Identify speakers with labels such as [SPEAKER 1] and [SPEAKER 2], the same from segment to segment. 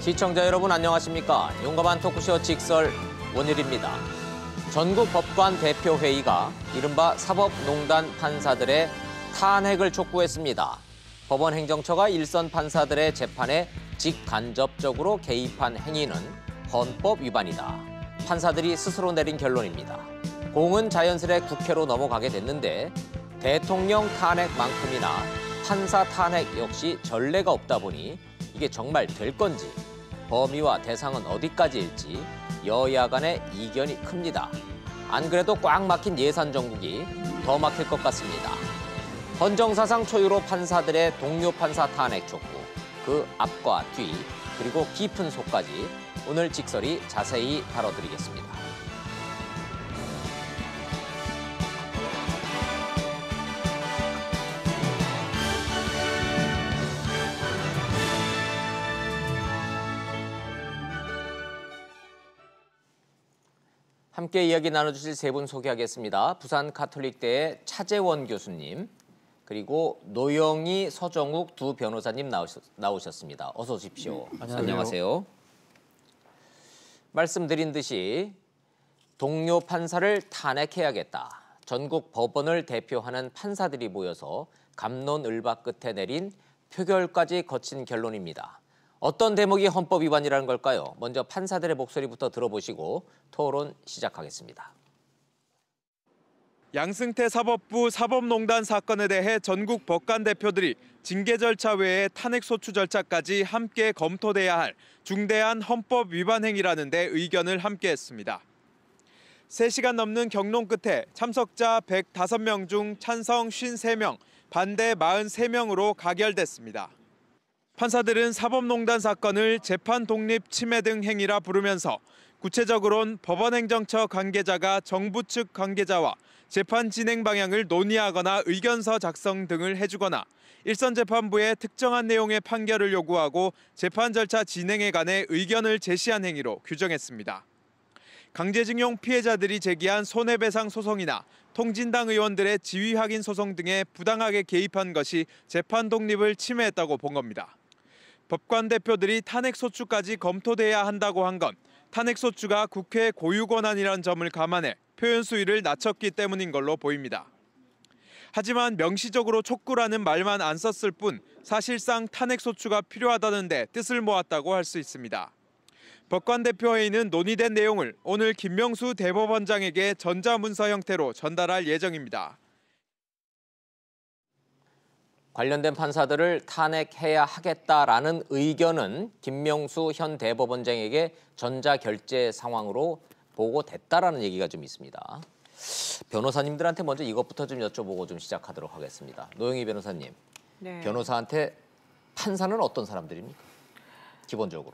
[SPEAKER 1] 시청자 여러분 안녕하십니까? 용감한 토크쇼 직설 원일입니다. 전국 법관 대표회의가 이른바 사법농단 판사들의 탄핵을 촉구했습니다. 법원 행정처가 일선 판사들의 재판에 직간접적으로 개입한 행위는 헌법 위반이다. 판사들이 스스로 내린 결론입니다. 공은 자연스레 국회로 넘어가게 됐는데 대통령 탄핵만큼이나 판사 탄핵 역시 전례가 없다 보니 이게 정말 될 건지 범위와 대상은 어디까지일지 여야 간의 이견이 큽니다. 안 그래도 꽉 막힌 예산 정국이 더 막힐 것 같습니다. 헌정사상 초유로 판사들의 동료 판사 탄핵 촉구, 그 앞과 뒤, 그리고 깊은 속까지 오늘 직설이 자세히 다뤄드리겠습니다. 함께 이야기 나눠주실 세 분 소개하겠습니다. 부산 가톨릭대의 차재원 교수님, 그리고 노영희, 서정욱 두 변호사님 나오셨습니다. 어서 오십시오. 안녕하세요. 말씀드린 듯이 동료 판사를 탄핵해야겠다. 전국 법원을 대표하는 판사들이 모여서 갑론을박 끝에 내린 표결까지 거친 결론입니다. 어떤 대목이 헌법 위반이라는 걸까요? 먼저 판사들의 목소리부터 들어보시고 토론 시작하겠습니다.
[SPEAKER 2] 양승태 사법부 사법농단 사건에 대해 전국 법관 대표들이 징계 절차 외에 탄핵 소추 절차까지 함께 검토돼야 할 중대한 헌법 위반 행위라는 데 의견을 함께했습니다. 3시간 넘는 경론 끝에 참석자 105명 중 찬성 53명, 반대 43명으로 가결됐습니다. 판사들은 사법농단 사건을 재판 독립 침해 등 행위라 부르면서 구체적으로는 법원행정처 관계자가 정부 측 관계자와 재판 진행 방향을 논의하거나 의견서 작성 등을 해주거나 일선 재판부에 특정한 내용의 판결을 요구하고 재판 절차 진행에 관해 의견을 제시한 행위로 규정했습니다. 강제징용 피해자들이 제기한 손해배상 소송이나 통진당 의원들의 지위 확인 소송 등에 부당하게 개입한 것이 재판 독립을 침해했다고 본 겁니다. 법관 대표들이 탄핵소추까지 검토돼야 한다고 한 건 탄핵소추가 국회 고유 권한이란 점을 감안해 표현 수위를 낮췄기 때문인 걸로 보입니다. 하지만 명시적으로 촉구라는 말만 안 썼을 뿐 사실상 탄핵소추가 필요하다는 데 뜻을 모았다고 할 수 있습니다. 법관 대표회의는 논의된 내용을 오늘 김명수 대법원장에게 전자문서 형태로 전달할 예정입니다.
[SPEAKER 1] 관련된 판사들을 탄핵해야 하겠다라는 의견은 김명수 현 대법원장에게 전자결제 상황으로 보고됐다라는 얘기가 좀 있습니다. 변호사님들한테 먼저 이것부터 좀 여쭤보고 좀 시작하도록 하겠습니다. 노영희 변호사님,
[SPEAKER 3] 네.
[SPEAKER 1] 변호사한테 판사는 어떤 사람들입니까? 기본적으로.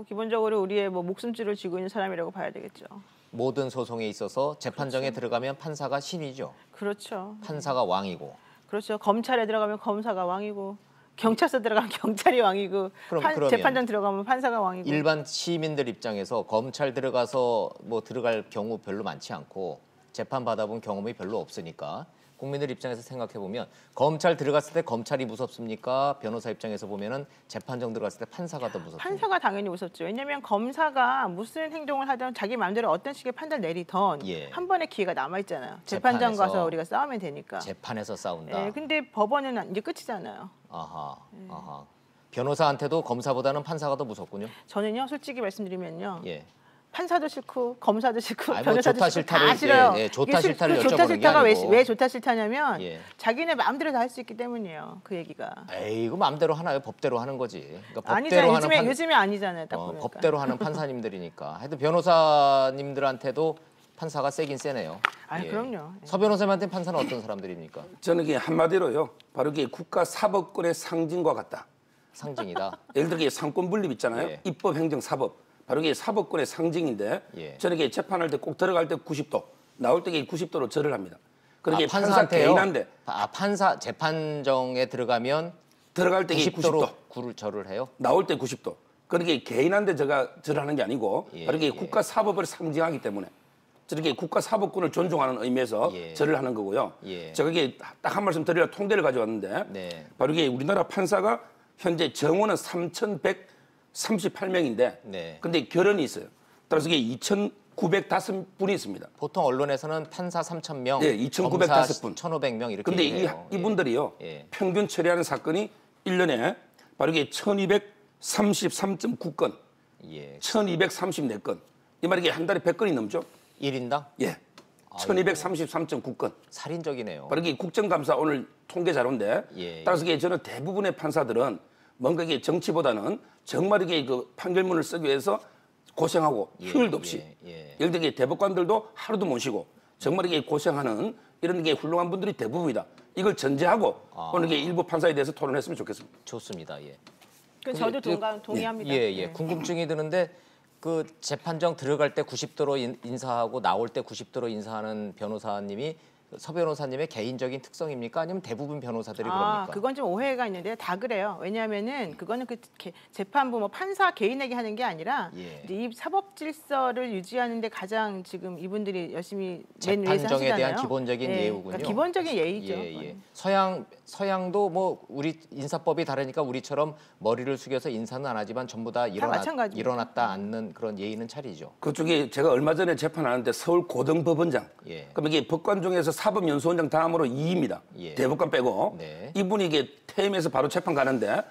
[SPEAKER 3] 기본적으로 우리의 목숨줄을 쥐고 있는 사람이라고 봐야 되겠죠.
[SPEAKER 1] 모든 소송에 있어서 재판정에 들어가면 판사가 신이죠.
[SPEAKER 3] 그렇죠.
[SPEAKER 1] 판사가 왕이고.
[SPEAKER 3] 그렇죠. 검찰에 들어가면 검사가 왕이고, 경찰서 들어가면 경찰이 왕이고,
[SPEAKER 1] 그러면
[SPEAKER 3] 재판장 들어가면 판사가 왕이고.
[SPEAKER 1] 일반 시민들 입장에서 검찰 들어가서 들어갈 경우 별로 많지 않고 재판 받아본 경험이 별로 없으니까 국민들 입장에서 생각해보면 검찰 들어갔을 때 검찰이 무섭습니까? 변호사 입장에서 보면은 재판정 들어갔을 때 판사가 더 무섭습니까?
[SPEAKER 3] 판사가 당연히 무섭죠. 왜냐하면 검사가 무슨 행동을 하든 자기 마음대로 어떤 식의 판단을 내리던 한 번의 기회가 남아있잖아요. 재판장 가서 우리가 싸우면 되니까.
[SPEAKER 1] 재판에서 싸운다.
[SPEAKER 3] 네, 근데 법원은 이제 끝이잖아요.
[SPEAKER 1] 아하. 변호사한테도 검사보다는 판사가 더 무섭군요.
[SPEAKER 3] 저는요, 솔직히 말씀드리면요.
[SPEAKER 1] 예.
[SPEAKER 3] 판사도 싫고 검사도 싫고 변호사도
[SPEAKER 1] 좋다,
[SPEAKER 3] 싫고 다 싫어요.
[SPEAKER 1] 좋다 싫다를
[SPEAKER 3] 좋다
[SPEAKER 1] 여쭤보는
[SPEAKER 3] 싫다가
[SPEAKER 1] 게 아니고.
[SPEAKER 3] 왜 좋다 싫다냐면
[SPEAKER 1] 자기네
[SPEAKER 3] 마음대로 다 할 수 있기 때문이에요. 그 얘기가.
[SPEAKER 1] 이거 마음대로 하나요? 법대로 하는 거지. 그러니까
[SPEAKER 3] 아니잖아요. 요즘에 아니잖아요. 딱 보니까.
[SPEAKER 1] 법대로 하는 판사님들이니까. 하여튼 변호사님들한테도 판사가 세긴 세네요.
[SPEAKER 3] 그럼요.
[SPEAKER 1] 서 변호사님한테 판사는 어떤 사람들입니까?
[SPEAKER 4] 저는 이게 한마디로요. 바로 이게 국가 사법권의 상징과 같다.
[SPEAKER 1] 상징이다.
[SPEAKER 4] 예를 들어 상권 분립 있잖아요. 입법, 행정, 사법. 바로 이게 사법권의 상징인데 저는 이게 재판할 때 꼭 들어갈 때 90도, 나올 때 90도로 절을 합니다. 그러게 판사 개인한데.
[SPEAKER 1] 판사 재판정에 들어가면
[SPEAKER 4] 들어갈 때
[SPEAKER 1] 90도로 절을 해요?
[SPEAKER 4] 나올 때 90도. 그러게 개인한테 제가 절하는 게 아니고 바로 이게 국가 사법을 상징하기 때문에 저렇게 국가 사법권을 존중하는 의미에서 절을 하는 거고요. 제가 이게 딱 한 말씀 드리려 통계를 가져왔는데 바로 이게 우리나라 판사가 현재 정원은 3,100 38명인데
[SPEAKER 1] 네.
[SPEAKER 4] 근데 결혼이 있어요. 따라서 이게 2,905분이 있습니다.
[SPEAKER 1] 보통 언론에서는 판사 3,000명,
[SPEAKER 4] 네, 2,905분.
[SPEAKER 1] 1,500명 이렇게
[SPEAKER 4] 근데
[SPEAKER 1] 얘기해요.
[SPEAKER 4] 이분들이요.
[SPEAKER 1] 예.
[SPEAKER 4] 평균 처리하는 사건이 1년에 바로 이게 1,233.9건,
[SPEAKER 1] 예.
[SPEAKER 4] 1,234건. 이 말이 한 달에 100건이 넘죠?
[SPEAKER 1] 1인당?
[SPEAKER 4] 예. 1,233.9건.
[SPEAKER 1] 살인적이네요.
[SPEAKER 4] 바로 이게 국정감사 오늘 통계 자료인데
[SPEAKER 1] 예,
[SPEAKER 4] 따라서 이게 저는 대부분의 판사들은 뭔가 이게 정치보다는 정말 이게 그 판결문을 쓰기 위해서 고생하고 휴일도 없이 예를 들게 대법관들도 하루도 못 쉬고 정말 이게 고생하는 이런 게 훌륭한 분들이 대부분이다. 이걸 전제하고 오늘 이게 일부 판사에 대해서 토론했으면 좋겠습니다.
[SPEAKER 1] 좋습니다. 예.
[SPEAKER 3] 그 저도 동의합니다.
[SPEAKER 1] 예. 궁금증이 드는데 그 재판정 들어갈 때 90도로 인사하고 나올 때 90도로 인사하는 변호사님이 서 변호사님의 개인적인 특성입니까? 아니면 대부분 변호사들이 그럽니까?
[SPEAKER 3] 그건 좀 오해가 있는데 다 그래요. 왜냐하면은 그거는 그 재판부 뭐 판사 개인에게 하는 게 아니라
[SPEAKER 1] 예.
[SPEAKER 3] 이제 이 사법 질서를 유지하는데 가장 지금 이분들이 열심히 맨 위에서
[SPEAKER 1] 재판정에
[SPEAKER 3] 하시잖아요.
[SPEAKER 1] 대한 기본적인
[SPEAKER 3] 예,
[SPEAKER 1] 예우군요.
[SPEAKER 3] 그러니까 기본적인 예의죠.
[SPEAKER 1] 예. 서양도 뭐 우리 인사법이 다르니까 우리처럼 머리를 숙여서 인사는 안 하지만 전부 다 일어났다 앉는 그런 예의는 차리죠.
[SPEAKER 4] 그쪽에 제가 얼마 전에 재판하는데 서울 고등법원장.
[SPEAKER 1] 예.
[SPEAKER 4] 그럼 이게 법관 중에서 사법연수원장 다음으로 2위입니다.
[SPEAKER 1] 예.
[SPEAKER 4] 대법관 빼고.
[SPEAKER 1] 네.
[SPEAKER 4] 이분이 이게 퇴임해서 바로 재판 가는데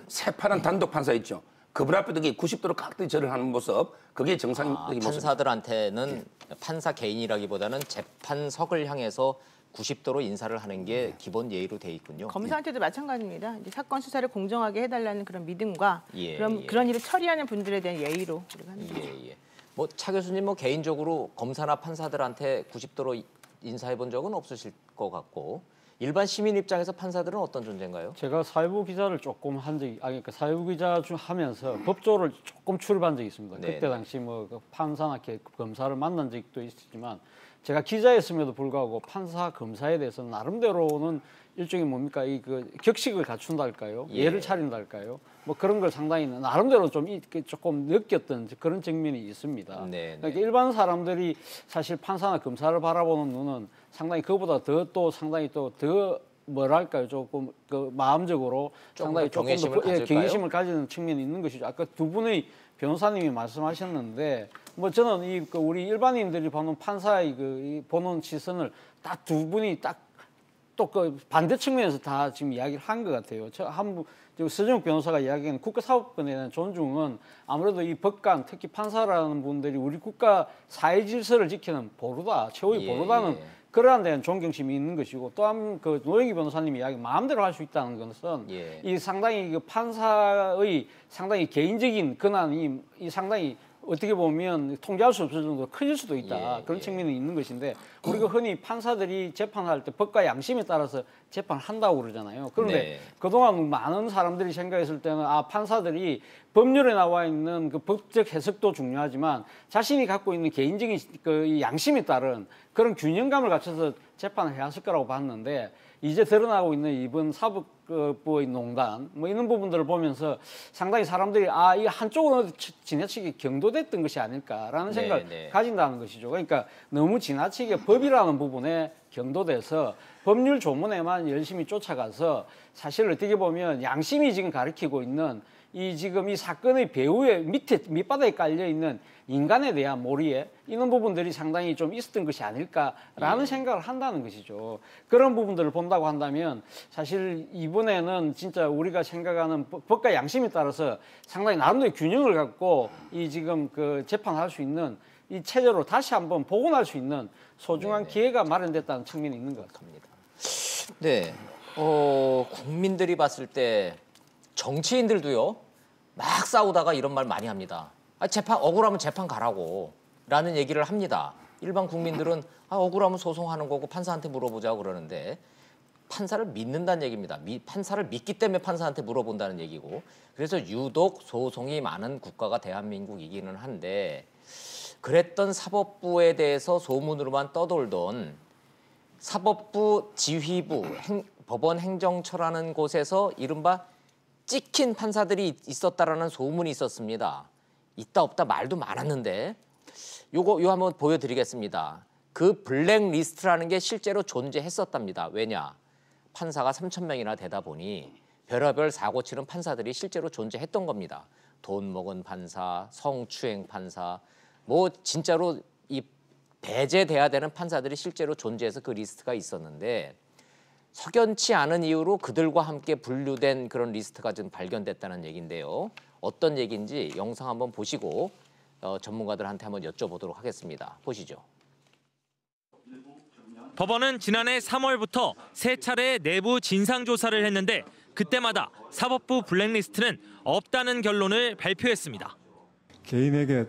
[SPEAKER 4] 새파란 단독 판사 있죠. 그분 앞에도 90도로 깍두기 절을 하는 모습, 그게 정상적인 모습.
[SPEAKER 1] 판사들한테는 판사 개인이라기보다는 재판석을 향해서 90도로 인사를 하는 게 기본 예의로 돼 있군요.
[SPEAKER 3] 검사한테도 마찬가지입니다. 이제 사건 수사를 공정하게 해달라는 그런 믿음과
[SPEAKER 1] 예.
[SPEAKER 3] 그런 일을 처리하는 분들에 대한 예의로 우리가 하는 거죠.
[SPEAKER 1] 예. 뭐 차 교수님 뭐 개인적으로 검사나 판사들한테 90도로 인사해 본 적은 없으실 것 같고 일반 시민 입장에서 판사들은 어떤 존재인가요?
[SPEAKER 5] 제가 사회부 기자를 조금 한 적이 그러니까 사회부 기자 하면서 법조를 조금 출입한 적이 있습니다.
[SPEAKER 1] 네네.
[SPEAKER 5] 그때 당시 뭐 판사나 검사를 만난 적도 있었지만 제가 기자였음에도 불구하고 판사 검사에 대해서는 나름대로는 일종의 뭡니까 이 그 격식을 갖춘달까요?
[SPEAKER 1] 예.
[SPEAKER 5] 예를 차린달까요? 뭐 그런 걸 상당히 나름대로 좀 조금 느꼈던 그런 측면이 있습니다. 그러니까 일반 사람들이 사실 판사나 검사를 바라보는 눈은 상당히 그보다 더 상당히 또 더 뭐랄까요 조금 그 마음적으로 상당히 조금 더 경외심을 가지는 측면이 있는 것이죠. 아까 두 분의 변호사님이 말씀하셨는데 뭐 저는 우리 일반인들이 보는 판사의 보는 시선을 딱 두 분이 또 그 반대 측면에서 다 지금 이야기를 한 것 같아요. 서정욱 변호사가 이야기하는 국가사법권에 대한 존중은 아무래도 이 법관, 특히 판사라는 분들이 우리 국가 사회 질서를 지키는 보루다, 최후의 보루다는 그러한 데는 존경심이 있는 것이고 또 한 그 노영희 변호사님이 이야기 마음대로 할 수 있다는 것은 이 상당히 그 판사의 상당히 개인적인 권한이 이 상당히 어떻게 보면 통제할 수 없을 정도로 커질 수도 있다. 그런 측면이 있는 것인데 우리가 흔히 판사들이 재판할 때 법과 양심에 따라서 재판을 한다고 그러잖아요. 그런데 그동안 많은 사람들이 생각했을 때는 판사들이 법률에 나와 있는 그 법적 해석도 중요하지만 자신이 갖고 있는 개인적인 그 양심에 따른 그런 균형감을 갖춰서 재판을 해야 했을 거라고 봤는데 이제 드러나고 있는 이번 사법부의 농단 뭐 이런 부분들을 보면서 상당히 사람들이 이 한쪽으로 지나치게 경도됐던 것이 아닐까라는 생각을 가진다는 것이죠. 그러니까 너무 지나치게 법이라는 부분에 경도돼서 법률 조문에만 열심히 쫓아가서 사실 어떻게 보면 양심이 지금 가리키고 있는 지금 이 사건의 배후에 밑바닥에 깔려 있는 인간에 대한 몰이에 이런 부분들이 상당히 좀 있었던 것이 아닐까라는 생각을 한다는 것이죠. 그런 부분들을 본다고 한다면 사실 이번에는 진짜 우리가 생각하는 법과 양심에 따라서 상당히 나름대로 균형을 갖고 지금 그 재판할 수 있는 이 체제로 다시 한번 복원할 수 있는 소중한 기회가 마련됐다는 측면이 있는 것 같습니다.
[SPEAKER 1] 네, 국민들이 봤을 때 정치인들도요 막 싸우다가 이런 말 많이 합니다. 억울하면 재판 가라고 라는 얘기를 합니다. 일반 국민들은 억울하면 소송하는 거고 판사한테 물어보자고 그러는데 판사를 믿는다는 얘기입니다. 판사를 믿기 때문에 판사한테 물어본다는 얘기고 그래서 유독 소송이 많은 국가가 대한민국이기는 한데 그랬던 사법부에 대해서 소문으로만 떠돌던 사법부 지휘부 법원 행정처라는 곳에서 이른바 찍힌 판사들이 있었다라는 소문이 있었습니다. 있다 없다 말도 많았는데 요거 한번 보여드리겠습니다. 그 블랙리스트라는 게 실제로 존재했었답니다. 왜냐? 판사가 3,000명이나 되다 보니 별의별 사고 치는 판사들이 실제로 존재했던 겁니다. 돈 먹은 판사, 성추행 판사, 뭐 진짜로 이 배제돼야 되는 판사들이 실제로 존재해서 그 리스트가 있었는데 석연치 않은 이유로 그들과 함께 분류된 그런 리스트가 좀 발견됐다는 얘기인데요. 어떤 얘기인지 영상 한번 보시고 전문가들한테 한번 여쭤보도록 하겠습니다. 보시죠.
[SPEAKER 6] 법원은 지난해 3월부터 3차례 내부 진상조사를 했는데 그때마다 사법부 블랙리스트는 없다는 결론을 발표했습니다.
[SPEAKER 7] 개인에게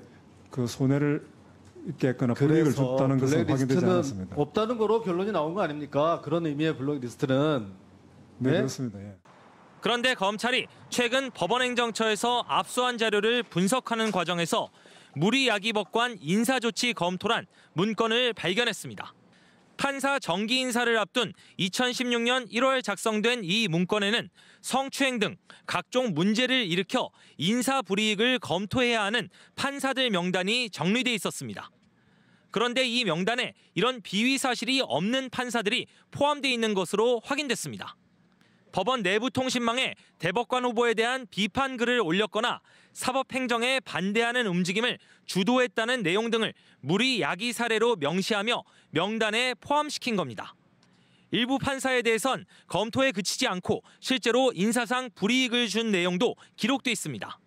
[SPEAKER 7] 그 손해를 입게거나 불이익을 줬다는 것은 확인되지 않았습니다.
[SPEAKER 8] 없다는 거로 결론이 나온 거 아닙니까? 그런 의미의 블랙리스트는.
[SPEAKER 7] 네, 그렇습니다. 예.
[SPEAKER 6] 그런데 검찰이 최근 법원행정처에서 압수한 자료를 분석하는 과정에서 무리야기법관 인사조치 검토란 문건을 발견했습니다. 판사 정기 인사를 앞둔 2016년 1월 작성된 이 문건에는 성추행 등 각종 문제를 일으켜 인사 불이익을 검토해야 하는 판사들 명단이 정리돼 있었습니다. 그런데 이 명단에 이런 비위 사실이 없는 판사들이 포함돼 있는 것으로 확인됐습니다. 법원 내부 통신망에 대법관 후보에 대한 비판 글을 올렸거나 사법행정에 반대하는 움직임을 주도했다는 내용 등을 무리야기 사례로 명시하며 명단에 포함시킨 겁니다. 일부 판사에 대해선 검토에 그치지 않고 실제로 인사상 불이익을 준 내용도 기록돼 있습니다.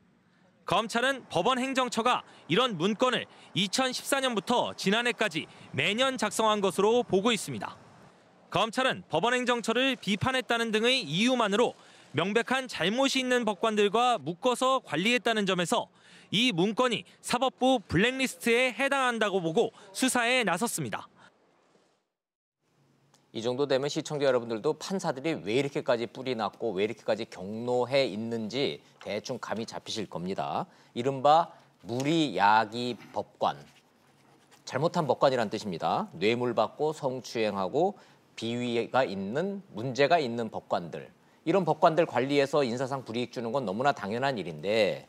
[SPEAKER 6] 검찰은 법원행정처가 이런 문건을 2014년부터 지난해까지 매년 작성한 것으로 보고 있습니다. 검찰은 법원행정처를 비판했다는 등의 이유만으로 명백한 잘못이 있는 법관들과 묶어서 관리했다는 점에서 이 문건이 사법부 블랙리스트에 해당한다고 보고 수사에 나섰습니다.
[SPEAKER 1] 이 정도 되면 시청자 여러분들도 판사들이 왜 이렇게까지 뿔이 났고 왜 이렇게까지 경로해 있는지 대충 감이 잡히실 겁니다. 이른바 무리야기 법관. 잘못한 법관이란 뜻입니다. 뇌물받고 성추행하고 비위가 있는, 문제가 있는 법관들. 이런 법관들 관리해서 인사상 불이익 주는 건 너무나 당연한 일인데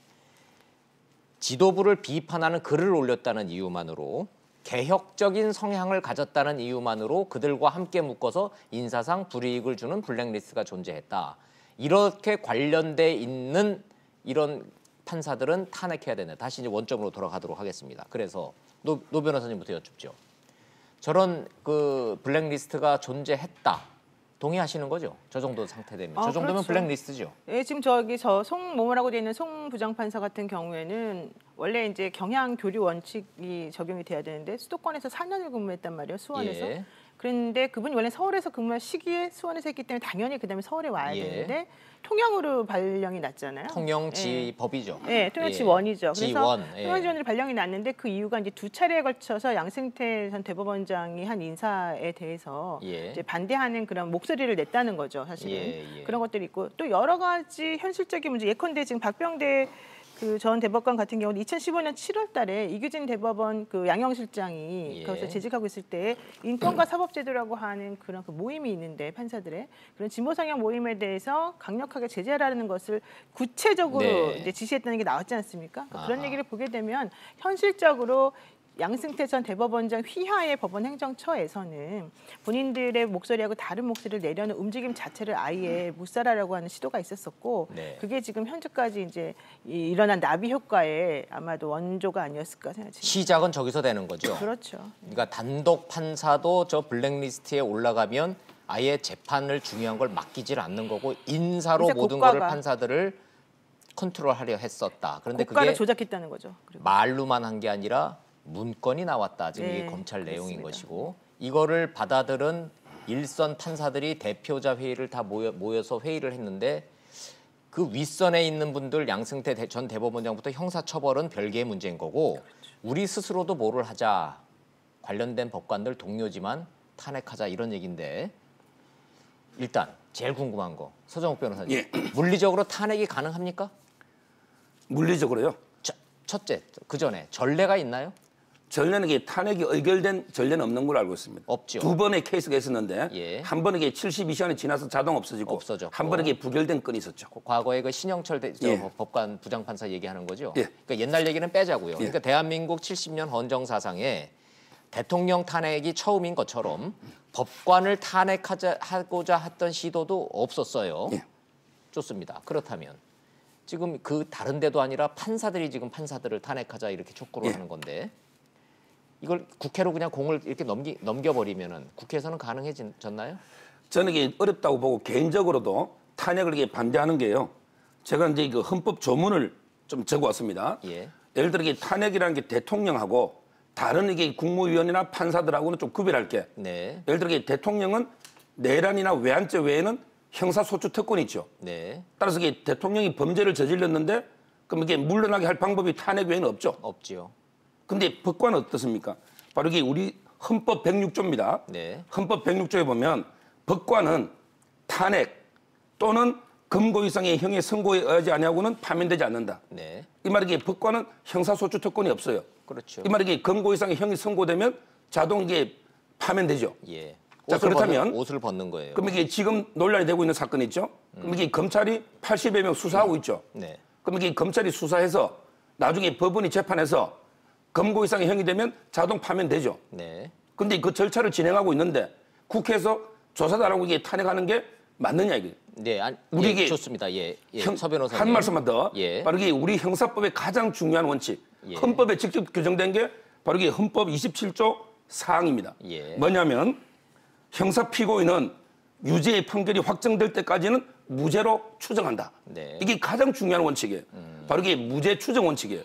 [SPEAKER 1] 지도부를 비판하는 글을 올렸다는 이유만으로 개혁적인 성향을 가졌다는 이유만으로 그들과 함께 묶어서 인사상 불이익을 주는 블랙리스트가 존재했다. 이렇게 관련돼 있는 이런 판사들은 탄핵해야 된다. 다시 이제 원점으로 돌아가도록 하겠습니다. 그래서 노 변호사님부터 여쭙죠. 저런 그 블랙리스트가 존재했다. 동의하시는 거죠? 저 정도 상태되면. 저 정도면
[SPEAKER 3] 그렇죠.
[SPEAKER 1] 블랙리스트죠.
[SPEAKER 3] 예, 지금 저 송모모라고 되어 있는 송 부장판사 같은 경우에는 원래 이제 경향 교류 원칙이 적용이 돼야 되는데 수도권에서 4년을 근무했단 말이에요. 수원에서.
[SPEAKER 1] 예.
[SPEAKER 3] 그런데 그분이 원래 서울에서 근무할 시기에 수원에서 했기 때문에 당연히 그다음에 서울에 와야
[SPEAKER 1] 예.
[SPEAKER 3] 되는데 통영으로 발령이 났잖아요.
[SPEAKER 1] 통영지법이죠.
[SPEAKER 3] 네, 통영지원이죠. 그래서
[SPEAKER 1] 예.
[SPEAKER 3] 통영지원으로 발령이 났는데 그 이유가 이제 2차례에 걸쳐서 양승태 전 대법원장이 한 인사에 대해서
[SPEAKER 1] 예.
[SPEAKER 3] 이제 반대하는 그런 목소리를 냈다는 거죠, 사실은. 그런 것들이 있고 또 여러 가지 현실적인 문제. 예컨대 지금 박병대 그 전 대법관 같은 경우는 2015년 7월달에 이규진 대법원 그 양형실장이 거기서 재직하고 있을 때 인권과 사법제도라고 하는 그런 그 모임이 있는데 판사들의 그런 진보성향 모임에 대해서 강력하게 제재하라는 것을 구체적으로 이제 지시했다는 게 나왔지 않습니까? 그런 얘기를 보게 되면 현실적으로 양승태 전 대법원장 휘하의 법원 행정처에서는 본인들의 목소리하고 다른 목소리를 내려는 움직임 자체를 아예 묵살하려고 하는 시도가 있었었고 그게 지금 현재까지 이제 일어난 나비 효과의 아마도 원조가 아니었을까 생각합니다.
[SPEAKER 1] 시작은 저기서 되는 거죠.
[SPEAKER 3] 그렇죠.
[SPEAKER 1] 그러니까 단독 판사도 저 블랙리스트에 올라가면 아예 재판을 중요한 걸 맡기질 않는 거고 인사로 모든 거를 판사들을 컨트롤하려 했었다. 그런데
[SPEAKER 3] 국가를
[SPEAKER 1] 그게
[SPEAKER 3] 조작했다는 거죠. 그리고.
[SPEAKER 1] 말로만 한 게 아니라 문건이 나왔다. 지금 이게 검찰 내용인 것이고 이거를 받아들은 일선 판사들이 대표자 회의를 다 모여서 회의를 했는데 그 윗선에 있는 분들 양승태 전 대법원장부터 형사처벌은 별개의 문제인 거고 우리 스스로도 뭐를 하자. 관련된 법관들 동료지만 탄핵하자 이런 얘기인데 일단 제일 궁금한 거 서정욱 변호사님. 물리적으로 탄핵이 가능합니까?
[SPEAKER 4] 물리적으로요?
[SPEAKER 1] 첫째, 그 전에 전례가 있나요?
[SPEAKER 4] 전례는 이게 탄핵이 의결된 전례는 없는 걸로 알고 있습니다.
[SPEAKER 1] 없죠.
[SPEAKER 4] 두 번의 케이스가 있었는데 한 번은 이게 72시간이 지나서 자동 없어졌고 한 번은 이게 부결된 건이 있었죠.
[SPEAKER 1] 과거에 그 신영철 법관 부장판사 얘기하는 거죠. 그러니까 옛날 얘기는 빼자고요. 그러니까 대한민국 70년 헌정 사상에 대통령 탄핵이 처음인 것처럼 법관을 탄핵하고자 했던 시도도 없었어요. 좋습니다. 그렇다면 지금 그 다른 데도 아니라 판사들이 지금 판사들을 탄핵하자 이렇게 촉구를
[SPEAKER 4] 예.
[SPEAKER 1] 하는 건데 이걸 국회로 그냥 공을 이렇게 넘겨버리면은 국회에서는 가능해졌나요?
[SPEAKER 4] 저는 이게 어렵다고 보고 개인적으로도 탄핵을 이게 반대하는 게요. 제가 이제 그 헌법 조문을 좀 적어왔습니다.
[SPEAKER 1] 예.
[SPEAKER 4] 예를 들어 이게 탄핵이라는 게 대통령하고 다른 이게 국무위원이나 판사들하고는 좀 구별할게.
[SPEAKER 1] 네.
[SPEAKER 4] 예를 들어 이게 대통령은 내란이나 외환죄 외에는 형사소추 특권이 있죠.
[SPEAKER 1] 네.
[SPEAKER 4] 따라서 이게 대통령이 범죄를 저질렀는데 그럼 이게 물러나게 할 방법이 탄핵 외에는 없죠.
[SPEAKER 1] 없지요.
[SPEAKER 4] 근데 법관은 어떻습니까? 바로 이게 우리 헌법 106조입니다.
[SPEAKER 1] 네.
[SPEAKER 4] 헌법 106조에 보면 법관은 탄핵 또는 금고 이상의 형의 선고에 의하지 아니하고는 파면되지 않는다.
[SPEAKER 1] 네.
[SPEAKER 4] 이 말이 이게 법관은 형사소추 특권이 없어요.
[SPEAKER 1] 그렇죠.
[SPEAKER 4] 이 말이 이게 금고 이상의 형이 선고되면 자동 이게 파면되죠.
[SPEAKER 1] 예.
[SPEAKER 4] 자, 그렇다면
[SPEAKER 1] 옷을 벗는 거예요.
[SPEAKER 4] 그럼 이게 지금 논란이 되고 있는 사건이 있죠. 그럼 이게 검찰이 80여 명 수사하고 있죠.
[SPEAKER 1] 네.
[SPEAKER 4] 그럼 이게 검찰이 수사해서 나중에 법원이 재판해서 금고 이상의 형이 되면 자동 파면되죠.
[SPEAKER 1] 네.
[SPEAKER 4] 근데 그 절차를 진행하고 있는데 국회에서 조사도 안 하고 이게 탄핵하는 게 맞느냐 이게.
[SPEAKER 1] 네,
[SPEAKER 4] 우리
[SPEAKER 1] 예,
[SPEAKER 4] 이게
[SPEAKER 1] 좋습니다. 예, 서 변호사님.
[SPEAKER 4] 한 말씀만 더.
[SPEAKER 1] 예.
[SPEAKER 4] 바로 이게 우리 형사법의 가장 중요한 원칙.
[SPEAKER 1] 예.
[SPEAKER 4] 헌법에 직접 규정된 게 바로 이게 헌법 27조 사항입니다.
[SPEAKER 1] 예.
[SPEAKER 4] 뭐냐면 형사 피고인은 유죄의 판결이 확정될 때까지는 무죄로 추정한다.
[SPEAKER 1] 네.
[SPEAKER 4] 이게 가장 중요한 원칙이에요. 바로 이게 무죄 추정 원칙이에요.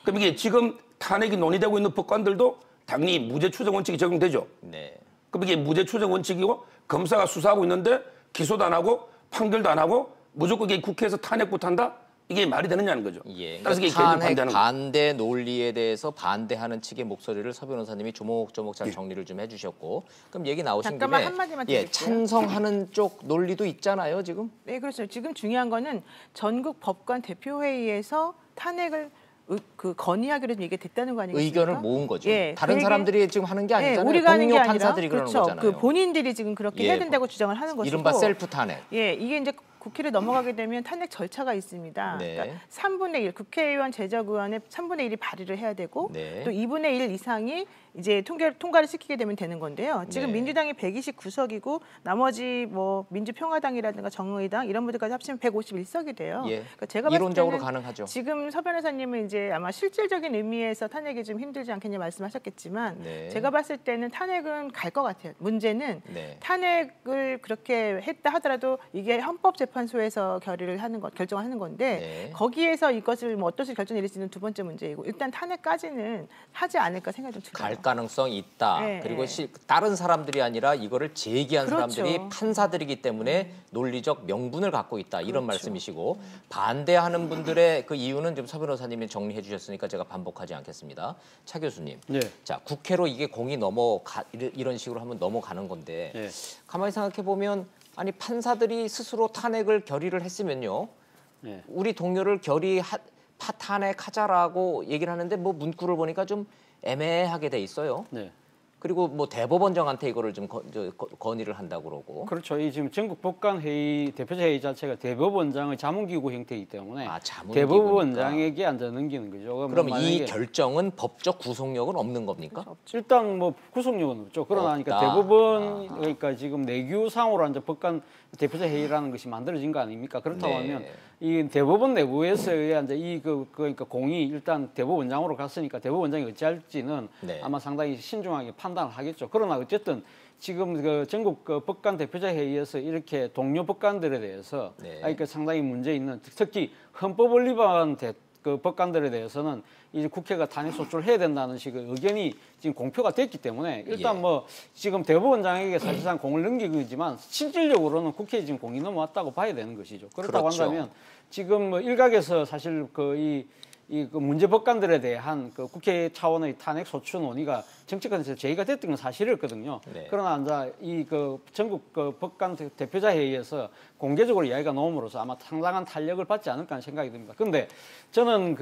[SPEAKER 4] 그럼 이게 지금 탄핵이 논의되고 있는 법관들도 당연히 무죄 추정 원칙이 적용되죠.
[SPEAKER 1] 네.
[SPEAKER 4] 그럼 이게 무죄 추정 원칙이고 검사가 수사하고 있는데 기소도 안 하고 판결도 안 하고 무조건 이게 국회에서 탄핵부터 한다? 이게 말이 되느냐는 거죠.
[SPEAKER 1] 예.
[SPEAKER 4] 따라서 이게
[SPEAKER 1] 탄핵
[SPEAKER 4] 반대하는
[SPEAKER 1] 반대 논리에 대해서 반대하는 측의 목소리를 서 변호사님이 조목조목 잘 정리를 좀 해주셨고 그럼 얘기 나오신
[SPEAKER 3] 잠깐만
[SPEAKER 1] 김에
[SPEAKER 3] 한마디만
[SPEAKER 1] 예,
[SPEAKER 3] 드릴게요.
[SPEAKER 1] 찬성하는 쪽 논리도 있잖아요 지금.
[SPEAKER 3] 네, 그렇죠. 지금 중요한 거는 전국 법관 대표회의에서 탄핵을 건의하기로 좀 이게 됐다는 거 아니겠습니까?
[SPEAKER 1] 의견을 모은 거죠.
[SPEAKER 3] 예,
[SPEAKER 1] 다른 사람들이 지금 하는 게 아니잖아요.
[SPEAKER 3] 우리가 하는 게
[SPEAKER 1] 동료
[SPEAKER 3] 아니라
[SPEAKER 1] 판사들이 그러는
[SPEAKER 3] 그렇죠.
[SPEAKER 1] 거잖아요.
[SPEAKER 3] 그 본인들이 지금 그렇게
[SPEAKER 1] 예,
[SPEAKER 3] 해야 된다고 주장을 하는 것이고.
[SPEAKER 1] 이른바 셀프 탄핵.
[SPEAKER 3] 예, 이게 이제 국회를 넘어가게 되면 탄핵 절차가 있습니다.
[SPEAKER 1] 네.
[SPEAKER 3] 그러니까 3분의 1 국회의원 제적의원의 3분의 1이 발의를 해야 되고
[SPEAKER 1] 네.
[SPEAKER 3] 또 2분의 1 이상이 이제 통과를 시키게 되면 되는 건데요. 지금
[SPEAKER 1] 네.
[SPEAKER 3] 민주당이 129석이고 나머지 뭐 민주평화당이라든가 정의당 이런 분들까지 합치면 151석이 돼요.
[SPEAKER 1] 예.
[SPEAKER 3] 그러니까 제가 봤을
[SPEAKER 1] 이론적으로
[SPEAKER 3] 때는
[SPEAKER 1] 가능하죠.
[SPEAKER 3] 지금 서 변호사님은 이제 아마 실질적인 의미에서 탄핵이 좀 힘들지 않겠냐 말씀하셨겠지만
[SPEAKER 1] 네.
[SPEAKER 3] 제가 봤을 때는 탄핵은 갈 것 같아요. 문제는
[SPEAKER 1] 네.
[SPEAKER 3] 탄핵을 그렇게 했다 하더라도 이게 헌법재판소에서 결정하는 건데
[SPEAKER 1] 네.
[SPEAKER 3] 거기에서 이것을 뭐 어떤 식으로 결정 내릴지는 두 번째 문제이고 일단 탄핵까지는 하지 않을까 생각이 좀 들어요.
[SPEAKER 1] 갈 가능성이 있다.
[SPEAKER 3] 네,
[SPEAKER 1] 그리고
[SPEAKER 3] 네.
[SPEAKER 1] 다른 사람들이 아니라 이거를 제기한
[SPEAKER 3] 그렇죠.
[SPEAKER 1] 사람들이 판사들이기 때문에 논리적 명분을 갖고 있다. 이런
[SPEAKER 3] 그렇죠.
[SPEAKER 1] 말씀이시고 반대하는 분들의 그 이유는 지금 서 변호사님이 정리해 주셨으니까 제가 반복하지 않겠습니다. 차 교수님.
[SPEAKER 5] 네.
[SPEAKER 1] 자, 국회로 이게 공이 이런 식으로 하면 넘어가는 건데
[SPEAKER 5] 네.
[SPEAKER 1] 가만히 생각해 보면 아니 판사들이 스스로 탄핵을 결의를 했으면요.
[SPEAKER 5] 네.
[SPEAKER 1] 우리 동료를 탄핵하자라고 얘기를 하는데 뭐 문구를 보니까 좀 애매하게 돼 있어요.
[SPEAKER 5] 네.
[SPEAKER 1] 그리고 뭐 대법원장한테 이거를 좀 건의를 한다고 그러고.
[SPEAKER 5] 그렇죠. 이 지금 전국 법관 회의 대표자 회의 자체가 대법원장의 자문기구 형태이기 때문에
[SPEAKER 1] 자문기구니까.
[SPEAKER 5] 대법원장에게 앉아 넘기는 거죠.
[SPEAKER 1] 그럼 이 결정은 법적 구속력은 없는 겁니까?
[SPEAKER 5] 일단 뭐 구속력은 없죠. 그러나 그러니까
[SPEAKER 1] 없다.
[SPEAKER 5] 대법원 그러니까 지금 내규상으로 이제 법관 대표자 회의라는 것이 만들어진 거 아닙니까? 그렇다고
[SPEAKER 1] 네.
[SPEAKER 5] 하면 이 대법원 내부에서의 이제 그러니까 공이 일단 대법원장으로 갔으니까 대법원장이 어찌할지는
[SPEAKER 1] 네.
[SPEAKER 5] 아마 상당히 신중하게 판단을 하겠죠. 그러나 어쨌든 지금 그 전국 그 법관 대표자 회의에서 이렇게 동료 법관들에 대해서
[SPEAKER 1] 네.
[SPEAKER 5] 그러니까 상당히 문제 있는 특히 헌법을 위반한 그 법관들에 대해서는 이제 국회가 탄핵 소추를 해야 된다는 식의 의견이 지금 공표가 됐기 때문에 일단
[SPEAKER 1] 예.
[SPEAKER 5] 뭐 지금 대법원장에게 사실상 공을 넘긴 거지만 실질적으로는 국회에 지금 공이 넘어왔다고 봐야 되는 것이죠. 그렇다고
[SPEAKER 1] 그렇죠.
[SPEAKER 5] 한다면 지금 뭐 일각에서 사실 그 문제 법관들에 대한 그 국회 차원의 탄핵 소추 논의가 정치권에서 제의가 됐던 건 사실이었거든요.
[SPEAKER 1] 네.
[SPEAKER 5] 그러나 이제 이 그 전국 그 법관 대표자 회의에서 공개적으로 이야기가 나옴으로써 아마 상당한 탄력을 받지 않을까 하는 생각이 듭니다. 그런데 저는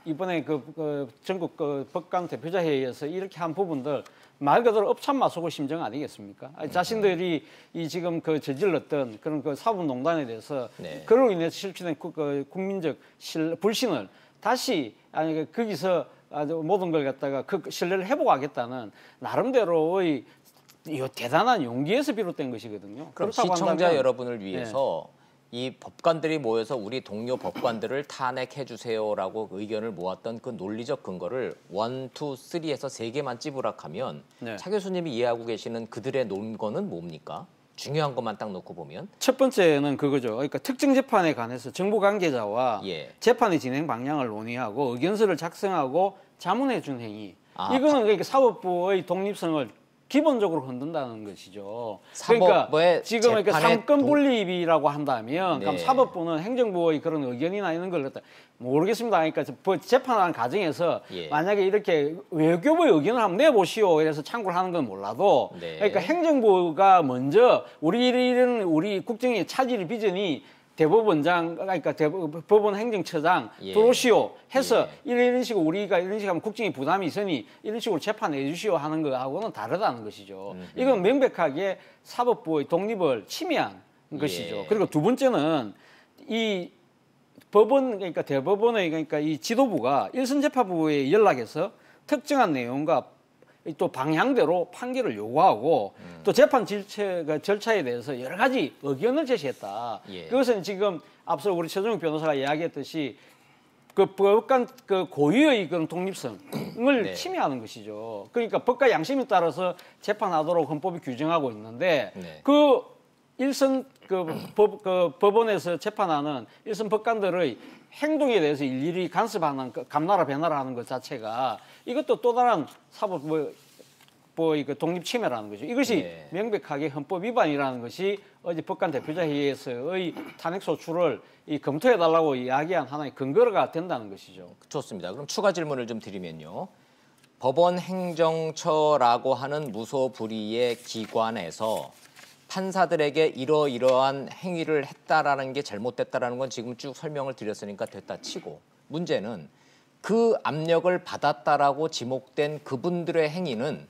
[SPEAKER 5] 이번에 그 전국 그 법관 대표자 회의에서 이렇게 한 부분들 말 그대로 업참마속의 심정 아니겠습니까? 자신들이 이 지금 그 저질렀던 그런 그 사법농단에 대해서
[SPEAKER 1] 네.
[SPEAKER 5] 그로 인해서 실추된 그 국민적 불신을 다시 거기서 아주 모든 걸 갖다가 그 신뢰를 회복하겠다는 나름대로의 이 대단한 용기에서 비롯된 것이거든요.
[SPEAKER 1] 그럼
[SPEAKER 5] 그렇다고
[SPEAKER 1] 시청자
[SPEAKER 5] 한다면,
[SPEAKER 1] 여러분을 위해서 이 법관들이 모여서 우리 동료 법관들을 탄핵해 주세요라고 의견을 모았던 그 논리적 근거를 1, 2, 3에서 3개만 찌부락하면
[SPEAKER 5] 네.
[SPEAKER 1] 차 교수님이 이해하고 계시는 그들의 논거는 뭡니까? 중요한 것만 딱 놓고 보면
[SPEAKER 5] 첫 번째는 그거죠. 그러니까 특정 재판에 관해서 정보 관계자와 재판의 진행 방향을 논의하고 의견서를 작성하고 자문해 준 행위. 이거는 그러니까 사법부의 독립성을 기본적으로 흔든다는 것이죠. 그러니까 지금 그러니까 삼권 분립이라고 한다면 그럼 사법부는 행정부의 그런 의견이나 이런 걸 갖다 모르겠습니다. 그러니까 재판하는 과정에서 만약에 이렇게 외교부의 의견을 한번 내보시오 이래서 참고를 하는 건 몰라도 그러니까 행정부가 먼저 우리 국정의 차질 비전이 대법원장, 그러니까 법원 행정처장 들어오시오 해서 이런 식으로 우리가 이런 식으로 하면 국정에 부담이 있으니 이런 식으로 재판해 주시오 하는 거하고는 다르다는 것이죠. 이건 명백하게 사법부의 독립을 침해한 것이죠. 그리고 두 번째는 이 법원, 그러니까 대법원의 그러니까 이 지도부가 일선재판부에 연락해서 특정한 내용과 또 방향대로 판결을 요구하고 또 재판 절차에 대해서 여러 가지 의견을 제시했다. 그것은 지금 앞서 우리 최종욱 변호사가 이야기했듯이 그 법관 그 고유의 그런 독립성을 침해하는 것이죠. 그러니까 법과 양심에 따라서 재판하도록 헌법이 규정하고 있는데 그 일선 법원에서 재판하는 일선 법관들의 행동에 대해서 일일이 간섭하는 감나라 배나라 하는 것 자체가 이것도 또 다른 사법부의 그 독립 침해라는 거죠. 이것이 명백하게 헌법 위반이라는 것이 어제 법관 대표자 회의에서의 탄핵 소추를 검토해달라고 이야기한 하나의 근거가 된다는 것이죠.
[SPEAKER 1] 좋습니다. 그럼 추가 질문을 좀 드리면요. 법원 행정처라고 하는 무소불위의 기관에서 판사들에게 이러이러한 행위를 했다라는 게 잘못됐다라는 건 지금 쭉 설명을 드렸으니까 됐다 치고 문제는 그 압력을 받았다라고 지목된 그분들의 행위는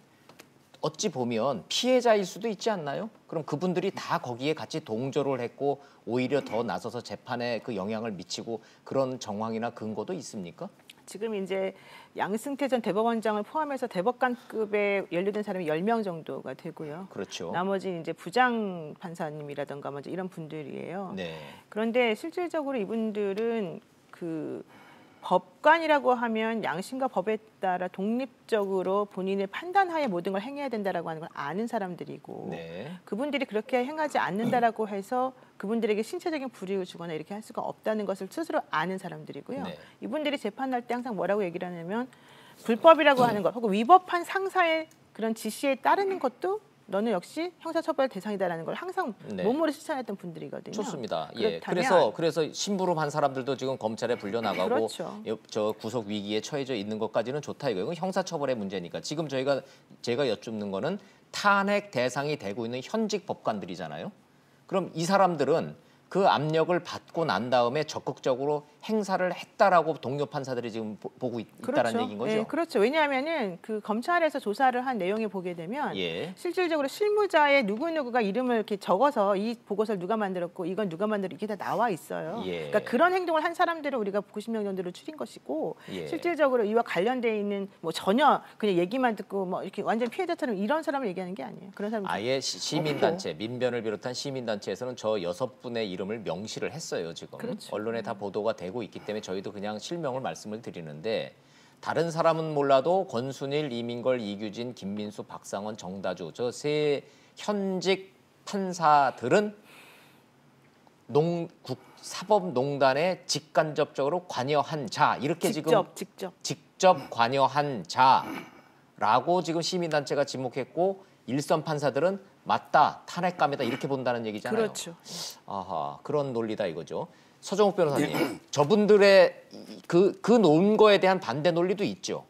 [SPEAKER 1] 어찌 보면 피해자일 수도 있지 않나요? 그럼 그분들이 다 거기에 같이 동조를 했고 오히려 더 나서서 재판에 그 영향을 미치고 그런 정황이나 근거도 있습니까?
[SPEAKER 3] 지금 이제 양승태 전 대법원장을 포함해서 대법관급에 연루된 사람이 10명 정도가 되고요.
[SPEAKER 1] 그렇죠.
[SPEAKER 3] 나머지 이제 부장 판사님이라든가 먼저 이런 분들이에요. 그런데 실질적으로 이분들은 그 법관이라고 하면 양심과 법에 따라 독립적으로 본인의 판단하에 모든 걸 행해야 된다라고 하는 걸 아는 사람들이고 그분들이 그렇게 행하지 않는다라고 해서 그분들에게 신체적인 불이익을 주거나 이렇게 할 수가 없다는 것을 스스로 아는 사람들이고요. 이분들이 재판할 때 항상 뭐라고 얘기를 하냐면 불법이라고 하는 것 혹은 위법한 상사의 그런 지시에 따르는 것도 너는 역시 형사처벌 대상이다라는 걸 항상 몸으로 실천했던 분들이거든요.
[SPEAKER 1] 좋습니다. 그래서 심부름한 사람들도 지금 검찰에 불려나가고 저 구속 위기에 처해져 있는 것까지는 좋다 이거예요. 형사처벌의 문제니까 지금 제가 여쭙는 거는 탄핵 대상이 되고 있는 현직 법관들이잖아요. 그럼 이 사람들은 그 압력을 받고 난 다음에 적극적으로 행사를 했다라고 동료 판사들이 지금 보고 있다는 얘기인 거죠?
[SPEAKER 3] 그렇죠. 왜냐하면은 그 검찰에서 조사를 한 내용에 보게 되면 실질적으로 실무자의 누구누구가 이름을 이렇게 적어서 이 보고서를 누가 만들었고 이건 누가 만들었고 이게 다 나와 있어요. 그러니까 그런 행동을 한 사람들을 우리가 90명 정도를 추린 것이고 실질적으로 이와 관련돼 있는 뭐 전혀 그냥 얘기만 듣고 뭐 이렇게 완전 피해자처럼 이런 사람을 얘기하는 게 아니에요. 그런 사람
[SPEAKER 1] 아예 시민단체, 민변을 비롯한 시민단체에서는 저 6분의 이름을 명시를 했어요. 지금 언론에 다 보도가 되고 있기 때문에 저희도 그냥 실명을 말씀을 드리는데 다른 사람은 몰라도 권순일, 이민걸, 이규진, 김민수, 박상원, 정다주 저 세 현직 판사들은 사법농단에 직간접적으로 관여한 자 이렇게 직접 관여한 자라고 지금 시민단체가 지목했고 일선 판사들은 맞다, 탄핵감이다 이렇게 본다는 얘기잖아요.
[SPEAKER 3] 그렇죠.
[SPEAKER 1] 아하, 그런 논리다 이거죠. 서정욱 변호사님, 저분들의 그 논거에 대한 반대 논리도 있죠.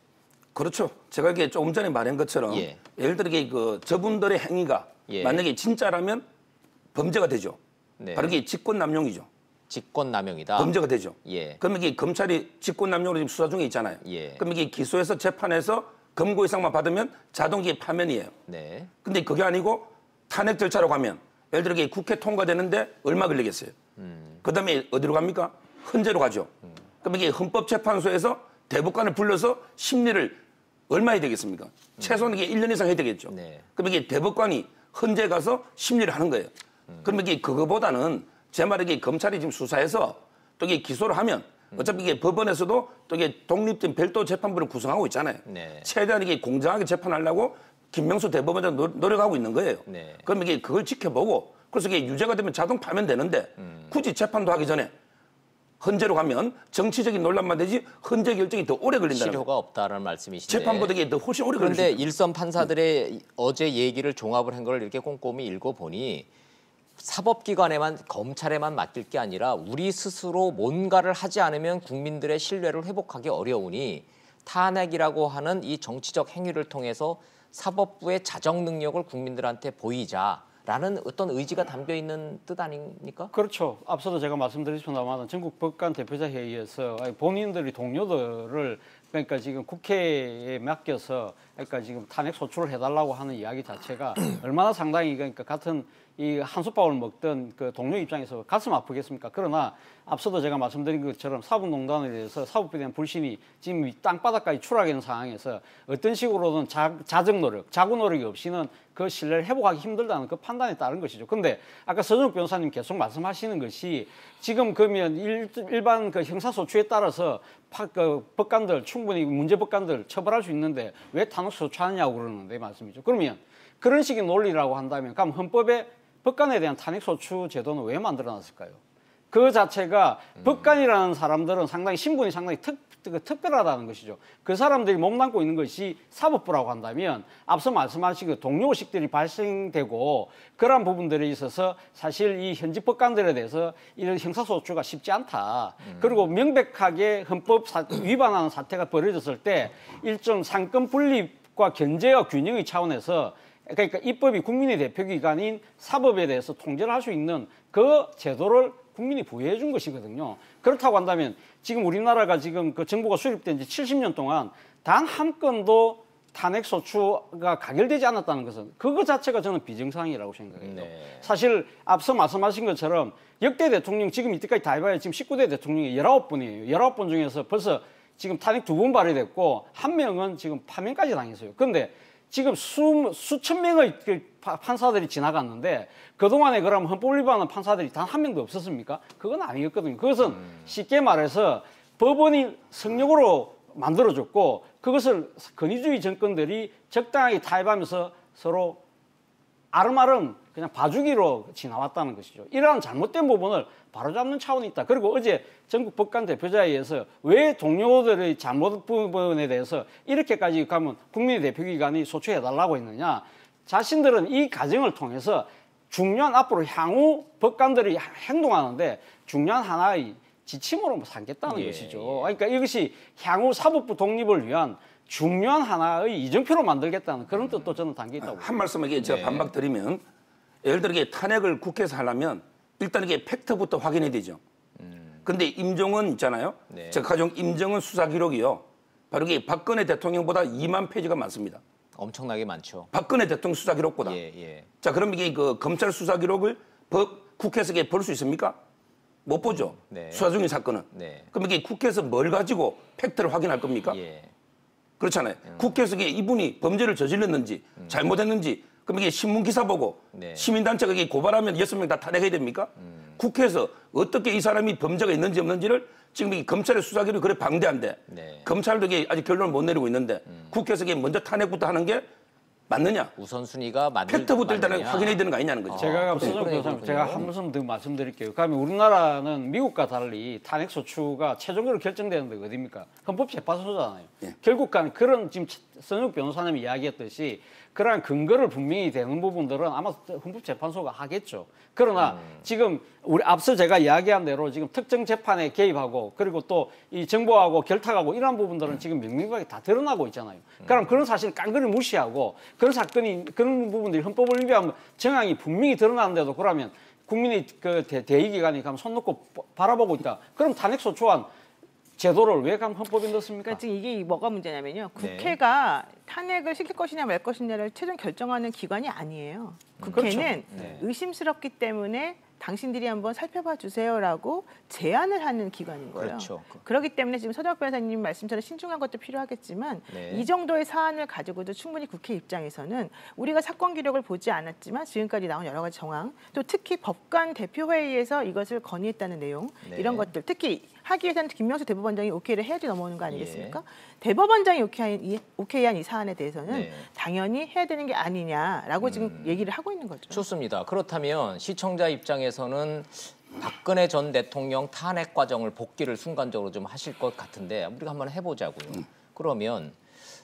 [SPEAKER 4] 그렇죠. 제가 이게 조금 전에 말한 것처럼 예를 들어 그 저분들의 행위가 만약에 진짜라면 범죄가 되죠. 바로 이게 직권남용이죠.
[SPEAKER 1] 직권남용이다.
[SPEAKER 4] 범죄가 되죠. 그럼 이게 검찰이 직권남용으로 지금 수사 중에 있잖아요. 그럼 이게 기소해서 재판해서 검거 이상만 받으면 자동 이게 파면이에요. 근데 그게 아니고 탄핵 절차로 가면 예를 들어 이게 국회 통과되는데 얼마 걸리겠어요. 그다음에 어디로 갑니까? 헌재로 가죠. 그럼 이게 헌법재판소에서 대법관을 불러서 심리를 얼마 해야 되겠습니까? 최소한 이게 1년 이상 해야 되겠죠. 그럼 이게 대법관이 헌재 가서 심리를 하는 거예요. 그럼 이게 그거보다는 제 말에 이게 검찰이 지금 수사해서 또 이게 기소를 하면 어차피 이게 법원에서도 또 이게 독립된 별도 재판부를 구성하고 있잖아요. 네. 최대한 이게 공정하게 재판하려고 김명수 대법원장 노력하고 있는 거예요. 네. 그럼 이게 그걸 지켜보고 그래서 이게 유죄가 되면 자동 파면되는데 굳이 재판도 하기 전에 헌재로 가면 정치적인 논란만 되지 헌재 결정이 더 오래 걸린다는
[SPEAKER 1] 실효가 없다는 말씀이신데
[SPEAKER 4] 재판보다 이게 더 훨씬 오래 걸릴 수
[SPEAKER 1] 그런데
[SPEAKER 4] 있어요.
[SPEAKER 1] 일선 판사들의 어제 얘기를 종합을 한 걸 이렇게 꼼꼼히 읽어보니 사법기관에만 검찰에만 맡길 게 아니라 우리 스스로 뭔가를 하지 않으면 국민들의 신뢰를 회복하기 어려우니 탄핵이라고 하는 이 정치적 행위를 통해서 사법부의 자정 능력을 국민들한테 보이자라는 어떤 의지가 담겨 있는 뜻 아닙니까?
[SPEAKER 5] 그렇죠. 앞서도 제가 말씀드렸습니다만 전국 법관 대표자 회의에서 본인들이 동료들을 그러니까 지금 국회에 맡겨서 그러니까 지금 탄핵 소추를 해달라고 하는 이야기 자체가 얼마나 상당히 그러니까 같은 이 한솥밥을 먹던 그 동료 입장에서 가슴 아프겠습니까? 그러나 앞서도 제가 말씀드린 것처럼 사법농단에 대해서 사법부에 대한 불신이 지금 땅바닥까지 추락하는 있는 상황에서 어떤 식으로든 자정 노력, 자구 노력이 없이는 그 신뢰를 회복하기 힘들다는 그 판단에 따른 것이죠. 근데 아까 서준욱 변호사님 계속 말씀하시는 것이 지금 그러면 일반 그 형사소추에 따라서 그 법관들 충분히 문제 법관들 처벌할 수 있는데 왜 탄핵 소추하느냐고 그러는데 말씀이죠. 그러면 그런 식의 논리라고 한다면 그럼 헌법에 법관에 대한 탄핵 소추 제도는 왜 만들어놨을까요? 그 자체가 법관이라는 사람들은 상당히 신분이 상당히 특별하다는 것이죠. 그 사람들이 몸담고 있는 것이 사법부라고 한다면 앞서 말씀하신 그 동료의식들이 발생되고 그러한 부분들에 있어서 사실 이 현직 법관들에 대해서 이런 형사소추가 쉽지 않다. 그리고 명백하게 헌법 위반하는 사태가 벌어졌을 때 일정 상권 분립과 견제와 균형의 차원에서 그러니까 입법이 국민의 대표기관인 사법에 대해서 통제를 할 수 있는 그 제도를 국민이 부여해 준 것이거든요. 그렇다고 한다면 지금 우리나라가 지금 그 정부가 수립된 지 70년 동안 단 한 건도 탄핵 소추가 가결되지 않았다는 것은 그거 자체가 저는 비정상이라고 생각해요. 네. 사실 앞서 말씀하신 것처럼 역대 대통령 지금 이때까지 다 해봐야 지금 19대 대통령이 19분이에요. 19분 중에서 벌써 지금 탄핵 2번 발의됐고 한 명은 지금 파면까지 당했어요. 그런데 지금 수천 명의 판사들이 지나갔는데 그동안에 그럼 헌법 위반하는 판사들이 단 한 명도 없었습니까? 그건 아니었거든요. 그것은 쉽게 말해서 법원이 성역으로 만들어졌고 그것을 권위주의 정권들이 적당하게 타협하면서 서로 아름아름 그냥 봐주기로 지나왔다는 것이죠. 이러한 잘못된 부분을 바로잡는 차원이 있다. 그리고 어제 전국 법관 대표자회의에서 왜 동료들의 잘못 부분에 대해서 이렇게까지 가면 국민의 대표기관이 소추해달라고 했느냐. 자신들은 이 과정을 통해서 중요한 앞으로 향후 법관들이 행동하는데 중요한 하나의 지침으로 삼겠다는 것이죠. 그러니까 이것이 향후 사법부 독립을 위한 중요한 하나의 이정표로 만들겠다는 그런 뜻도 저는 담겨 있다고.
[SPEAKER 4] 한 말씀에 제가 반박 드리면 예를 들어 이게 탄핵을 국회에서 하려면 일단 이게 팩트부터 확인해야 되죠. 근데 임종원 있잖아요. 네. 제가 가져온 임종원 수사 기록이요. 바로 이게 박근혜 대통령보다 2만 페이지가 많습니다.
[SPEAKER 1] 엄청나게 많죠.
[SPEAKER 4] 박근혜 대통령 수사 기록보다. 자, 그럼 이게 그 검찰 수사 기록을 국회에서 볼 수 있습니까? 못 보죠. 네. 수사 중인 사건은. 네. 그럼 이게 국회에서 뭘 가지고 팩트를 확인할 겁니까? 그렇잖아요. 국회에서 이분이 범죄를 저질렀는지 잘못했는지 그럼 이게 신문 기사 보고 시민단체가 이게 고발하면 6명 다 탄핵해야 됩니까? 국회에서 어떻게 이 사람이 범죄가 있는지 없는지를 지금 이 검찰의 수사기록이 그래 방대한데 검찰도 이게 아직 결론을 못 내리고 있는데 국회에서 이게 먼저 탄핵부터 하는 게 맞느냐?
[SPEAKER 1] 우선순위가
[SPEAKER 4] 팩트부터 일단 확인해야 되는 거 아니냐는 거죠.
[SPEAKER 5] 제가 한 말씀 더 말씀드릴게요. 그러면 우리나라는 미국과 달리 탄핵 소추가 최종적으로 결정되는 데가 어디입니까? 헌법재판소잖아요. 결국 그런 지금 서준욱 변호사님이 이야기했듯이 그러한 근거를 분명히 되는 부분들은 아마 헌법재판소가 하겠죠. 그러나 지금 우리 앞서 제가 이야기한 대로 지금 특정 재판에 개입하고 그리고 또 이 정보하고 결탁하고 이런 부분들은 지금 명명하게 다 드러나고 있잖아요. 그럼 그런 사실 깡그리 무시하고 그런 사건이 그런 부분들이 헌법을 위반하면 정황이 분명히 드러나는데도 그러면 국민의 그 대의기관이 가면 손 놓고 바라보고 있다. 그럼 탄핵소추안 제도를 왜 헌법에 넣습니까?
[SPEAKER 3] 그러니까 지금 이게 뭐가 문제냐면요. 국회가 탄핵을 시킬 것이냐 말 것이냐를 최종 결정하는 기관이 아니에요. 국회는
[SPEAKER 1] 그렇죠.
[SPEAKER 3] 의심스럽기 때문에 당신들이 한번 살펴봐 주세요라고 제안을 하는 기관인 거예요.
[SPEAKER 1] 그렇죠.
[SPEAKER 3] 그렇기 때문에 지금 서정학 변호사님 말씀처럼 신중한 것도 필요하겠지만 이 정도의 사안을 가지고도 충분히 국회 입장에서는 우리가 사건 기록을 보지 않았지만 지금까지 나온 여러 가지 정황, 또 특히 법관 대표회의에서 이것을 건의했다는 내용, 이런 것들, 특히 하기 위해서는 김명수 대법원장이 오케이를 해야지 넘어오는 거 아니겠습니까? 대법원장이 오케이한 이 사안에 대해서는 당연히 해야 되는 게 아니냐라고 지금 얘기를 하고 있는 거죠.
[SPEAKER 1] 좋습니다. 그렇다면 시청자 입장에서는 박근혜 전 대통령 탄핵 과정을 복귀를 순간적으로 좀 하실 것 같은데 우리가 한번 해보자고요. 그러면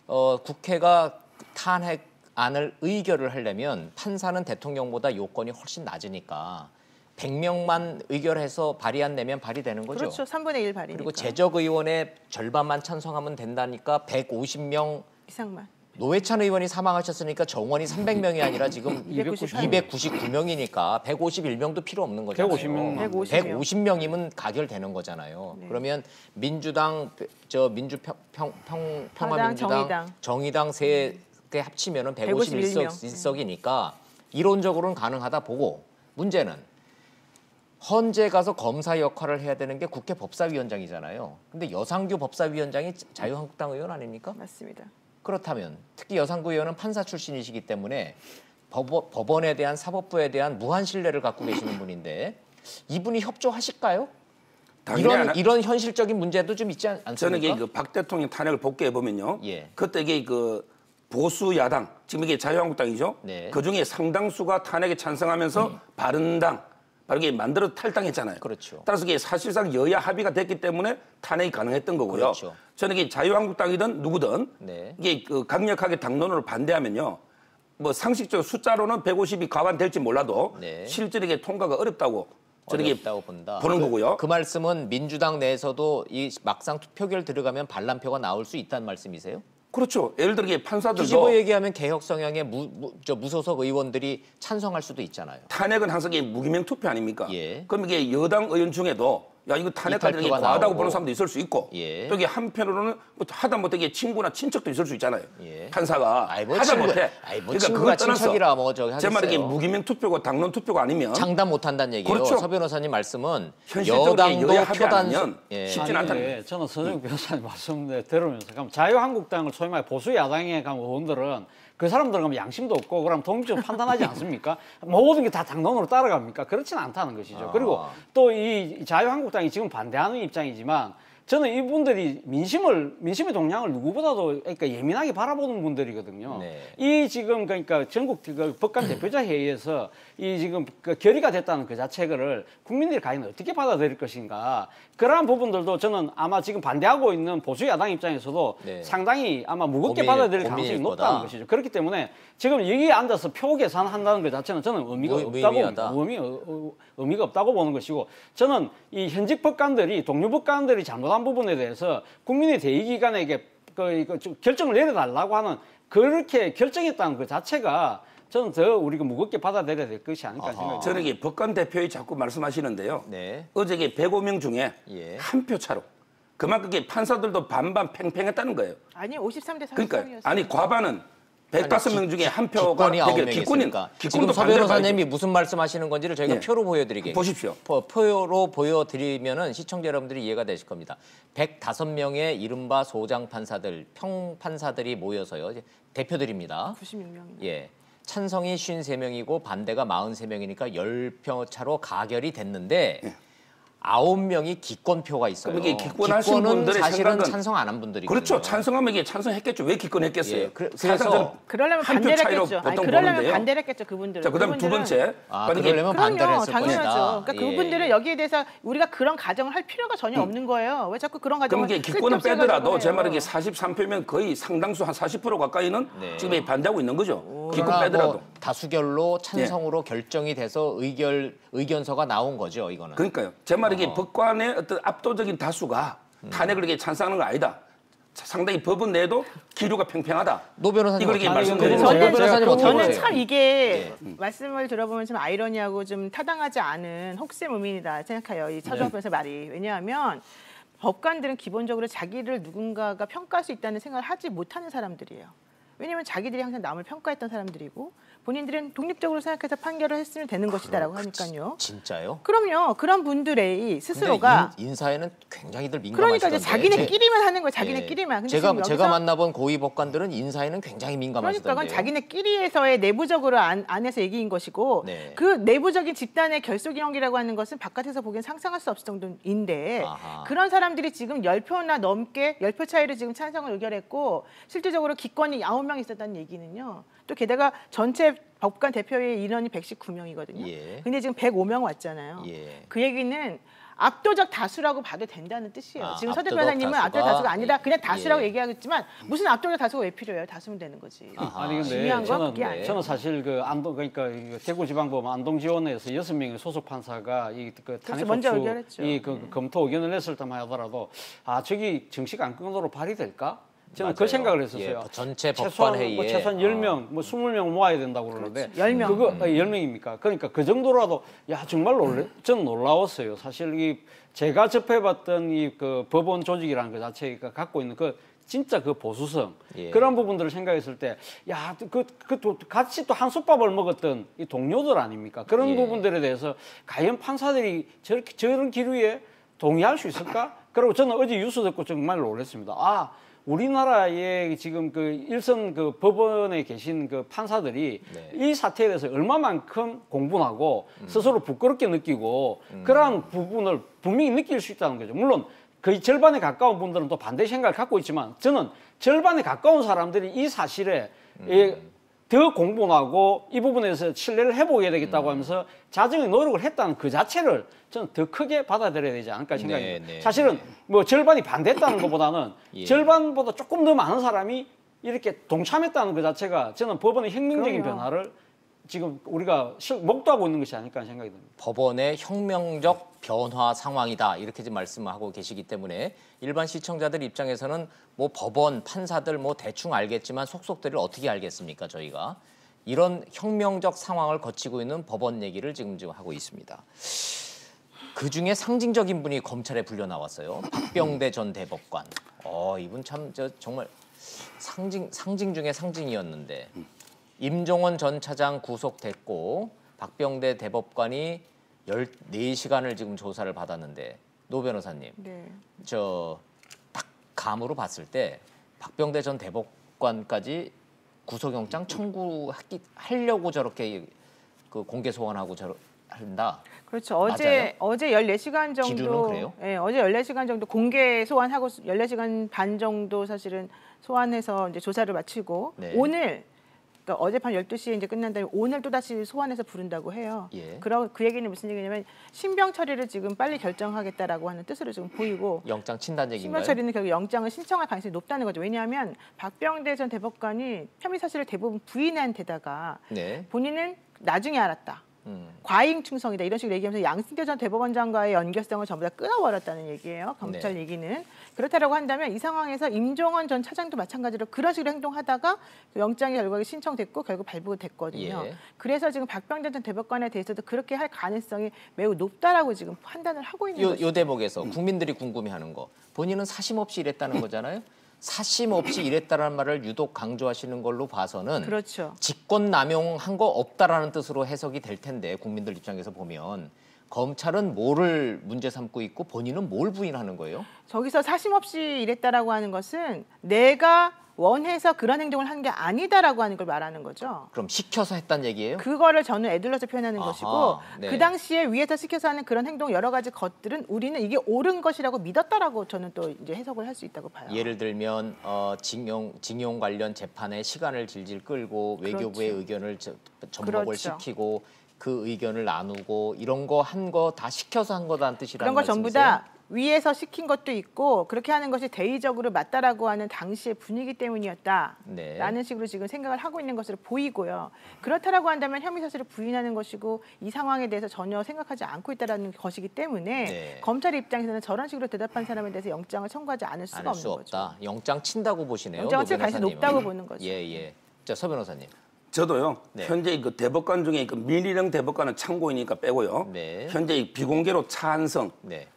[SPEAKER 1] 국회가 탄핵안을 의결을 하려면 판사는 대통령보다 요건이 훨씬 낮으니까 100명만 의결해서 발의안 내면 발의되는 거죠.
[SPEAKER 3] 그렇죠. 3분의 1 발의니까.
[SPEAKER 1] 그리고 재적의원의 절반만 찬성하면 된다니까 150명
[SPEAKER 3] 이상만.
[SPEAKER 1] 노회찬 의원이 사망하셨으니까 정원이 300명이 아니라 지금 299명이니까 151명도 필요 없는 거잖아요. 150명이면 가결되는 거잖아요. 네. 그러면 민주당, 평화민주당, 정의당 세 개 합치면은 151석이니까 이론적으로는 가능하다 보고 문제는 헌재 가서 검사 역할을 해야 되는 게 국회 법사위원장이잖아요. 근데 여상규 법사위원장이 자유한국당 의원 아닙니까?
[SPEAKER 3] 맞습니다.
[SPEAKER 1] 그렇다면 특히 여상구 의원은 판사 출신이시기 때문에 법원에 대한 사법부에 대한 무한 신뢰를 갖고 계시는 분인데 이분이 협조하실까요? 이런 현실적인 문제도 좀 있지 않습니까?
[SPEAKER 4] 저는 이게 박 대통령 탄핵을 복귀해 보면요. 그때 이게 보수 야당 지금 이게 자유한국당이죠. 네. 그 중에 상당수가 탄핵에 찬성하면서 바른당 바로 이게 만들어 탈당했잖아요.
[SPEAKER 1] 그렇죠.
[SPEAKER 4] 따라서 이게 사실상 여야 합의가 됐기 때문에 탄핵이 가능했던 거고요.
[SPEAKER 1] 그렇죠.
[SPEAKER 4] 저는 이게 자유한국당이든 누구든 이게 강력하게 당론으로 반대하면요. 뭐 상식적으로 숫자로는 150이 과반될지 몰라도 실제로 이게 통과가 어렵다고 보는 거고요.
[SPEAKER 1] 그 말씀은 민주당 내에서도 이 막상 투표결 들어가면 반란표가 나올 수 있다는 말씀이세요?
[SPEAKER 4] 그렇죠. 예를 들어 판사들도
[SPEAKER 1] 뒤집어 얘기하면 개혁 성향의 무소속 의원들이 찬성할 수도 있잖아요.
[SPEAKER 4] 탄핵은 항상 이게 무기명 투표 아닙니까? 그럼 이게 여당 의원 중에도 야 이거 탄핵까지 과하다고 보는 사람도 있을 수 있고 또 이게 한편으로는 하다못해 친구나 친척도 있을 수 있잖아요. 판사가 하다못해
[SPEAKER 1] 그러니까 그거 친척이라 뭐 저기 하겠어요.
[SPEAKER 4] 제 말은 이게 무기명 투표고 당론 투표가 아니면
[SPEAKER 1] 장담 못한다는 얘기예요.
[SPEAKER 4] 그렇죠.
[SPEAKER 1] 서 변호사님 말씀은
[SPEAKER 4] 여당도 표단 쉽진 않다는
[SPEAKER 5] 저는 서정 변호사님 말씀 들으면서 그럼 자유한국당을 소위 말해 보수 야당에 가면 의원들은 그 사람들 가면 양심도 없고 그럼 독립적으로 판단하지 않습니까? 모든 게 다 당론으로 따라갑니까? 그렇지는 않다는 것이죠. 그리고 또 이 자유한국당이 지금 반대하는 입장이지만 저는 이분들이 민심의 동향을 누구보다도 그러니까 예민하게 바라보는 분들이거든요. 이 지금 그러니까 전국 법관 대표자 회의에서 이 지금 결의가 됐다는 그 자체를 국민들이 과연 어떻게 받아들일 것인가. 그러한 부분들도 저는 아마 지금 반대하고 있는 보수 야당 입장에서도 상당히 아마 무겁게 받아들일 가능성이 높다는 것이죠. 그렇기 때문에 지금 여기에 앉아서 표 계산한다는 것 자체는 저는 의미가 없다고 보는 것이고 저는 이 현직 법관들이 동료 법관들이 잘못한 부분에 대해서 국민의 대의기관에게 결정을 내려달라고 하는 그렇게 결정했다는 그 자체가 저는 더 우리가 무겁게 받아들여야 될 것이 아닐까 생각합니다.
[SPEAKER 4] 저는 이게 법관 대표에 자꾸 말씀하시는데요. 어제 105명 중에 한 표 차로 그만큼 판사들도 반반 팽팽했다는 거예요.
[SPEAKER 3] 아니 53대 43이었어요.
[SPEAKER 4] 그러니까 아니 과반은 105명 중에 한 표가
[SPEAKER 1] 기권이니까. 지금 서 변호사님이 무슨 말씀하시는 건지를 저희가 표로 보여드리게.
[SPEAKER 4] 보십시오.
[SPEAKER 1] 표로 보여드리면은 시청자 여러분들이 이해가 되실 겁니다. 105명의 이른바 소장 판사들, 평판사들이 모여서요. 대표들입니다.
[SPEAKER 3] 96명입니다.
[SPEAKER 1] 찬성이 53명이고 반대가 43명이니까 10표 차로 가결이 됐는데 9명이 기권표가 있어요.
[SPEAKER 4] 이게 기권하신 분들의
[SPEAKER 1] 사실은
[SPEAKER 4] 생각은
[SPEAKER 1] 찬성 안 한 분들이거든요.
[SPEAKER 4] 그렇죠. 찬성하면 이게 찬성했겠죠. 왜 기권했겠어요?
[SPEAKER 1] 그래서
[SPEAKER 3] 그러려면 반대를 했겠죠. 그러려면 반대를 했겠죠. 그분들은.
[SPEAKER 4] 자, 그다음 두 번째.
[SPEAKER 1] 그러려면 반대를 했을
[SPEAKER 3] 당연하죠.
[SPEAKER 1] 것이다.
[SPEAKER 3] 그러니까 그분들은 여기에 대해서 우리가 그런 가정을 할 필요가 전혀 없는 거예요. 왜 자꾸 그런 가정을
[SPEAKER 4] 그럼 이게 기권은 빼더라도 제 말은 이게 43표면 거의 상당수 한 40% 가까이는 지금 반대하고 있는 거죠. 기권 빼더라도.
[SPEAKER 1] 다수결로 찬성으로 결정이 돼서 의견서가 나온 거죠. 이거는.
[SPEAKER 4] 그러니까요. 제 말은 이게 법관의 어떤 압도적인 다수가 탄핵을 이렇게 찬성하는 건 아니다. 상당히 법원 내에도 기류가 팽팽하다.
[SPEAKER 1] 노 변호사님
[SPEAKER 4] 이걸 이렇게 말씀드리는
[SPEAKER 3] 저는 참 이게 말씀을 들어보면 좀 아이러니하고 좀 타당하지 않은 혹세 무민이다 생각해요. 이 차주환 변호사 말이. 왜냐하면 법관들은 기본적으로 자기를 누군가가 평가할 수 있다는 생각을 하지 못하는 사람들이에요. 왜냐하면 자기들이 항상 남을 평가했던 사람들이고 본인들은 독립적으로 생각해서 판결을 했으면 되는 것이다라고 하니까요.
[SPEAKER 1] 진짜요?
[SPEAKER 3] 그럼요. 그런 분들의 스스로가
[SPEAKER 1] 인사에는 굉장히들 민감하시던데.
[SPEAKER 3] 그러니까 이제 자기네끼리만 하는 거예요. 자기네끼리만. 근데
[SPEAKER 1] 제가 만나본 고위 법관들은 인사에는 굉장히 민감하시던데요.
[SPEAKER 3] 그러니까 그건 자기네끼리에서의 내부적으로 안에서 얘기인 것이고 그 내부적인 집단의 결속이형이라고 하는 것은 바깥에서 보기엔 상상할 수 없을 정도인데 그런 사람들이 지금 10표나 넘게 10표 차이로 지금 찬성을 의결했고 실질적으로 기권이 9명 있었다는 얘기는요. 또 게다가 전체 법관 대표의 인원이 119명이거든요. 근데 지금 105명 왔잖아요. 그 얘기는 압도적 다수라고 봐도 된다는 뜻이에요. 지금 서대 변호사님은 압도적 다수가 아니다. 그냥 다수라고 얘기하겠지만 무슨 압도적 다수가 왜 필요해요? 다수면 되는 거지.
[SPEAKER 5] 아니 근데
[SPEAKER 3] 중요한 건 그게 아니에요.
[SPEAKER 5] 저는 사실 그 안동 그러니까 대구지방법 안동지원에서 6명의 소속 판사가 그 탄핵 소추 그 검토 의견을 냈을 때만 하더라도 저기 정식 안건으로 발의될까? 저는 그 생각을 했었어요.
[SPEAKER 1] 전체 법관 회의에
[SPEAKER 5] 최소한 10명, 20명 모아야 된다고 그러는데
[SPEAKER 3] 10명.
[SPEAKER 5] 그거 10명입니까? 그러니까 그 정도라도 정말 저는 놀라웠어요. 사실 제가 접해봤던 그 법원 조직이라는 그 자체가 갖고 있는 진짜 그 보수성 그런 부분들을 생각했을 때 같이 또 한솥밥을 먹었던 이 동료들 아닙니까? 그런 부분들에 대해서 과연 판사들이 저런 기류에 동의할 수 있을까? 그리고 저는 어제 뉴스 듣고 정말 놀랐습니다. 우리나라의 지금 그 일선 그 법원에 계신 그 판사들이 이 사태에 대해서 얼마만큼 공분하고 스스로 부끄럽게 느끼고 그러한 부분을 분명히 느낄 수 있다는 거죠. 물론 거의 절반에 가까운 분들은 또 반대 생각을 갖고 있지만 저는 절반에 가까운 사람들이 이 사실에 더 공분하고 이 부분에서 신뢰를 회복해야 되겠다고 하면서 자정의 노력을 했다는 그 자체를 저는 더 크게 받아들여야 되지 않을까 생각합니다. 사실은 뭐 절반이 반대했다는 것보다는 절반보다 조금 더 많은 사람이 이렇게 동참했다는 그 자체가 저는 법원의 혁명적인 변화를 지금 우리가 목도하고 있는 것이 아닐까 생각이 듭니다.
[SPEAKER 1] 법원의 혁명적 변화 상황이다 이렇게 지금 말씀하고 계시기 때문에 일반 시청자들 입장에서는 뭐 법원 판사들 뭐 대충 알겠지만 속속들을 어떻게 알겠습니까? 저희가 이런 혁명적 상황을 거치고 있는 법원 얘기를 지금 하고 있습니다. 그중에 상징적인 분이 검찰에 불려 나왔어요. 박병대 전 대법관. 이분 참 정말 상징 중에 상징이었는데 임종원 전 차장 구속됐고 박병대 대법관이 14시간을 지금 조사를 받았는데 노 변호사님, 딱 감으로 봤을 때 박병대 전 대법관까지 구속영장 청구하려고 저렇게 그 공개 소환하고 한다.
[SPEAKER 3] 그렇죠. 어제 14시간 정도
[SPEAKER 1] 기준은 그래요?
[SPEAKER 3] 네, 어제 14시간 정도 공개 소환하고 14시간 반 정도 사실은 소환해서 이제 조사를 마치고 오늘 그러니까 어젯밤 12시에 이제 끝난 다음에 오늘 또다시 소환해서 부른다고 해요. 그 얘기는 무슨 얘기냐면 신병 처리를 지금 빨리 결정하겠다라고 하는 뜻으로 지금 보이고
[SPEAKER 1] 영장 친다는 얘기인가요?
[SPEAKER 3] 신병 처리는 결국 영장을 신청할 가능성이 높다는 거죠. 왜냐하면 박병대 전 대법관이 혐의 사실을 대부분 부인한 데다가 본인은 나중에 알았다. 과잉 충성이다 이런 식으로 얘기하면서 양승태 전 대법원장과의 연결성을 전부 다 끊어버렸다는 얘기예요. 검찰 얘기는. 그렇다라고 한다면 이 상황에서 임종원 전 차장도 마찬가지로 그런 식으로 행동하다가 영장이 결국에 신청됐고 결국 발부됐거든요. 그래서 지금 박병대 전 대법관에 대해서도 그렇게 할 가능성이 매우 높다라고 지금 판단을 하고 있는 거죠.
[SPEAKER 1] 요 대목에서 국민들이 궁금해하는 거 본인은 사심 없이 이랬다는 거잖아요. 사심 없이 이랬다라는 말을 유독 강조하시는 걸로 봐서는 직권 남용한 거 없다라는 뜻으로 해석이 될 텐데 국민들 입장에서 보면 검찰은 뭐를 문제 삼고 있고 본인은 뭘 부인하는 거예요?
[SPEAKER 3] 저기서 사심 없이 이랬다라고 하는 것은 내가 원해서 그런 행동을 한 게 아니다라고 하는 걸 말하는 거죠.
[SPEAKER 1] 그럼 시켜서 했단 얘기예요?
[SPEAKER 3] 그거를 저는 애둘러서 표현하는 것이고 그 당시에 위에서 시켜서 하는 그런 행동 여러 가지 것들은 우리는 이게 옳은 것이라고 믿었다라고 저는 또 이제 해석을 할 수 있다고 봐요.
[SPEAKER 1] 예를 들면 징용 관련 재판에 시간을 질질 끌고 외교부의 의견을 접목을 시키고 그 의견을 나누고 이런 거 한 거 다 시켜서 한 거다는 뜻이라는 말씀이세요?
[SPEAKER 3] 그런 거 전부 다 위에서 시킨 것도 있고 그렇게 하는 것이 대의적으로 맞다라고 하는 당시의 분위기 때문이었다라는 식으로 지금 생각을 하고 있는 것으로 보이고요. 그렇다라고 한다면 혐의 사실을 부인하는 것이고 이 상황에 대해서 전혀 생각하지 않고 있다라는 것이기 때문에 검찰 입장에서는 저런 식으로 대답한 사람에 대해서 영장을 청구하지 않을 수가 없는 거죠.
[SPEAKER 1] 영장 친다고 보시네요.
[SPEAKER 3] 영장을 칠 가능성이 높다고 보는 거죠.
[SPEAKER 1] 자, 서 변호사님.
[SPEAKER 4] 저도요. 현재 그 대법관 중에 그 민희령 대법관은 참고이니까 빼고요. 현재 비공개로 차한성,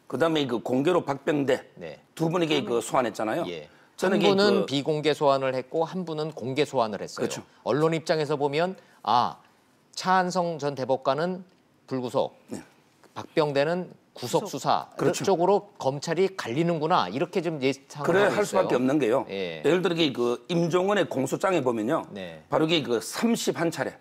[SPEAKER 4] 그다음에 그 공개로 박병대 두 분에게 그 소환했잖아요.
[SPEAKER 1] 한 분은 비공개 소환을 했고 한 분은 공개 소환을 했어요.
[SPEAKER 4] 그렇죠.
[SPEAKER 1] 언론 입장에서 보면 차한성 전 대법관은 불구속, 박병대는 구속 수사 쪽으로 검찰이 갈리는구나 이렇게 좀 예상을
[SPEAKER 4] 그래
[SPEAKER 1] 하고
[SPEAKER 4] 할
[SPEAKER 1] 있어요.
[SPEAKER 4] 수밖에 없는 게요. 예를 들어 그 임종원의 공소장에 보면요, 바로 이게 그 31차례,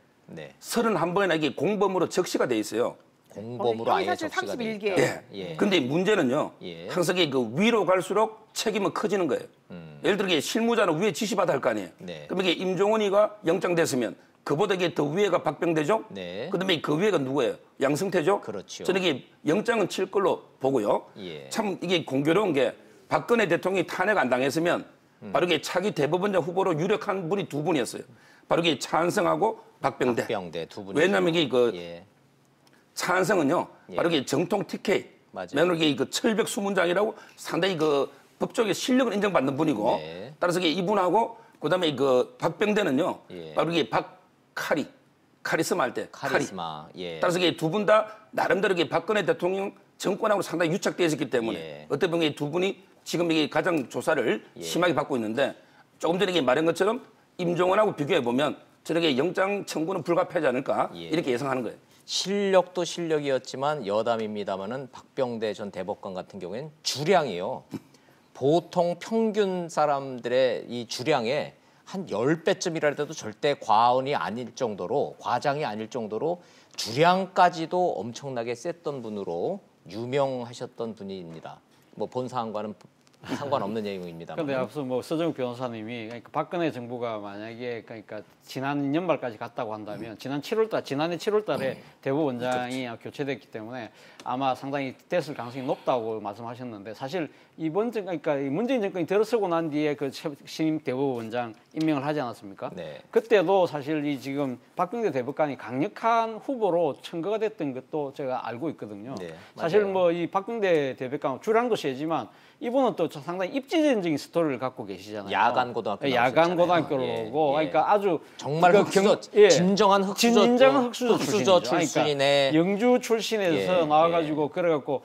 [SPEAKER 4] 31번이나 이게 공범으로 적시가 돼 있어요.
[SPEAKER 1] 공범으로 아예
[SPEAKER 3] 사실
[SPEAKER 1] 적시가 돼 있다.
[SPEAKER 3] 31개.
[SPEAKER 4] 근데 문제는요, 항상 그 위로 갈수록 책임은 커지는 거예요. 예를 들어 실무자는 위에 지시받아 할 거 아니에요. 그럼 이게 임종원이가 영장됐으면 그보다 이게 더 위에가 박병대죠. 그다음에 그 위에가 누구예요? 양승태죠.
[SPEAKER 1] 그렇죠.
[SPEAKER 4] 저는 이게 영장은 칠 걸로 보고요. 참 이게 공교로운 게 박근혜 대통령이 탄핵 안 당했으면 바로 이게 차기 대법원장 후보로 유력한 분이 두 분이었어요. 바로 이게 차한성하고 박병대 두 분이. 왜냐하면 이게 그 차한성은요, 바로 이게 정통 TK, 며느리 그 철벽 수문장이라고 상당히 그 법조계 실력을 인정받는 분이고, 따라서 이분하고 그다음에 그 박병대는요, 바로 이게 카리스마 할 때
[SPEAKER 1] 카리스마.
[SPEAKER 4] 따라서 두 분 다 나름대로 박근혜 대통령 정권하고 상당히 유착되어 있었기 때문에 어떻게 보면 두 분이 지금 이게 가장 조사를 심하게 받고 있는데, 조금 전에 말한 것처럼 임종원하고 비교해 보면 저렇게 영장 청구는 불가피하지 않을까 이렇게 예상하는 거예요.
[SPEAKER 1] 실력도 실력이었지만 여담입니다만은 박병대 전 대법관 같은 경우에는 주량이요. 보통 평균 사람들의 이 주량에 한 10배쯤이라도 절대 과언이 아닐 정도로, 과장이 아닐 정도로 주량까지도 엄청나게 셌던 분으로 유명하셨던 분입니다. 뭐 본 사항과는 상관없는 내용입니다.
[SPEAKER 5] 그런데 앞서 뭐 서정욱 변호사님이 그러니까 박근혜 정부가 만약에 그러니까 지난 연말까지 갔다고 한다면 지난해 7월달에 대법원장이 교체됐기 때문에 아마 상당히 됐을 가능성이 높다고 말씀하셨는데, 사실 그러니까 문재인 정권이 들어서고 난 뒤에 그 신임 대법원장 임명을 하지 않았습니까? 그때도 사실 이 지금 박병대 대법관이 강력한 후보로 청구가 됐던 것도 제가 알고 있거든요. 사실 뭐 이 박병대 대법관 주량도 세지만 이분은 또 상당히 입지전적인 스토리를 갖고 계시잖아요.
[SPEAKER 1] 야간 고등학교
[SPEAKER 5] 야간 고등학교로 오고, 그러니까 아주
[SPEAKER 1] 정말 진정한 흑수저 출신이네.
[SPEAKER 5] 그러니까 영주 출신에서 나와가지고 그래갖고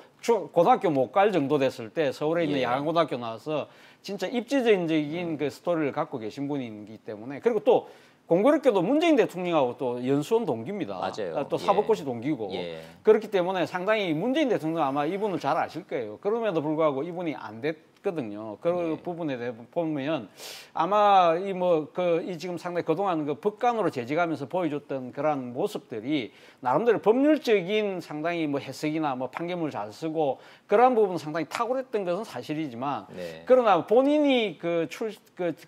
[SPEAKER 5] 고등학교 못 갈 정도 됐을 때 서울에 있는 야간 고등학교 나와서 진짜 입지전적인 그 스토리를 갖고 계신 분이기 때문에, 그리고 또 공교롭게도 문재인 대통령하고 또 연수원 동기입니다.
[SPEAKER 1] 맞아요.
[SPEAKER 5] 또 사법고시 동기고. 그렇기 때문에 상당히 문재인 대통령 아마 이분을 잘 아실 거예요. 그럼에도 불구하고 이분이 안 됐거든요. 그 부분에 대해 보면 아마 이 지금 상당히 그동안 그 법관으로 재직하면서 보여줬던 그러한 모습들이 나름대로 법률적인 상당히 뭐 해석이나 뭐 판결문을 잘 쓰고 그러한 부분은 상당히 탁월했던 것은 사실이지만, 그러나 본인이 그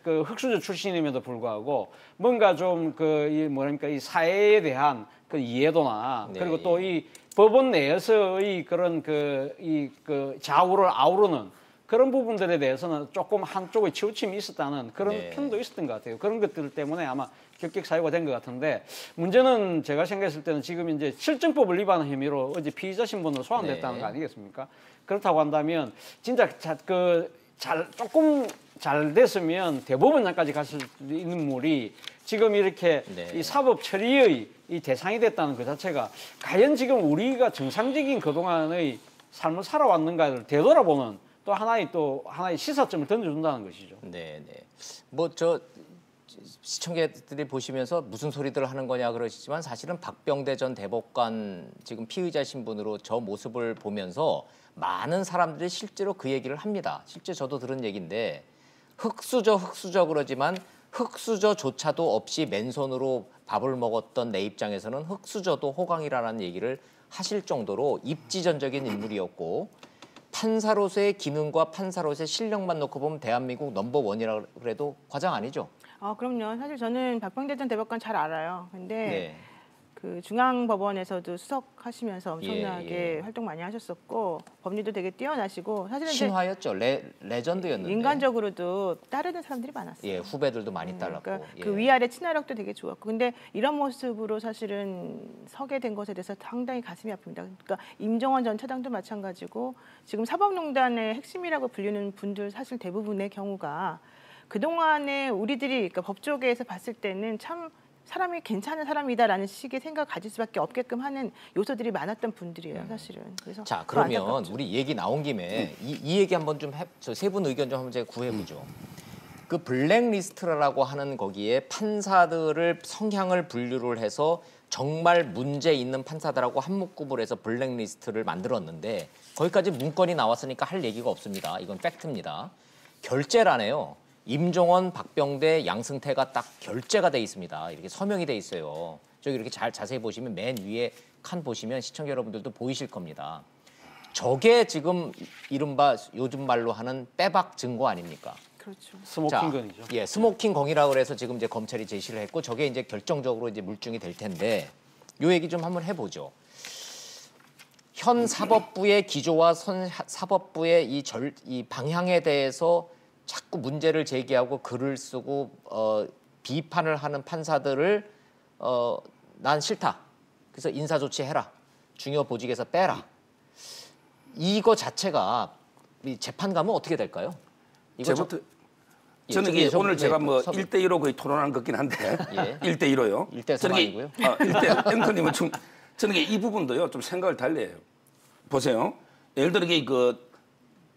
[SPEAKER 5] 흑수저 출신임에도 불구하고 뭔가 좀 이 사회에 대한 그 이해도나 그리고 또 이 법원 내에서의 그런 좌우를 아우르는 그런 부분들에 대해서는 조금 한쪽에 치우침이 있었다는 그런 편도 있었던 것 같아요. 그런 것들 때문에 아마 결격 사유가 된 것 같은데, 문제는 제가 생각했을 때는 지금 이제 실정법을 위반한 혐의로 어제 피의자 신분으로 소환됐다는 거 아니겠습니까? 그렇다고 한다면 진짜 조금 잘 됐으면 대법원장까지 갔을 수 있는 인물이 지금 이렇게 이 사법 처리의 이 대상이 됐다는 그 자체가 과연 지금 우리가 정상적인 그동안의 삶을 살아왔는가를 되돌아보는 또 하나의 시사점을 던져준다는 것이죠.
[SPEAKER 1] 뭐 시청자들이 보시면서 무슨 소리들 하는 거냐 그러시지만, 사실은 박병대 전 대법관 지금 피의자 신분으로 저 모습을 보면서 많은 사람들이 실제로 그 얘기를 합니다. 실제 저도 들은 얘기인데, 흑수저 그러지만 흑수저조차도 없이 맨손으로 밥을 먹었던 내 입장에서는 흑수저도 호강이라는 얘기를 하실 정도로 입지전적인 인물이었고, 판사로서의 기능과 판사로서의 실력만 놓고 보면 대한민국 넘버원이라고 그래도 과장 아니죠?
[SPEAKER 3] 그럼요. 사실 저는 박병대 전 대법관 잘 알아요. 근데 그 중앙법원에서도 수석하시면서 엄청나게 활동 많이 하셨었고, 법률도 되게 뛰어나시고, 사실은
[SPEAKER 1] 신화였죠. 레전드였는데
[SPEAKER 3] 인간적으로도 따르는 사람들이 많았어요.
[SPEAKER 1] 후배들도 많이 따랐고.
[SPEAKER 3] 그러니까 그 위아래 친화력도 되게 좋았고, 근데 이런 모습으로 사실은 서게 된 것에 대해서 상당히 가슴이 아픕니다. 그러니까 임종원 전 차장도 마찬가지고, 지금 사법농단의 핵심이라고 불리는 분들 사실 대부분의 경우가 그동안에 우리들이, 그러니까 법조계에서 봤을 때는 참 사람이 괜찮은 사람이다라는 식의 생각을 가질 수밖에 없게끔 하는 요소들이 많았던 분들이에요, 사실은. 그래서
[SPEAKER 1] 자, 그러면 우리 얘기 나온 김에 이 얘기 한번 좀 저 세 분 의견 좀 한번 제가 구해보죠. 그 블랙리스트라고 하는 거기에 판사들을 성향을 분류를 해서 정말 문제 있는 판사들하고 한묶음을 해서 블랙리스트를 만들었는데 거기까지 문건이 나왔으니까 할 얘기가 없습니다. 이건 팩트입니다. 결재란에요. 임종원, 박병대, 양승태가 딱 결재가 돼 있습니다. 이렇게 서명이 돼 있어요. 저기 이렇게 자세히 보시면 맨 위에 칸 보시면 시청자 여러분들도 보이실 겁니다. 저게 지금 이른바 요즘 말로 하는 빼박 증거 아닙니까?
[SPEAKER 3] 그렇죠.
[SPEAKER 5] 스모킹건이죠.
[SPEAKER 1] 예, 스모킹건이라고 해서 지금 이제 검찰이 제시를 했고 저게 이제 결정적으로 이제 물증이 될 텐데 요 얘기 좀 한번 해보죠. 현 사법부의 기조와 사법부의 이 방향에 대해서 자꾸 문제를 제기하고 글을 쓰고 비판을 하는 판사들을 난 싫다. 그래서 인사조치해라. 중요 보직에서 빼라. 이거 자체가 이 재판 가면 어떻게 될까요? 이거
[SPEAKER 4] 저는 이게 오늘 제가 뭐 1대1로 거의 토론한 것 같긴 한데
[SPEAKER 1] 예.
[SPEAKER 4] 1대1로요.
[SPEAKER 1] 1대3이고요.
[SPEAKER 4] 1대 앵커님은 저는 이 부분도요 좀 생각을 달리 해요. 보세요. 예를 들어 그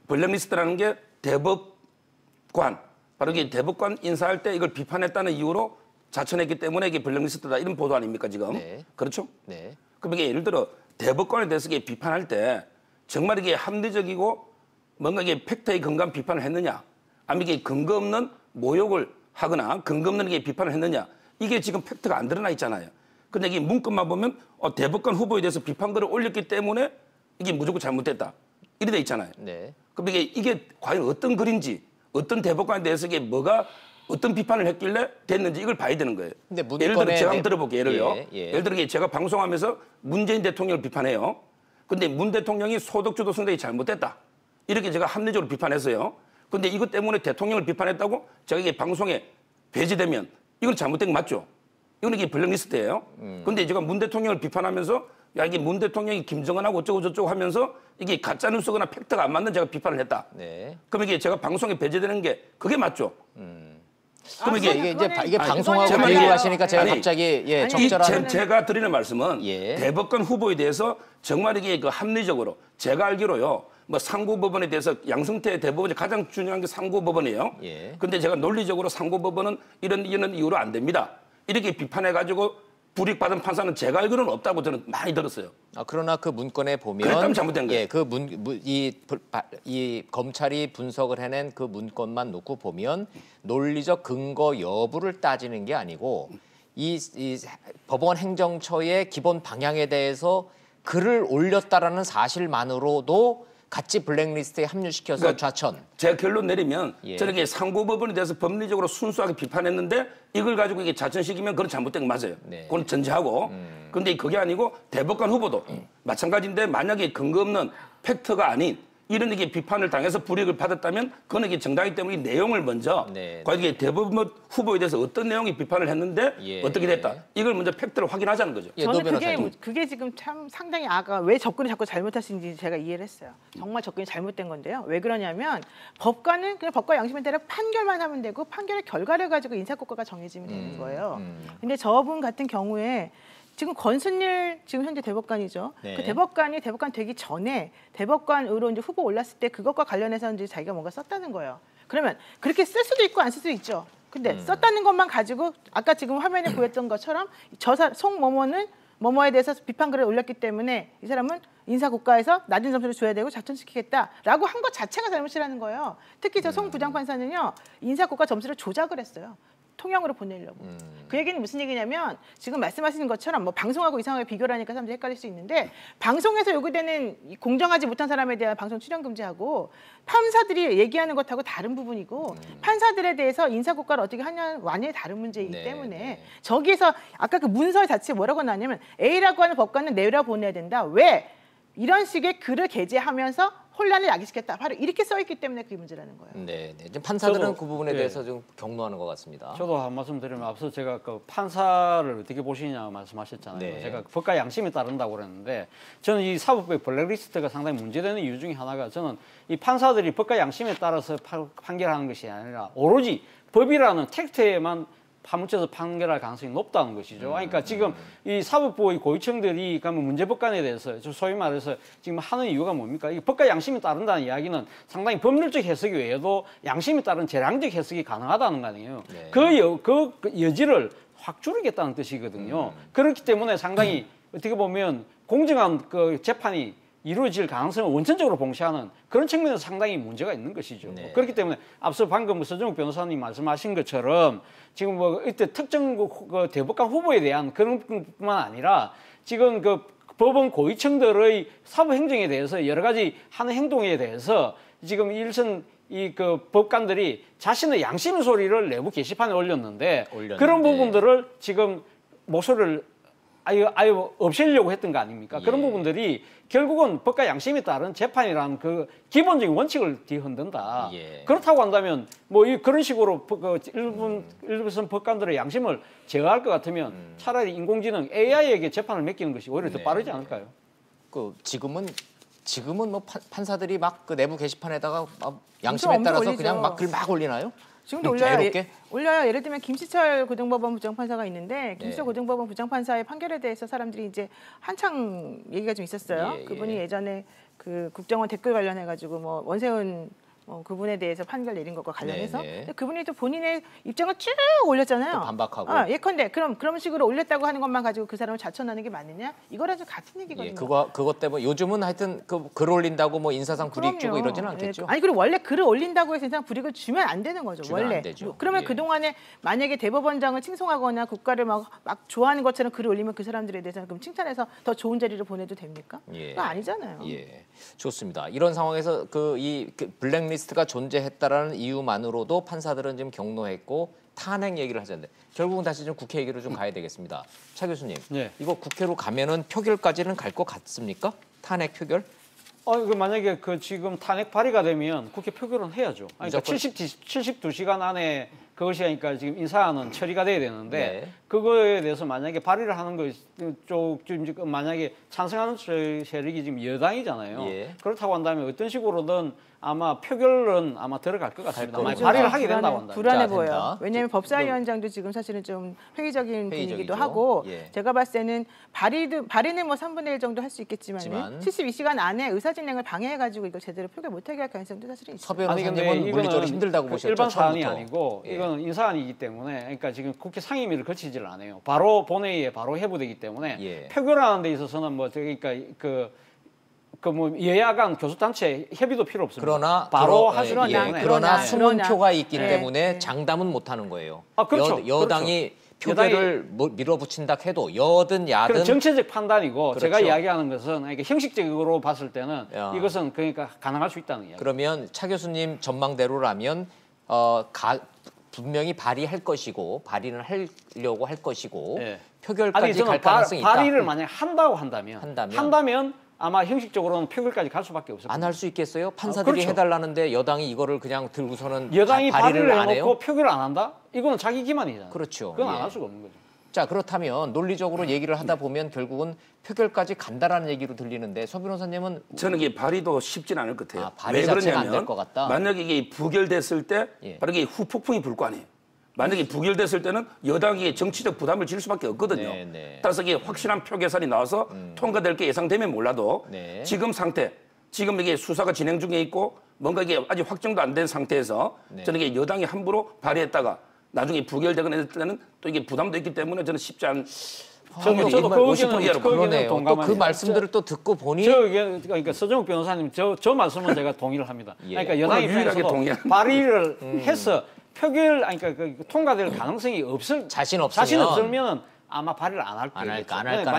[SPEAKER 4] 블랙리스트라는 게 대법관 바로 이게 대법관 인사할 때 이걸 비판했다는 이유로 자천했기 때문에 이게 블랙리스트다 이런 보도 아닙니까 지금?
[SPEAKER 1] 네.
[SPEAKER 4] 그렇죠?
[SPEAKER 1] 네.
[SPEAKER 4] 그럼 이게 예를 들어 대법관에 대해서 이게 비판할 때 정말 이게 합리적이고 뭔가 이게 팩트에 근거한 비판을 했느냐? 아니면 이게 근거 없는 모욕을 하거나 근거 없는 이게 비판을 했느냐? 이게 지금 팩트가 안 드러나 있잖아요. 근데 이게 문건만 보면 대법관 후보에 대해서 비판글을 올렸기 때문에 이게 무조건 잘못됐다. 이래 돼 있잖아요.
[SPEAKER 1] 네.
[SPEAKER 4] 그럼 이게 과연 어떤 글인지 어떤 대법관에 대해서 이게 뭐가 어떤 비판을 했길래 됐는지 이걸 봐야 되는 거예요.
[SPEAKER 1] 근데
[SPEAKER 4] 예를 들어 제가 한번 들어볼게요. 예를요.
[SPEAKER 1] 예.
[SPEAKER 4] 예를 들어 제가 방송하면서 문재인 대통령을 비판해요. 근데 문 대통령이 소득주도 선택이 잘못됐다. 이렇게 제가 합리적으로 비판했어요. 근데 이것 때문에 대통령을 비판했다고 제가 이게 방송에 배제되면 이건 잘못된 거 맞죠? 이건 이게 블랙리스트예요. 근데 제가 문 대통령을 비판하면서 야 이게 문 대통령이 김정은하고 어쩌고 저쩌고 하면서 이게 가짜 뉴스거나 팩트가 안 맞는 제가 비판을 했다.
[SPEAKER 1] 네.
[SPEAKER 4] 그럼 이게 제가 방송에 배제되는 게 그게 맞죠?
[SPEAKER 1] 그럼 이게 방송하고 비교를 하시니까 제가 갑자기 적절한
[SPEAKER 4] 제가 드리는 말씀은
[SPEAKER 1] 예.
[SPEAKER 4] 대법관 후보에 대해서 정말 이게 그 합리적으로 제가 알기로요. 뭐 상고법원에 대해서 양승태 대법원이 가장 중요한 게 상고법원이에요.
[SPEAKER 1] 예.
[SPEAKER 4] 근데 제가 논리적으로 상고법원은 이런 이유로 안 됩니다. 이렇게 비판해 가지고 불이익받은 판사는 제가 알기로는 없다고 저는 많이 들었어요.
[SPEAKER 1] 그러나 그 문건에 보면
[SPEAKER 4] 그랬다면 잘못된 거예요.
[SPEAKER 1] 예, 이 검찰이 분석을 해낸 그 문건만 놓고 보면 논리적 근거 여부를 따지는 게 아니고 이 법원 행정처의 기본 방향에 대해서 글을 올렸다라는 사실만으로도 같이 블랙리스트에 합류시켜서
[SPEAKER 4] 그러니까
[SPEAKER 1] 좌천.
[SPEAKER 4] 제가 결론 내리면
[SPEAKER 1] 예.
[SPEAKER 4] 저렇게 상고법원에 대해서 법리적으로 순수하게 비판했는데 이걸 가지고 이게 좌천시키면 그건 잘못된 거 맞아요.
[SPEAKER 1] 네.
[SPEAKER 4] 그건 전제하고. 그런데 그게 아니고 대법관 후보도 마찬가지인데 만약에 근거 없는 팩트가 아닌 이런 이게 비판을 당해서 불이익을 받았다면 그건 이게 정당이기 때문에 이 내용을 먼저 과연 이게 대법원 후보에 대해서 어떤 내용이 비판을 했는데 어떻게 됐다. 이걸 먼저 팩트를 확인하자는 거죠.
[SPEAKER 3] 저는 그게 지금 참 상당히 왜 접근을 자꾸 잘못하시는지 제가 이해를 했어요. 정말 접근이 잘못된 건데요. 왜 그러냐면 법관은 그냥 법과 양심에 따라 판결만 하면 되고 판결의 결과를 가지고 인사고과가 정해지면 되는 거예요. 근데 저분 같은 경우에 지금 권순일 지금 현재 대법관이죠.
[SPEAKER 1] 네.
[SPEAKER 3] 그 대법관이 대법관 되기 전에 대법관으로 이제 후보 올랐을 때 그것과 관련해서 이제 자기가 뭔가 썼다는 거예요. 그러면 그렇게 쓸 수도 있고 안 쓸 수도 있죠. 근데 썼다는 것만 가지고 아까 지금 화면에 보였던 것처럼 송某某는 뭐뭐에 대해서 비판글을 올렸기 때문에 이 사람은 인사고과에서 낮은 점수를 줘야 되고 자천시키겠다라고 한 것 자체가 잘못이라는 거예요. 특히 저 송 부장판사는요. 인사고과 점수를 조작을 했어요. 통영으로 보내려고. 그 얘기는 무슨 얘기냐면 지금 말씀하시는 것처럼 뭐 방송하고 이상하게 비교를 하니까 사람들이 헷갈릴 수 있는데 방송에서 요구되는 공정하지 못한 사람에 대한 방송 출연 금지하고 판사들이 얘기하는 것하고 다른 부분이고 판사들에 대해서 인사고과를 어떻게 하냐는 완전히 다른 문제이기 때문에 저기에서 아까 그 문서 자체에 뭐라고 나왔냐면 A라고 하는 법관은 내려보내야 된다. 왜? 이런 식의 글을 게재하면서 혼란을 야기시켰다. 바로 이렇게 써있기 때문에 그게 문제라는 거예요.
[SPEAKER 1] 네. 판사들은 그 부분에 대해서 좀 경노하는 것 같습니다.
[SPEAKER 5] 저도 한 말씀 드리면 앞서 제가 그 판사를 어떻게 보시냐 말씀하셨잖아요.
[SPEAKER 1] 네.
[SPEAKER 5] 제가 법과 양심에 따른다고 그랬는데 저는 이 사법부의 블랙리스트가 상당히 문제되는 이유 중에 하나가 저는 이 판사들이 법과 양심에 따라서 판결하는 것이 아니라 오로지 법이라는 텍스트에만 파묻혀서 판결할 가능성이 높다는 것이죠. 그러니까 지금 이 사법부의 고위층들이 그러면 문제법관에 대해서 소위 말해서 지금 하는 이유가 뭡니까? 이 법과 양심이 따른다는 이야기는 상당히 법률적 해석이 외에도 양심이 따른 재량적 해석이 가능하다는 거 아니에요. 네. 그 여지를 확 줄이겠다는 뜻이거든요. 그렇기 때문에 상당히 어떻게 보면 공정한 그 재판이 이루어질 가능성을 원천적으로 봉쇄하는 그런 측면에서 상당히 문제가 있는 것이죠.
[SPEAKER 1] 네.
[SPEAKER 5] 그렇기 때문에 앞서 방금 서정욱 변호사님 말씀하신 것처럼 지금 뭐 이때 특정 그 대법관 후보에 대한 그런 뿐만 아니라 지금 그 법원 고위층들의 사법 행정에 대해서 여러 가지 하는 행동에 대해서 지금 일선 이 그 법관들이 자신의 양심 소리를 내부 게시판에 올렸는데 그런 부분들을 지금 목소리를 아예 없애려고 했던 거 아닙니까? 그런 부분들이 결국은 법과 양심에 따른 재판이라는 그 기본적인 원칙을 뒤흔든다. 그렇다고 한다면 뭐 그런 식으로 일부선 법관들의 양심을 제어할 것 같으면 차라리 인공지능 AI에게 재판을 맡기는 것이 오히려 더 빠르지 않을까요?
[SPEAKER 1] 그 지금은 뭐 판사들이 막 그 내부 게시판에다가 양심에 따라서 그냥 막 글 막 올리나요?
[SPEAKER 3] 지금도 올려요. 예를 들면 김시철 고등법원 부장판사가 있는데 김시철 고등법원 부장판사의 판결에 대해서 사람들이 이제 한창 얘기가 좀 있었어요. 그분이 예전에 그 국정원 댓글 관련해가지고 뭐 원세훈 그분에 대해서 판결 내린 것과 관련해서 근데 그분이 또 본인의 입장을 쭉 올렸잖아요.
[SPEAKER 1] 반박하고.
[SPEAKER 3] 예컨대 그런 식으로 올렸다고 하는 것만 가지고 그 사람을 자천하는 게 맞느냐? 이거랑 좀 같은 얘기거든요.
[SPEAKER 1] 그것 때문에 요즘은 하여튼 그 글 올린다고 뭐 인사상 불이익 주고 이러지는 않겠죠.
[SPEAKER 3] 아니 그리고 원래 글을 올린다고 해서 인사상 불이익을 주면 안 되는 거죠. 원래.
[SPEAKER 1] 안 되죠.
[SPEAKER 3] 그러면 그동안에 만약에 대법원장을 칭송하거나 국가를 막 좋아하는 것처럼 글을 올리면 그 사람들에 대해서는 그럼 칭찬해서 더 좋은 자리를 보내도 됩니까? 그거 아니잖아요.
[SPEAKER 1] 좋습니다. 이런 상황에서 그 블랙리스트가 존재했다라는 이유만으로도 판사들은 지금 경로했고 탄핵 얘기를 하셨는데 결국은 다시 좀 국회 얘기로 좀 가야 되겠습니다. 차 교수님, 이거 국회로 가면은 표결까지는 갈 것 같습니까? 탄핵 표결?
[SPEAKER 5] 만약에 그 지금 탄핵 발의가 되면 국회 표결은 해야죠. 그러니까 72시간 안에 그것이 하니까 지금 인사안은 처리가 돼야 되는데 그거에 대해서 만약에 발의를 하는 거 지금 만약에 찬성하는 세력이 지금 여당이잖아요. 그렇다고 한다면 어떤 식으로든 아마 표결은 아마 들어갈 것 같습니다. 만약 발의를 하게 된다고 한다면.
[SPEAKER 3] 불안해 보여요. 왜냐하면 법사위원장도 지금 사실은 좀 회의적인 분위기도 하고 제가 봤을 때는 발의는 뭐 3분의 1 정도 할 수 있겠지만 72시간 안에 의사진행을 방해해가지고 이거 제대로 표결 못하게 할 가능성도 사실은 있어요.
[SPEAKER 1] 서 변호사님은 물리적으로 힘들다고 보셨죠?
[SPEAKER 5] 일반 사안이 아니고 이건 인사안이기 때문에 그러니까 지금 국회 상임위를 거치지를 않아요. 바로 본회의에 바로 회부되기 때문에 표결하는 데 있어서는 뭐 그러니까 뭐 여야간 교섭단체 협의도 필요 없습니다.
[SPEAKER 1] 그러나
[SPEAKER 5] 바로 하시는
[SPEAKER 1] 그러나 수문표가 있기 때문에 장담은 못하는 거예요.
[SPEAKER 5] 그렇죠.
[SPEAKER 1] 여당이 표결을 밀어붙인다 해도 여든 야든
[SPEAKER 5] 그런 정치적 판단이고 제가 이야기하는 것은 그러니까 형식적으로 봤을 때는 이것은 그러니까 가능할 수 있다는 이야기.
[SPEAKER 1] 그러면 차 교수님 전망대로라면 분명히 발의할 것이고 발의는 하려고 할 것이고 표결까지 갈 가능성이 있다.
[SPEAKER 5] 발의를 만약 한다고 한다면 아마 형식적으로는 표결까지 갈 수밖에 없을 거예요.
[SPEAKER 1] 안 할 수 있겠어요? 판사들이 해달라는데 여당이 이거를 그냥 들고서는
[SPEAKER 5] 여당이
[SPEAKER 1] 발의를 안
[SPEAKER 5] 해놓고
[SPEAKER 1] 해요?
[SPEAKER 5] 표결을 안 한다? 이거는 자기 기만이잖아요.
[SPEAKER 1] 그렇죠.
[SPEAKER 5] 그건 안 할 수가 없는 거죠.
[SPEAKER 1] 자, 그렇다면 논리적으로 얘기를 하다 보면 결국은 표결까지 간다라는 얘기로 들리는데 서 변호사님은
[SPEAKER 4] 저는 이게 발의도 쉽진 않을 것 같아요.
[SPEAKER 1] 발의 자체가 안 될 것 같다.
[SPEAKER 4] 만약에 이게 부결됐을 때 바로 이게 후폭풍이 불 거 아니에요. 만약에 부결됐을 때는 여당이 정치적 부담을 질 수밖에 없거든요. 따라서 이게 확실한 표 계산이 나와서 통과될 게 예상되면 몰라도 지금 상태, 지금 이게 수사가 진행 중에 있고 뭔가 이게 아직 확정도 안 된 상태에서 저는 이게 여당이 함부로 발의했다가 나중에 부결되거나 했을 때는 또 이게 부담도 있기 때문에 저는 쉽지 않은
[SPEAKER 5] 저도 그 의견은
[SPEAKER 1] 그러네요. 또 그 말씀들을 또 듣고 보니
[SPEAKER 5] 그러니까 서정욱 변호사님 저 말씀은 제가 동의를 합니다. 그러니까 여당 입장에서도 발의를 해서 표결 그러니까 통과될 가능성이 자신 없으면 아마 발의를 안 할 거예요.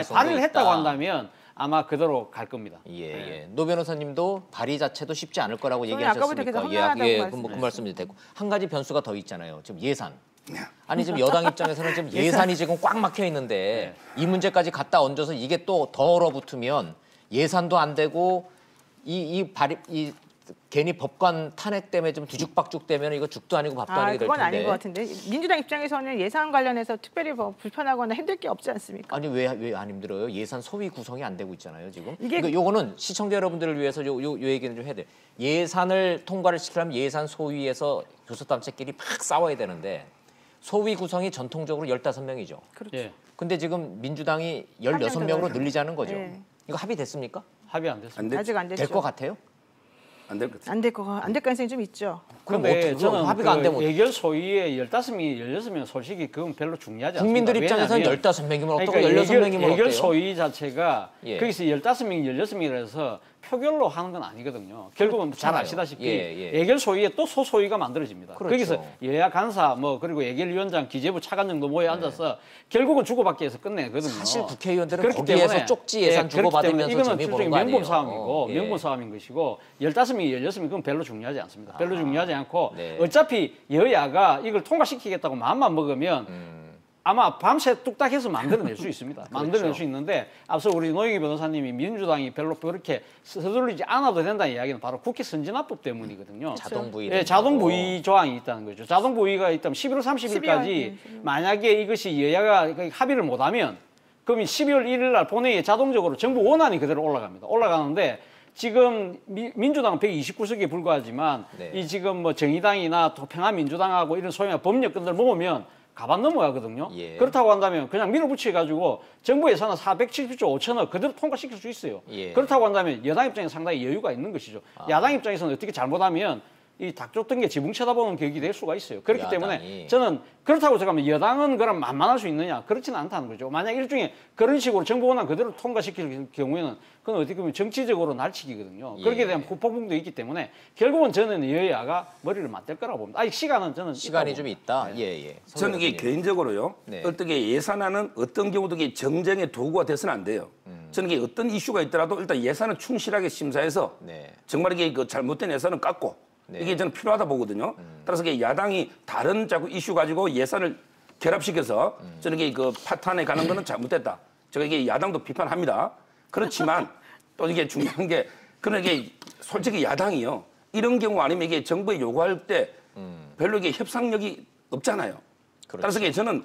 [SPEAKER 5] 발의를 했다고 한다면 아마 그대로 갈 겁니다.
[SPEAKER 1] 노 변호사님도 발의 자체도 쉽지 않을 거라고 얘기하셨으니까 그 말씀이 됐고 한 가지 변수가 더 있잖아요. 지금 예산. 아니 지금 여당 입장에서는 지금 예산이 지금 꽉 막혀 있는데 이 문제까지 갖다 얹어서 이게 또 더 얼어붙으면 예산도 안 되고 괜히 법관 탄핵 때문에 좀 뒤죽박죽 되면 이거 죽도 아니고 밥도 아니고 될 텐데.
[SPEAKER 3] 그건 아닌 것 같은데. 민주당 입장에서는 예산 관련해서 특별히 뭐 불편하거나 힘들 게 없지 않습니까?
[SPEAKER 1] 아니 왜 안 힘들어요? 예산 소위 구성이 안 되고 있잖아요 지금. 그러니까 요거는 시청자 여러분들을 위해서 요 얘기는 좀 해야 돼. 예산을 통과를 시키려면 예산 소위에서 교섭단체끼리 막 싸워야 되는데 소위 구성이 전통적으로 15명이죠.
[SPEAKER 3] 그렇죠.
[SPEAKER 5] 예.
[SPEAKER 1] 근데 지금 민주당이 16명으로
[SPEAKER 3] 더
[SPEAKER 1] 늘리자는 거죠.
[SPEAKER 3] 예.
[SPEAKER 1] 이거 합의됐습니까?
[SPEAKER 5] 합의 안 됐습니다.
[SPEAKER 3] 아직 안 됐죠.
[SPEAKER 1] 될 것 같아요?
[SPEAKER 4] 안 될 것 같아요.
[SPEAKER 3] 안 될 가능성이 좀 있죠.
[SPEAKER 1] 그럼
[SPEAKER 5] 근데
[SPEAKER 1] 어떻게
[SPEAKER 5] 저는
[SPEAKER 1] 합의가 안 되면
[SPEAKER 5] 예결 소위에 15명이 16명 솔직히 그건 별로 중요하지 않습니다.
[SPEAKER 1] 국민들 입장에서는
[SPEAKER 5] 왜냐하면
[SPEAKER 1] 15명이면 어떻고
[SPEAKER 5] 그러니까
[SPEAKER 1] 16명이면
[SPEAKER 5] 예결
[SPEAKER 1] 어때요?
[SPEAKER 5] 소위 자체가
[SPEAKER 1] 예.
[SPEAKER 5] 거기서 15명, 16명이라서 표결로 하는 건 아니거든요. 결국은 잘
[SPEAKER 1] 그렇잖아요.
[SPEAKER 5] 아시다시피
[SPEAKER 1] 예.
[SPEAKER 5] 예결 소위에 또 소소위가 만들어집니다.
[SPEAKER 1] 그렇죠.
[SPEAKER 5] 거기서 여야 간사 뭐 그리고 예결위원장, 기재부 차관 정도 모여 앉아서 결국은 주고받기 해서 끝내거든요.
[SPEAKER 1] 사실 국회의원들은
[SPEAKER 5] 그렇기
[SPEAKER 1] 거기에서
[SPEAKER 5] 때문에,
[SPEAKER 1] 쪽지 예산
[SPEAKER 5] 그렇기 때문에
[SPEAKER 1] 주고받으면서
[SPEAKER 5] 이거는
[SPEAKER 1] 재미 보는
[SPEAKER 5] 일종의
[SPEAKER 1] 거 아니에요?
[SPEAKER 5] 명분 싸움이고
[SPEAKER 1] 예.
[SPEAKER 5] 명분 싸움인 것이고 15명이 16명이 그건 별로 중요하지 않습니다. 별로 중요하지 않고
[SPEAKER 1] 네.
[SPEAKER 5] 어차피 여야가 이걸 통과시키겠다고 마음만 먹으면 아마 밤새 뚝딱해서 만들어낼 수 있습니다. 만들어낼 수 있는데 앞서 우리 노영희 변호사님이 민주당이 별로 그렇게 서두르지 않아도 된다는 이야기는 바로 국회 선진화법 때문이거든요.
[SPEAKER 1] 자동 부의.
[SPEAKER 5] 예, 자동 부의 조항이 있다는 거죠. 자동 부의가 있다면 11월 30일까지 만약에 이것이 여야가 합의를 못하면 그럼 12월 1일 날 본회의에 자동적으로 정부 원안이 그대로 올라갑니다. 올라가는데 지금 민주당은 129석에 불과하지만
[SPEAKER 1] 네.
[SPEAKER 5] 이 지금 뭐 정의당이나 또 평화민주당하고 이런 소위 법력권들 모으면 가반 넘어가거든요.
[SPEAKER 1] 예.
[SPEAKER 5] 그렇다고 한다면 그냥 밀어붙여가지고 정부 예산은 470조 5천억 그대로 통과시킬 수 있어요.
[SPEAKER 1] 예.
[SPEAKER 5] 그렇다고 한다면 여당 입장에 상당히 여유가 있는 것이죠. 야당 입장에서는 어떻게 잘못하면 이 닭 쫓던 게 지붕 쳐다보는 격이 될 수가 있어요. 그렇기
[SPEAKER 1] 야당이.
[SPEAKER 5] 때문에 저는 그렇다고 잠깐만 여당은 그럼 만만할 수 있느냐? 그렇지는 않다는 거죠. 만약 일종의 그런 식으로 정부 원안 그대로 통과시킬 경우에는 그건 어떻게 보면 정치적으로 날치기거든요.
[SPEAKER 1] 예.
[SPEAKER 5] 그렇게 대한 후폭풍도 있기 때문에 결국은 저는 여야가 머리를 맞댈 거라고 봅니다. 아직 시간은 저는
[SPEAKER 1] 시간이
[SPEAKER 5] 있다고
[SPEAKER 1] 좀
[SPEAKER 5] 봅니다.
[SPEAKER 1] 있다. 예.
[SPEAKER 4] 저는 이게 개인적으로요.
[SPEAKER 1] 네.
[SPEAKER 4] 어떻게 예산안은 어떤 경우도 이게 정쟁의 도구가 돼서는 안 돼요. 저는 이게 어떤 이슈가 있더라도 일단 예산을 충실하게 심사해서
[SPEAKER 1] 네.
[SPEAKER 4] 정말 이게 그 잘못된 예산은 깎고
[SPEAKER 1] 네.
[SPEAKER 4] 이게 저는 필요하다 보거든요. 따라서 이게 야당이 다른 자꾸 이슈 가지고 예산을 결합시켜서 저는 이게 그 파탄에 가는 거는 잘못됐다. 제가 이게 야당도 비판합니다. 그렇지만 또 이게 중요한 게 그런 게 솔직히 야당이요. 이런 경우 아니면 이게 정부에 요구할 때 별로 이게 협상력이 없잖아요.
[SPEAKER 1] 그렇죠.
[SPEAKER 4] 따라서 이게 저는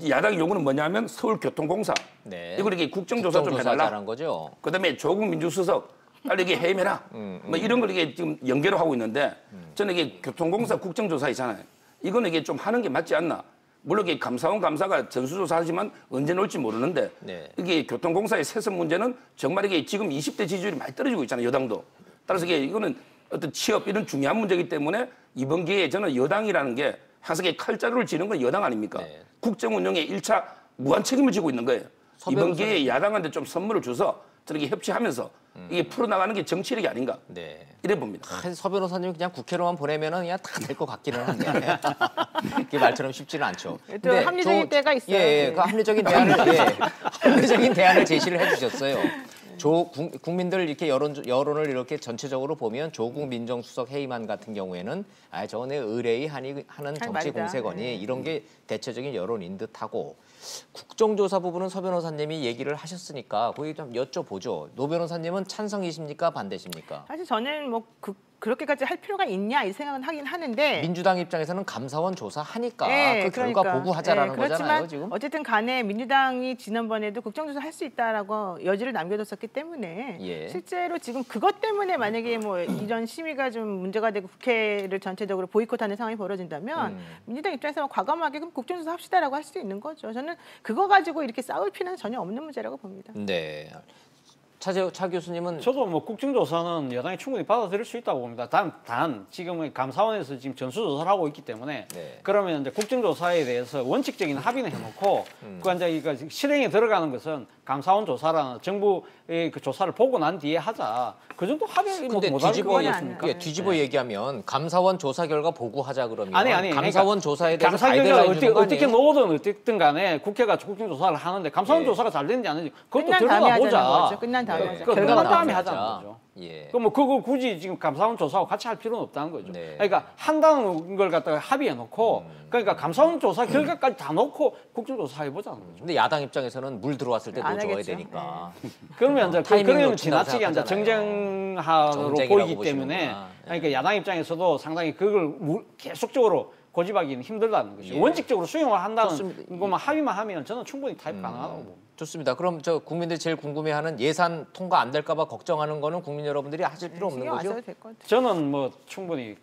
[SPEAKER 4] 야당 요구는 뭐냐면 서울교통공사
[SPEAKER 1] 네.
[SPEAKER 4] 이걸 이게 국정조사 좀 해달라.
[SPEAKER 1] 국정조사라는 거죠.
[SPEAKER 4] 그다음에 조국 민주수석 빨리 이게 해임해라. 뭐 이런 걸 이게 지금 연계로 하고 있는데 저는 이게 교통공사 국정조사 있잖아요. 이거는 이게 좀 하는 게 맞지 않나. 물론 이게 감사원 감사가 전수조사하지만 언제 놓을지 모르는데
[SPEAKER 1] 네.
[SPEAKER 4] 이게 교통공사의 세습 문제는 정말 이게 지금 20대 지지율이 많이 떨어지고 있잖아요. 여당도. 따라서 이거는 어떤 취업 이런 중요한 문제이기 때문에 이번 기회에 저는 여당이라는 게 항상 칼자루를 쥐는 건 여당 아닙니까?
[SPEAKER 1] 네.
[SPEAKER 4] 국정 운영에 1차 무한 책임을 지고 있는 거예요. 이번
[SPEAKER 1] 변호사님.
[SPEAKER 4] 기회에 야당한테 좀 선물을 줘서 저렇게 협치하면서 이게 풀어나가는 게 정치력이 아닌가
[SPEAKER 1] 네.
[SPEAKER 4] 이래 봅니다.
[SPEAKER 1] 서 변호사님 그냥 국회로만 보내면은 그냥 다 될 것 같기는 한데 그게 말처럼 쉽지는 않죠.
[SPEAKER 3] 또 합리적인 때가 있어요.
[SPEAKER 1] 예, 그 합리적인 대안을 합리적인 대안을 제시를 해주셨어요. 국민들 이렇게 여론을 이렇게 전체적으로 보면 조국 민정수석 해임안 같은 경우에는 저번에 의뢰의 하는 정치
[SPEAKER 3] 말이다.
[SPEAKER 1] 공세거니 이런 게 대체적인 여론인 듯하고 국정조사 부분은 서 변호사님이 얘기를 하셨으니까 거기 좀 여쭤보죠. 노 변호사님은 찬성이십니까 반대십니까?
[SPEAKER 3] 사실 저는 뭐 그렇게까지 할 필요가 있냐 이 생각은 하긴 하는데
[SPEAKER 1] 민주당 입장에서는 감사원 조사하니까
[SPEAKER 3] 네,
[SPEAKER 1] 그 결과
[SPEAKER 3] 그러니까.
[SPEAKER 1] 보고하자라는
[SPEAKER 3] 그렇지만
[SPEAKER 1] 거잖아요 지금.
[SPEAKER 3] 어쨌든 간에 민주당이 지난번에도 국정조사 할 수 있다라고 여지를 남겨뒀었기 때문에
[SPEAKER 1] 예.
[SPEAKER 3] 실제로 지금 그것 때문에 만약에 뭐 이런 심의가 좀 문제가 되고 국회를 전체적으로 보이콧하는 상황이 벌어진다면 민주당 입장에서 과감하게 그럼 국정조사 합시다라고 할 수도 있는 거죠. 저는 그거 가지고 이렇게 싸울 필요는 전혀 없는 문제라고 봅니다.
[SPEAKER 1] 네. 차 교수님은
[SPEAKER 5] 저도 뭐 국정조사는 여당이 충분히 받아들일 수 있다고 봅니다. 단 지금은 감사원에서 지금 전수조사를 하고 있기 때문에
[SPEAKER 1] 네.
[SPEAKER 5] 그러면 이제 국정조사에 대해서 원칙적인 합의는 해놓고 그 이제 실행에 들어가는 것은 감사원 조사라는 정부의 그 조사를 보고 난 뒤에 하자. 그 정도 합의
[SPEAKER 1] 근데
[SPEAKER 5] 못할
[SPEAKER 1] 뒤집어,
[SPEAKER 5] 거겠습니까?
[SPEAKER 1] 뒤집어 얘기하면 감사원 조사 결과 보고하자 그러면
[SPEAKER 5] 아니
[SPEAKER 1] 감사원
[SPEAKER 5] 그러니까
[SPEAKER 1] 조사에 대해서
[SPEAKER 5] 감사
[SPEAKER 1] 가이드라인
[SPEAKER 5] 결과가
[SPEAKER 1] 주는 거
[SPEAKER 5] 어떻게
[SPEAKER 1] 아니에요?
[SPEAKER 5] 놓든 어쨌든 간에 국회가 국정조사를 하는데 감사원
[SPEAKER 1] 예.
[SPEAKER 5] 조사가 잘 되는지 안 되는지 그것도
[SPEAKER 3] 끝난 다음에
[SPEAKER 5] 들여다보자.
[SPEAKER 3] 하자는 거죠. 끝난 다음에
[SPEAKER 1] 네.
[SPEAKER 3] 하자.
[SPEAKER 5] 그거
[SPEAKER 3] 결과만
[SPEAKER 5] 끝난 다음에
[SPEAKER 3] 나오면
[SPEAKER 5] 하자는 거죠.
[SPEAKER 1] 예.
[SPEAKER 5] 그럼 뭐 그거 굳이 지금 감사원 조사하고 같이 할 필요는 없다는 거죠.
[SPEAKER 1] 네.
[SPEAKER 5] 그러니까 한다는 걸 갖다가 합의해 놓고 그러니까 감사원 조사 결과까지 다 놓고 국정조사 해보자는 거죠.
[SPEAKER 1] 근데 야당 입장에서는 물 들어왔을 때
[SPEAKER 3] 안
[SPEAKER 1] 넣어줘야
[SPEAKER 3] 하겠죠.
[SPEAKER 1] 되니까.
[SPEAKER 5] 그러면 이제
[SPEAKER 1] 타이밍
[SPEAKER 5] 그러면
[SPEAKER 1] 놓친다고
[SPEAKER 5] 지나치게 이제
[SPEAKER 1] 생각하잖아요.
[SPEAKER 5] 정쟁하로
[SPEAKER 1] 정쟁이라고
[SPEAKER 5] 보이기 때문에
[SPEAKER 1] 보시는구나.
[SPEAKER 5] 그러니까 야당 입장에서도 상당히 그걸 계속적으로 고집하기는 힘들다는 거죠.
[SPEAKER 1] 예.
[SPEAKER 5] 원칙적으로 수용을 한다는
[SPEAKER 1] 좋습니다.
[SPEAKER 5] 것만 합의만 하면 저는 충분히 타입 가능하다고 봅니다.
[SPEAKER 1] 좋습니다. 그럼 국민들이 제일 궁금해하는 예산 통과 안 될까 봐 걱정하는 거는 국민 여러분들이 하실 필요 없는
[SPEAKER 3] 신경 안
[SPEAKER 1] 거죠?
[SPEAKER 3] 써도 될 것 같아요.
[SPEAKER 5] 저는 뭐 충분히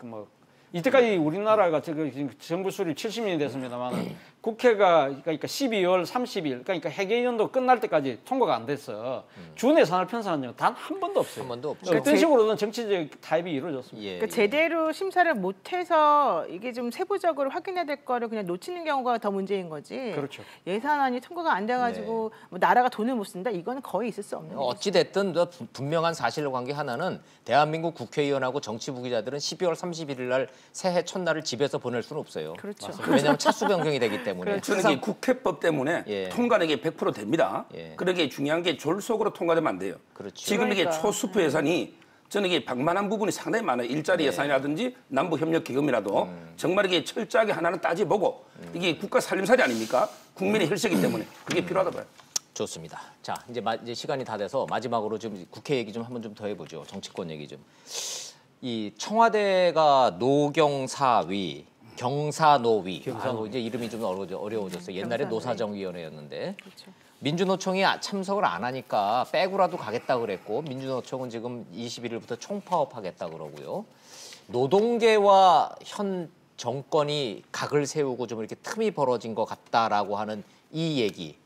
[SPEAKER 5] 이때까지 우리나라가 지금 정부 수립 70년이 됐습니다만 국회가 그러니까 12월 30일 그러니까 회계연도 끝날 때까지 통과가 안 됐어. 준 예산을 편성한 적은 단 한 번도 없어요.
[SPEAKER 1] 한 번도 없죠.
[SPEAKER 5] 어떤 식으로든 정치적 타협이 이루어졌습니다.
[SPEAKER 3] 그러니까 제대로 심사를 못해서 이게 좀 세부적으로 확인해야 될 거를 그냥 놓치는 경우가 더 문제인 거지.
[SPEAKER 5] 그렇죠.
[SPEAKER 3] 예산안이 통과가 안 돼가지고 뭐 나라가 돈을 못 쓴다 이건 거의 있을 수 없는 거죠.
[SPEAKER 1] 어찌 됐든 분명한 사실관계 하나는 대한민국 국회의원하고 정치부 기자들은 12월 31일 날 새해 첫날을 집에서 보낼 수는 없어요.
[SPEAKER 3] 그렇죠.
[SPEAKER 1] 왜냐하면 차수 변경이 되기 때문에.
[SPEAKER 4] 저는 이 국회법 때문에 통과는 게 100% 됩니다. 그러게 중요한 게 졸속으로 통과되면 안 돼요.
[SPEAKER 1] 그렇죠.
[SPEAKER 4] 지금 이게 초수표 예산이 저는 이게 방만한 부분이 상당히 많아요. 일자리 예산이라든지 남북협력기금이라도 정말 이게 철저하게 하나는 따져보고 이게 국가 살림살이 아닙니까? 국민의 혈세이기 때문에 그게 필요하다 봐요.
[SPEAKER 1] 좋습니다. 자, 이제 시간이 다 돼서 마지막으로 좀 국회 얘기 좀 한번 좀 더 해보죠. 정치권 얘기 좀. 이 청와대가 노경사위, 경사노위. 이제 이름이 좀 어려워졌어요. 옛날에 노사정위원회였는데.
[SPEAKER 3] 그렇죠.
[SPEAKER 1] 민주노총이 참석을 안 하니까 빼고라도 가겠다 그랬고 민주노총은 지금 21일부터 총파업하겠다 그러고요. 노동계와 현 정권이 각을 세우고 좀 이렇게 틈이 벌어진 것 같다라고 하는 이 얘기.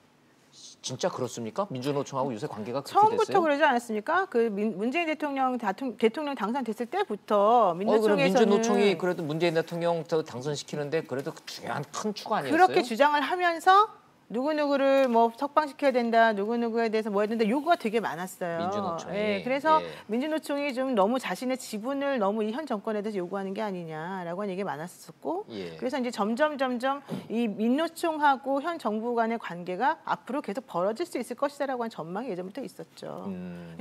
[SPEAKER 1] 진짜 그렇습니까? 민주노총하고 요새 관계가 그렇게
[SPEAKER 3] 처음부터
[SPEAKER 1] 됐어요?
[SPEAKER 3] 그러지 않았습니까? 그 문재인 대통령 당선됐을 때부터 민노총에서는
[SPEAKER 1] 민주노총이 그래도 문재인 대통령 당선시키는데 그래도 중요한 큰 축 아니었어요?
[SPEAKER 3] 그렇게 주장을 하면서 누구누구를 뭐 석방시켜야 된다, 누구누구에 대해서 뭐 해야 된다 요구가 되게 많았어요.
[SPEAKER 1] 민주노총이.
[SPEAKER 3] 예, 그래서 민주노총이 좀 너무 자신의 지분을 너무 이 현 정권에 대해서 요구하는 게 아니냐라고 하는 얘기가 많았었고 그래서 이제 점점 이 민노총하고 현 정부 간의 관계가 앞으로 계속 벌어질 수 있을 것이다라고 하는 전망이 예전부터 있었죠.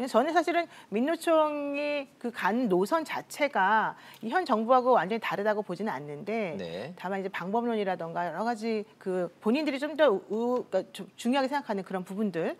[SPEAKER 3] 저는 사실은 민노총이 그 간 노선 자체가 이 현 정부하고 완전히 다르다고 보지는 않는데 다만 이제 방법론이라던가 여러 가지 그 본인들이 좀 더 그러니까 중요하게 생각하는 그런 부분들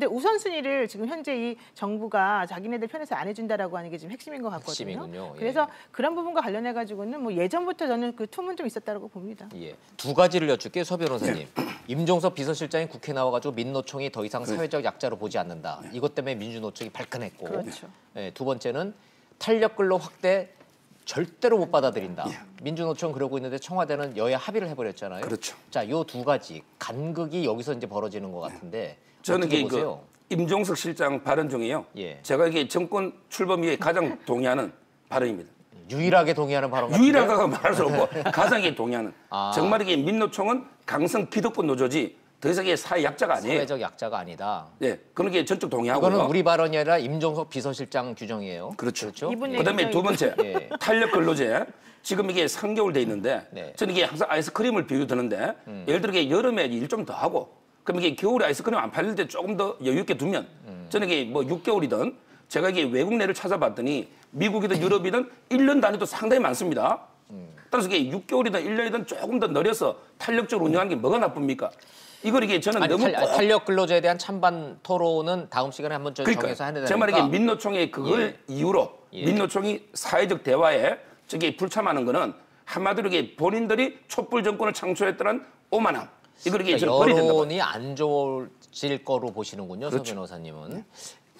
[SPEAKER 3] 우선순위를 지금 현재 이 정부가 자기네들 편에서 안 해준다라고 하는 게 지금 핵심인 것 같거든요.
[SPEAKER 1] 핵심이군요.
[SPEAKER 3] 그래서 그런 부분과 관련해 가지고는 뭐 예전부터 저는 그 틈은 좀 있었다고 봅니다.
[SPEAKER 1] 두 가지를 여쭙게 서 변호사님. 임종석 비서실장이 국회 나와가지고 민노총이 더 이상 사회적 약자로 보지 않는다. 이것 때문에 민주노총이 발끈했고.
[SPEAKER 3] 그렇죠.
[SPEAKER 1] 두 번째는 탄력근로 확대 절대로 못 받아들인다. 민주노총 그러고 있는데 청와대는 여야 합의를 해버렸잖아요.
[SPEAKER 4] 그렇죠.
[SPEAKER 1] 자, 이 두 가지 간극이 여기서 이제 벌어지는 것 같은데
[SPEAKER 4] 저는
[SPEAKER 1] 어떻게
[SPEAKER 4] 이게
[SPEAKER 1] 보세요?
[SPEAKER 4] 임종석 실장 발언 중에요. 제가 이게 정권 출범 이후에 가장 동의하는 발언입니다.
[SPEAKER 1] 유일하게 동의하는 발언 같은데요?
[SPEAKER 4] 유일하다가 말할 수 없고 가장 동의하는. 정말 이게 민노총은 강성 기득권 노조지 더 이상 이게 사회 약자가 아니에요.
[SPEAKER 1] 사회적 약자가 아니다.
[SPEAKER 4] 네, 그런 게 전적 동의하고요.
[SPEAKER 1] 이거는 우리 발언이 아니라 임종석 비서실장 규정이에요.
[SPEAKER 4] 그렇죠.
[SPEAKER 3] 그다음에
[SPEAKER 4] 두 번째 탄력 근로제. 지금 이게 3개월 돼 있는데 저는 이게 항상 아이스크림을 비유 드는데 예를 들어 이게 여름에 일 좀 더 하고 그럼 이게 겨울에 아이스크림 안 팔릴 때 조금 더 여유 있게 두면 저는 이게 뭐 6개월이든 제가 이게 외국 내를 찾아봤더니 미국이든 유럽이든 1년 단위도 상당히 많습니다. 따라서 이게 6개월이든 1년이든 조금 더 늘려서 탄력적으로 운영하는 게 뭐가 나쁩니까? 이걸 이게 저는 너무
[SPEAKER 1] 탄력 근로제에 대한 찬반 토론은 다음 시간에 한번 정해서 해야 되니까.
[SPEAKER 4] 제 말은 이게 민노총의 그걸 이유로 민노총이 사회적 대화에 저게 불참하는 거는 한마디로 이게 본인들이 촛불 정권을 창출했다는 오만함. 이걸 이게
[SPEAKER 1] 여론이 안 좋아질 거로 보시는군요, 서 변호사님은.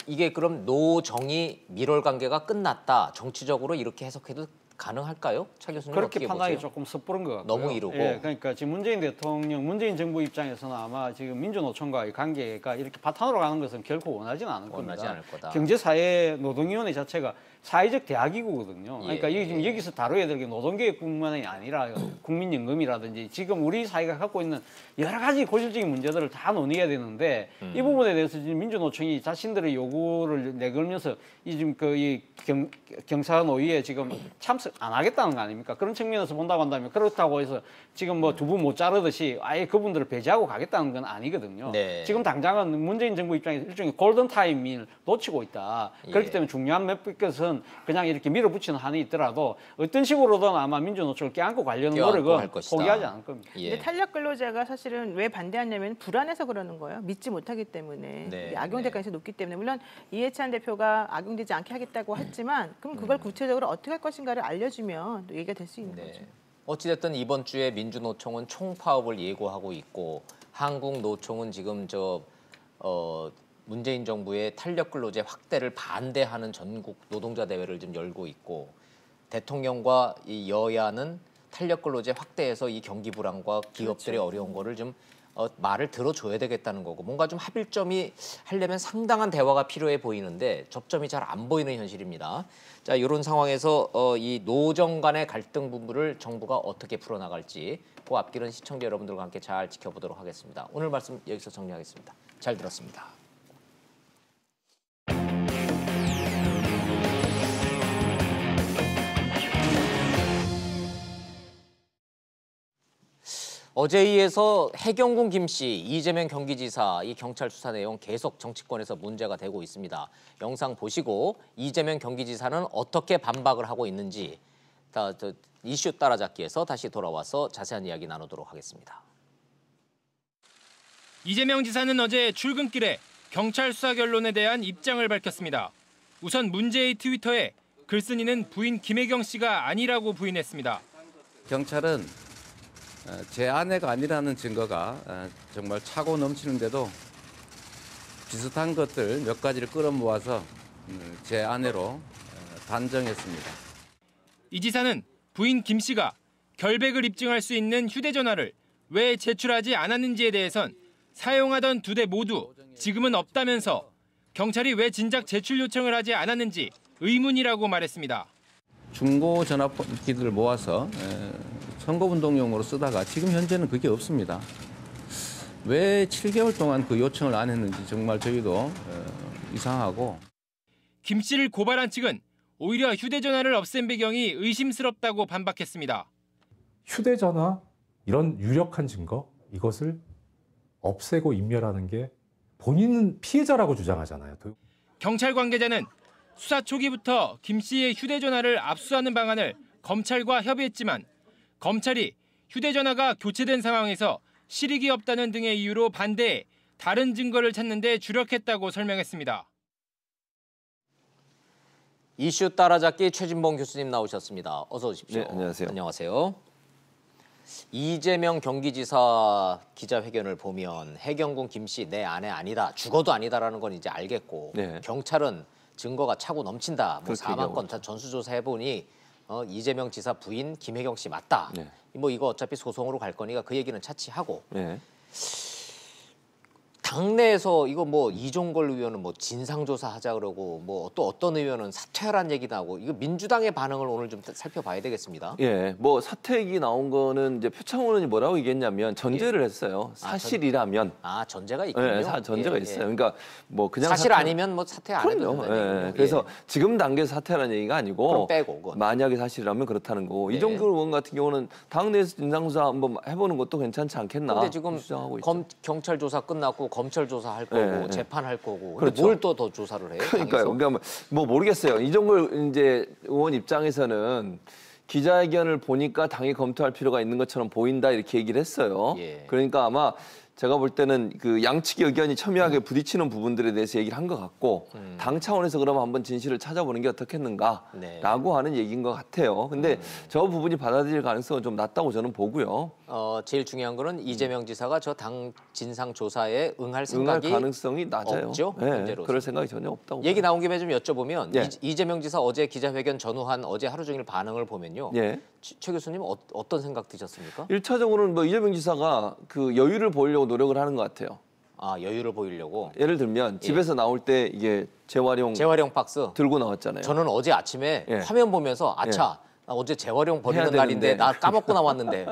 [SPEAKER 1] 이게 그럼 노정이 밀월 관계가 끝났다. 정치적으로 이렇게 해석해도 가능할까요? 차 교수님
[SPEAKER 5] 그렇게
[SPEAKER 1] 어떻게
[SPEAKER 5] 판단이
[SPEAKER 1] 보세요?
[SPEAKER 5] 조금 섣부른 것 같고요.
[SPEAKER 1] 너무 이르고.
[SPEAKER 5] 그러니까 지금 문재인 대통령, 문재인 정부 입장에서는 아마 지금 민주노총과의 관계가 이렇게 바탕으로 가는 것은 결코 원하지는 않을 겁니다.
[SPEAKER 1] 원하지 않을 거다.
[SPEAKER 5] 경제사회 노동위원회 자체가 사회적 대화기구거든요. 그러니까 이게 지금 여기서 다뤄야 될 게 노동계획뿐만이 아니라 국민연금이라든지 지금 우리 사회가 갖고 있는 여러 가지 고질적인 문제들을 다 논의해야 되는데 이 부분에 대해서 지금 민주노총이 자신들의 요구를 내걸면서 이 지금 이 경사노위에 지금 참석 안 하겠다는 거 아닙니까? 그런 측면에서 본다고 한다면 그렇다고 해서 지금 뭐 두부 못 자르듯이 아예 그분들을 배제하고 가겠다는 건 아니거든요. 지금 당장은 문재인 정부 입장에서 일종의 골든 타이밍을 놓치고 있다. 그렇기 때문에 중요한 몇 것은 그냥 이렇게 밀어붙이는 한이 있더라도 어떤 식으로든 아마 민주노총을 껴안고 가려는 노력은 포기하지 않을 겁니다.
[SPEAKER 3] 근데 탄력 근로제가 사실은 왜 반대하냐면 불안해서 그러는 거예요. 믿지 못하기 때문에. 악용될 가능성이 높기 때문에. 물론 이해찬 대표가 악용되지 않게 하겠다고 했지만 그럼 그걸 구체적으로 어떻게 할 것인가를 알려주면 또 얘기가 될 수 있는 거죠.
[SPEAKER 1] 어찌됐든 이번 주에 민주노총은 총파업을 예고하고 있고 한국노총은 지금 문재인 정부의 탄력근로제 확대를 반대하는 전국 노동자 대회를 좀 열고 있고 대통령과 이 여야는 탄력 근로제 확대해서 이 경기 불안과 기업들의
[SPEAKER 3] 그렇죠.
[SPEAKER 1] 어려운 거를 좀 말을 들어줘야 되겠다는 거고 뭔가 좀 합일점이 하려면 상당한 대화가 필요해 보이는데 접점이 잘 안 보이는 현실입니다. 자, 이런 상황에서 이 노정 간의 갈등 부분을 정부가 어떻게 풀어나갈지 그 앞길은 시청자 여러분들과 함께 잘 지켜보도록 하겠습니다. 오늘 말씀 여기서 정리하겠습니다. 잘 들었습니다. 어제에 이어서 해경군 김씨, 이재명 경기지사 이 경찰 수사 내용 계속 정치권에서 문제가 되고 있습니다. 영상 보시고 이재명 경기지사는 어떻게 반박을 하고 있는지 이슈 따라잡기에서 다시 돌아와서 자세한 이야기 나누도록 하겠습니다.
[SPEAKER 9] 이재명 지사는 어제 출근길에 경찰 수사 결론에 대한 입장을 밝혔습니다. 우선 문제의 트위터에 글쓴이는 부인 김혜경 씨가 아니라고 부인했습니다.
[SPEAKER 10] 경찰은 제 아내가 아니라는 증거가 정말 차고 넘치는데도 비슷한 것들 몇 가지를 끌어모아서 제 아내로 단정했습니다.
[SPEAKER 9] 이 지사는 부인 김 씨가 결백을 입증할 수 있는 휴대전화를 왜 제출하지 않았는지에 대해선 사용하던 2대 모두 지금은 없다면서 경찰이 왜 진작 제출 요청을 하지 않았는지 의문이라고 말했습니다.
[SPEAKER 10] 중고 전화기들을 모아서 선거운동용으로 쓰다가 지금 현재는 그게 없습니다. 왜 7개월 동안 그 요청을 안 했는지 정말 저희도 이상하고.
[SPEAKER 9] 김 씨를 고발한 측은 오히려 휴대전화를 없앤 배경이 의심스럽다고 반박했습니다.
[SPEAKER 11] 휴대전화 이런 유력한 증거 이것을 없애고 인멸하는 게 본인은 피해자라고 주장하잖아요.
[SPEAKER 9] 경찰 관계자는 수사 초기부터 김 씨의 휴대전화를 압수하는 방안을 검찰과 협의했지만 검찰이 휴대전화가 교체된 상황에서 실익이 없다는 등의 이유로 반대해 다른 증거를 찾는 데 주력했다고 설명했습니다.
[SPEAKER 1] 이슈 따라잡기 최진봉 교수님 나오셨습니다. 어서 오십시오.
[SPEAKER 12] 네, 안녕하세요.
[SPEAKER 1] 안녕하세요. 이재명 경기지사 기자회견을 보면 해경군 김 씨 내 아내 아니다, 죽어도 아니다라는 건 이제 알겠고
[SPEAKER 12] 네.
[SPEAKER 1] 경찰은 증거가 차고 넘친다. 뭐
[SPEAKER 12] 그렇게
[SPEAKER 1] 사망 건 다 전수조사 해보니 이재명 지사 부인 김혜경 씨 맞다.
[SPEAKER 12] 네.
[SPEAKER 1] 뭐 이거 어차피 소송으로 갈 거니까 그 얘기는 차치하고.
[SPEAKER 12] 네.
[SPEAKER 1] 당내에서 이거 뭐 이종걸 의원은 뭐 진상조사 하자 그러고 뭐 또 어떤 의원은 사퇴하라는 얘기도 하고 이거 민주당의 반응을 오늘 좀 살펴봐야 되겠습니다.
[SPEAKER 12] 예, 뭐 사퇴 얘기 나온 거는 이제 표창원 의원이 뭐라고 얘기했냐면 전제를 했어요. 사실이라면.
[SPEAKER 1] 전제가 있군요.
[SPEAKER 12] 예, 전제가 있어요. 그러니까 뭐 그냥
[SPEAKER 1] 사실 아니면 뭐 사퇴 안 해도
[SPEAKER 12] 그럼요.
[SPEAKER 1] 된다는
[SPEAKER 12] 예, 그래서 지금 단계에서 사퇴하는 얘기가 아니고
[SPEAKER 1] 그럼 빼고 그건.
[SPEAKER 12] 만약에 사실이라면 그렇다는 거고
[SPEAKER 1] 네.
[SPEAKER 12] 이종걸 의원 같은 경우는 당내에서 진상조사 한번 해보는 것도 괜찮지 않겠나.
[SPEAKER 1] 근데 지금
[SPEAKER 12] 주장하고 있죠.
[SPEAKER 1] 경찰 조사 끝났고 검찰 조사할 거고
[SPEAKER 12] 네, 네.
[SPEAKER 1] 재판할 거고
[SPEAKER 12] 그렇죠.
[SPEAKER 1] 뭘 또 더 조사를 해요?
[SPEAKER 12] 그러니까요.
[SPEAKER 1] 당에서?
[SPEAKER 12] 그러니까 뭐 모르겠어요. 이종걸 이제 의원 입장에서는 기자회견을 보니까 당이 검토할 필요가 있는 것처럼 보인다 이렇게 얘기를 했어요.
[SPEAKER 1] 예.
[SPEAKER 12] 그러니까 아마 제가 볼 때는 그 양측의 의견이 첨예하게 부딪히는 부분들에 대해서 얘기를 한 것 같고 당 차원에서 그러면 한번 진실을 찾아보는 게 어떻겠는가라고
[SPEAKER 1] 네.
[SPEAKER 12] 하는 얘기인 것 같아요. 근데 저 부분이 받아들일 가능성은 좀 낮다고 저는 보고요.
[SPEAKER 1] 제일 중요한 거는 이재명 지사가 저 당 진상 조사에 응할 생각이
[SPEAKER 12] 가능성이 낮아요.
[SPEAKER 1] 없죠.
[SPEAKER 12] 네,
[SPEAKER 1] 현재로서.
[SPEAKER 12] 그럴 생각이 전혀 없다고.
[SPEAKER 1] 얘기 나온 김에 좀 여쭤보면
[SPEAKER 12] 예.
[SPEAKER 1] 이재명 지사 어제 기자회견 전후한 어제 하루 종일 반응을 보면요.
[SPEAKER 12] 예.
[SPEAKER 1] 최 교수님 어떤 생각 드셨습니까?
[SPEAKER 12] 1차적으로는 뭐 이재명 지사가 그 여유를 보이려고 노력을 하는 것 같아요.
[SPEAKER 1] 여유를 보이려고.
[SPEAKER 12] 예를 들면 집에서 나올 때 이게 재활용
[SPEAKER 1] 박스
[SPEAKER 12] 들고 나왔잖아요.
[SPEAKER 1] 저는 어제 아침에
[SPEAKER 12] 예.
[SPEAKER 1] 화면 보면서 아차 나 어제 재활용 버리는
[SPEAKER 12] 해야
[SPEAKER 1] 날인데
[SPEAKER 12] 되는데.
[SPEAKER 1] 나 까먹고 나왔는데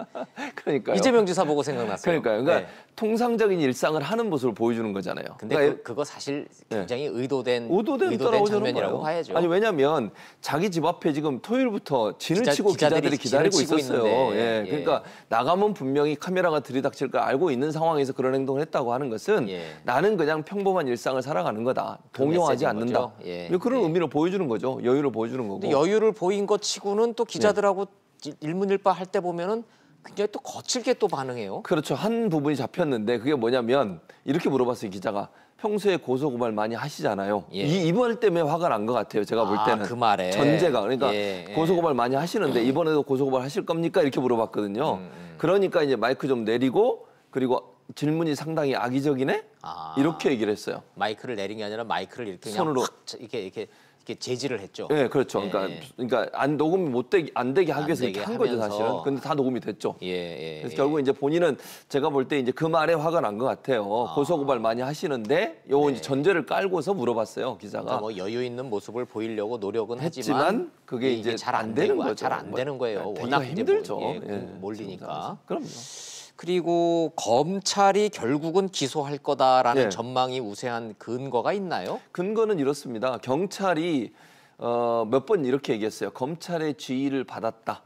[SPEAKER 12] 그러니까요.
[SPEAKER 1] 이재명 지사 보고 생각났어요.
[SPEAKER 12] 그러니까
[SPEAKER 1] 네.
[SPEAKER 12] 통상적인 일상을 하는 모습을 보여주는 거잖아요.
[SPEAKER 1] 근데
[SPEAKER 12] 그러니까
[SPEAKER 1] 그거 사실 굉장히 의도된
[SPEAKER 12] 거라고 저는
[SPEAKER 1] 장면이라고
[SPEAKER 12] 봐요.
[SPEAKER 1] 봐야죠.
[SPEAKER 12] 아니 왜냐하면 자기 집 앞에 지금 토요일부터 진을 치고 기자들이 기다리고
[SPEAKER 1] 진을 치고
[SPEAKER 12] 있었어요.
[SPEAKER 1] 있는데,
[SPEAKER 12] 예. 그러니까 나가면 분명히 카메라가 들이닥칠 걸 알고 있는 상황에서 그런 행동을 했다고 하는 것은 나는 그냥 평범한 일상을 살아가는 거다. 동요하지 않는다. 그런 의미를 보여주는 거죠. 여유를 보여주는 거고.
[SPEAKER 1] 근데 여유를 보인 것 치고는 또 기자들하고 일문일바 할 때 보면은 굉장히 또 거칠게 또 반응해요.
[SPEAKER 12] 그렇죠. 한 부분이 잡혔는데 그게 뭐냐면 이렇게 물어봤어요. 기자가. 평소에 고소고발 많이 하시잖아요. 이번 때문에 화가 난 것 같아요. 제가 볼 때는.
[SPEAKER 1] 그 말에.
[SPEAKER 12] 전제가. 그러니까 고소고발 많이 하시는데 이번에도 고소고발 하실 겁니까? 이렇게 물어봤거든요. 그러니까 이제 마이크 좀 내리고 그리고 질문이 상당히 악의적이네? 이렇게 얘기를 했어요.
[SPEAKER 1] 마이크를 내린 게 아니라 마이크를 이렇게 그냥
[SPEAKER 12] 손으로.
[SPEAKER 1] 이렇게 이렇게 제지를 했죠.
[SPEAKER 12] 네, 그렇죠. 그러니까 녹음이 안 되게 하기 위해서 이렇게 한 거죠, 사실은. 근데 다 녹음이 됐죠. 그래서 결국 이제 본인은 제가 볼 때 이제 그 말에 화가 난 것 같아요. 고소고발 많이 하시는데 요 이제 전제를 깔고서 물어봤어요, 기자가.
[SPEAKER 1] 그러니까 뭐 여유 있는 모습을 보이려고 노력은 하지만
[SPEAKER 12] 그게 이제 잘 안 되는 거죠.
[SPEAKER 1] 잘 안 되는 거예요. 워낙
[SPEAKER 12] 힘들죠.
[SPEAKER 1] 몰리니까.
[SPEAKER 12] 그럼요.
[SPEAKER 1] 그리고 검찰이 결국은 기소할 거다라는 전망이 우세한 근거가 있나요?
[SPEAKER 12] 근거는 이렇습니다. 경찰이 몇 번 이렇게 얘기했어요. 검찰의 지휘를 받았다.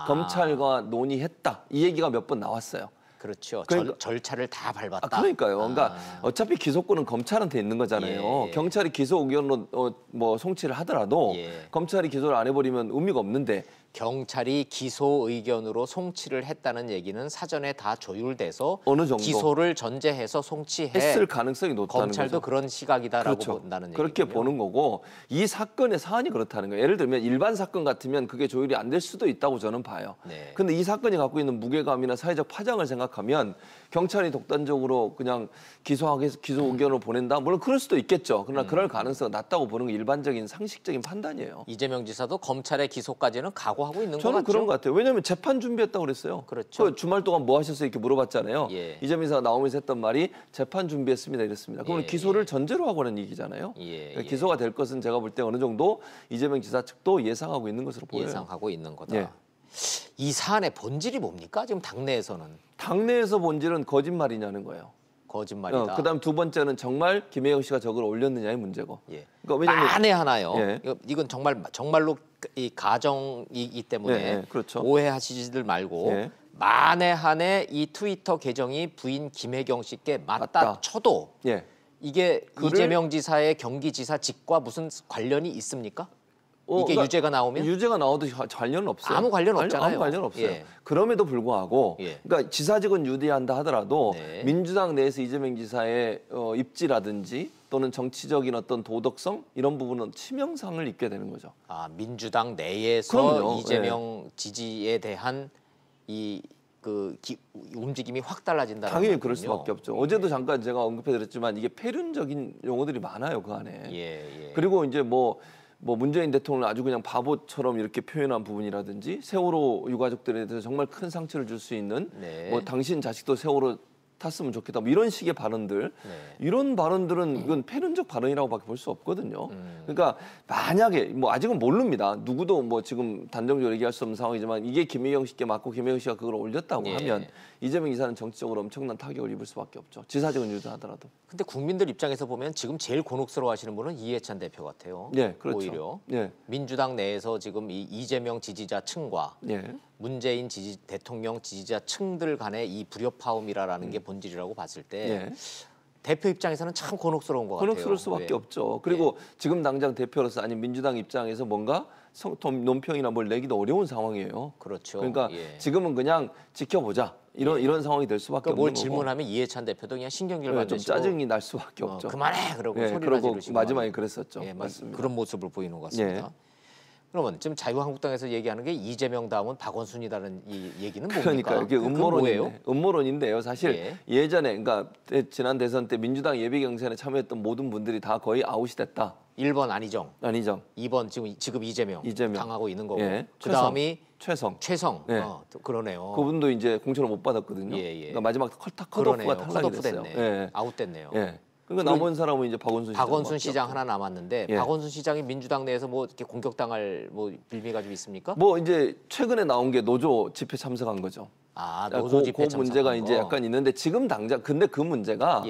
[SPEAKER 12] 검찰과 논의했다. 이 얘기가 몇 번 나왔어요.
[SPEAKER 1] 그렇죠. 절차를 다 밟았다.
[SPEAKER 12] 그러니까요. 그러니까 어차피 기소권은 검찰한테 있는 거잖아요. 경찰이 기소 의견으로 뭐 송치를 하더라도 검찰이 기소를 안 해버리면 의미가 없는데
[SPEAKER 1] 경찰이 기소 의견으로 송치를 했다는 얘기는 사전에 다 조율돼서
[SPEAKER 12] 어느 정도
[SPEAKER 1] 기소를 전제해서
[SPEAKER 12] 송치했을 가능성이 높다는
[SPEAKER 1] 검찰도
[SPEAKER 12] 거죠.
[SPEAKER 1] 그런 시각이다라고
[SPEAKER 12] 그렇죠.
[SPEAKER 1] 본다는 얘기죠.
[SPEAKER 12] 그렇게 보는 거고 이 사건의 사안이 그렇다는 거예요. 예를 들면 일반 사건 같으면 그게 조율이 안 될 수도 있다고 저는 봐요. 근데 이 사건이 갖고 있는 무게감이나 사회적 파장을 생각하면 경찰이 독단적으로 그냥 기소 의견을 보낸다? 물론 그럴 수도 있겠죠. 그러나 그럴 가능성은 낮다고 보는 게 일반적인 상식적인 판단이에요.
[SPEAKER 1] 이재명 지사도 검찰의 기소까지는 각오하고 있는 것 같죠?
[SPEAKER 12] 저는 그런 것 같아요. 왜냐하면 재판 준비했다고 그랬어요.
[SPEAKER 1] 그렇죠.
[SPEAKER 12] 그 주말 동안 뭐 하셨어요? 이렇게 물어봤잖아요. 이재명 지사가 나오면서 했던 말이 재판 준비했습니다 이랬습니다. 그러면 기소를 전제로 하고는 얘기잖아요. 그러니까 기소가 될 것은 제가 볼 때 어느 정도 이재명 지사 측도 예상하고 있는 것으로 보여요.
[SPEAKER 1] 예상하고 있는 거다. 이 사안의 본질이 뭡니까? 지금 당내에서는.
[SPEAKER 12] 당내에서 본질은 거짓말이냐는 거예요.
[SPEAKER 1] 거짓말이다.
[SPEAKER 12] 그다음 두 번째는 정말 김혜영 씨가 저걸 올렸느냐의 문제고.
[SPEAKER 1] 그러니까 왜냐면 만에 하나요. 이건 정말로 이 가정이기 때문에
[SPEAKER 12] 그렇죠.
[SPEAKER 1] 오해하시지들 말고 만에 한해 이 트위터 계정이 부인 김혜경 씨께 맞다 쳐도 이게 이재명 지사의 경기지사직과 무슨 관련이 있습니까? 이게
[SPEAKER 12] 그러니까
[SPEAKER 1] 유죄가 나오면?
[SPEAKER 12] 유죄가 나와도 관련은 없어요.
[SPEAKER 1] 아무 관련 없잖아요.
[SPEAKER 12] 아무 관련 없어요. 그럼에도 불구하고 그러니까 지사직은 유대한다 하더라도 민주당 내에서 이재명 지사의 입지라든지 또는 정치적인 어떤 도덕성 이런 부분은 치명상을 입게 되는 거죠.
[SPEAKER 1] 민주당 내에서
[SPEAKER 12] 그럼요.
[SPEAKER 1] 이재명 지지에 대한 움직임이 확 달라진다는
[SPEAKER 12] 당연히 그럴 수밖에 없죠. 어제도 잠깐 제가 언급해드렸지만 이게 폐륜적인 용어들이 많아요 그 안에. 그리고 이제 뭐 문재인 대통령을 아주 그냥 바보처럼 이렇게 표현한 부분이라든지 세월호 유가족들에 대해서 정말 큰 상처를 줄 수 있는 뭐 당신 자식도 세월호 탔으면 좋겠다. 뭐 이런 식의 발언들. 이런 발언들은 이건 폐륜적 발언이라고밖에 볼 수 없거든요. 그러니까 만약에 뭐 아직은 모릅니다. 누구도 뭐 지금 단정적으로 얘기할 수 없는 상황이지만 이게 김혜경 씨께 맞고 김혜경 씨가 그걸 올렸다고 하면 이재명 지사는 정치적으로 엄청난 타격을 입을 수밖에 없죠. 지사직은 유죄하더라도.
[SPEAKER 1] 근데 국민들 입장에서 보면 지금 제일 곤혹스러워하시는 분은 이해찬 대표 같아요.
[SPEAKER 12] 그렇죠.
[SPEAKER 1] 오히려 민주당 내에서 지금 이 이재명 지지자 층과 문재인 대통령 지지자 층들 간의 이 불협화음이라는 게 본질이라고 봤을 때 대표 입장에서는 참 곤혹스러운 것 같아요.
[SPEAKER 12] 곤혹스러울 수밖에 없죠. 그리고 지금 당장 대표로서 아니 민주당 입장에서 뭔가 논평이나 뭘 내기도 어려운 상황이에요.
[SPEAKER 1] 그렇죠.
[SPEAKER 12] 그러니까 지금은 그냥 지켜보자. 이런 상황이 될 수밖에 없는 거고.
[SPEAKER 1] 뭘 질문하면 이해찬 대표도 그냥 신경질 받으시고
[SPEAKER 12] 좀 짜증이 날 수밖에 없죠.
[SPEAKER 1] 그만해 그러고 소리를 지르시고
[SPEAKER 12] 마지막에 그랬었죠. 맞습니다.
[SPEAKER 1] 그런 모습을 보이는 것 같습니다. 그러면 지금 자유한국당에서 얘기하는 게 이재명 다음은 박원순이라는 이 얘기는 뭡니까?
[SPEAKER 12] 그러니까 이게 음모론인데요. 사실 예전에 그러니까 지난 대선 때 민주당 예비 경선에 참여했던 모든 분들이 다 거의 아웃이 됐다.
[SPEAKER 1] 1번 안희정, 2번 지금 이재명 당하고 있는 거고, 그다음이 최성. 그러네요.
[SPEAKER 12] 그분도 이제 공천을 못 받았거든요. 그러니까 마지막 컷오프가 탈락이 됐어요.
[SPEAKER 1] 아웃됐네요.
[SPEAKER 12] 그러니까 남은 사람은 이제 박원순
[SPEAKER 1] 시장 하나 남았는데 박원순 시장이 민주당 내에서 뭐 이렇게 공격당할 뭐 빌미가 좀 있습니까?
[SPEAKER 12] 뭐 이제 최근에 나온 게 노조 집회 참석한 거죠.
[SPEAKER 1] 노조 집회 참석한
[SPEAKER 12] 문제가
[SPEAKER 1] 거.
[SPEAKER 12] 이제 약간 있는데 지금 당장 근데 그 문제가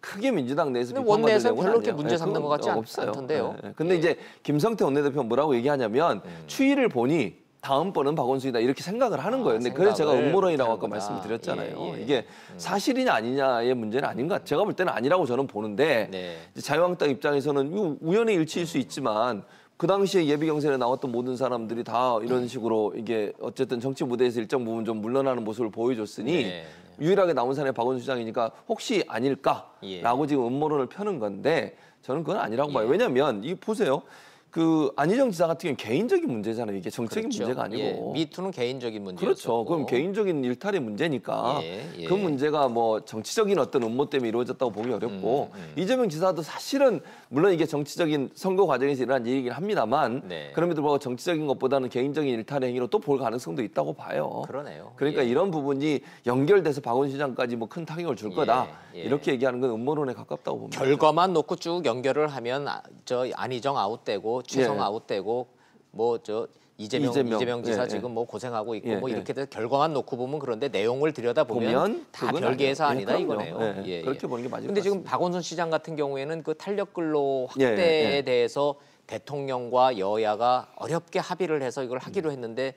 [SPEAKER 12] 크게 민주당 내에서
[SPEAKER 1] 원내에서 별로 그렇게 문제 삼는 것 같지 않던데요.
[SPEAKER 12] 근데 이제 김성태 원내대표가 뭐라고 얘기하냐면 추이를 보니 다음번은 박원순이다 이렇게 생각을 하는 거예요. 근데 그래서 제가 음모론이라고 아까 말씀을 드렸잖아요. 이게 사실이냐 아니냐의 문제는 아닌 것 같아요. 제가 볼 때는 아니라고 저는 보는데 자유한국당 입장에서는 우연의 일치일 수 있지만 그 당시에 예비 경선에 나왔던 모든 사람들이 다 이런 식으로 이게 어쨌든 정치 무대에서 일정 부분 좀 물러나는 모습을 보여줬으니 유일하게 남은 사람이 박원순 시장이니까 혹시 아닐까라고 지금 음모론을 펴는 건데 저는 그건 아니라고 봐요. 왜냐하면 이 보세요. 그 안희정 지사 같은 경우는 개인적인 문제잖아요. 이게 정책인 문제가 아니고.
[SPEAKER 1] 미투는 개인적인 문제였고.
[SPEAKER 12] 그렇죠. 그럼 개인적인 일탈의 문제니까 그 문제가 뭐 정치적인 어떤 음모 때문에 이루어졌다고 보기 어렵고 이재명 지사도 사실은 물론 이게 정치적인 선거 과정에서 일어난 일이긴 합니다만
[SPEAKER 1] 네.
[SPEAKER 12] 그럼에도 불구하고 정치적인 것보다는 개인적인 일탈의 행위로 또 볼 가능성도 있다고 봐요.
[SPEAKER 1] 그러네요.
[SPEAKER 12] 그러니까
[SPEAKER 1] 예.
[SPEAKER 12] 이런 부분이 연결돼서 박원순 시장까지 뭐 큰 타격을 줄 거다.
[SPEAKER 1] 예.
[SPEAKER 12] 이렇게 얘기하는 건 음모론에 가깝다고 봅니다.
[SPEAKER 1] 결과만 놓고 쭉 연결을 하면 저 안희정 아웃되고 최성
[SPEAKER 12] 예.
[SPEAKER 1] 아웃되고 뭐 저 이재명 지사
[SPEAKER 12] 예.
[SPEAKER 1] 지금 뭐 고생하고 있고
[SPEAKER 12] 예.
[SPEAKER 1] 뭐 이렇게 돼서 결과만 놓고 보면 그런데 내용을 들여다보면 다 별개의 사안이다 이거네요.
[SPEAKER 12] 예. 그렇게 보는 게 맞을 것
[SPEAKER 1] 근데 지금
[SPEAKER 12] 같습니다.
[SPEAKER 1] 박원순 시장 같은 경우에는 그 탄력 근로 확대에 대해서 대통령과 여야가 어렵게 합의를 해서 이걸 하기로 했는데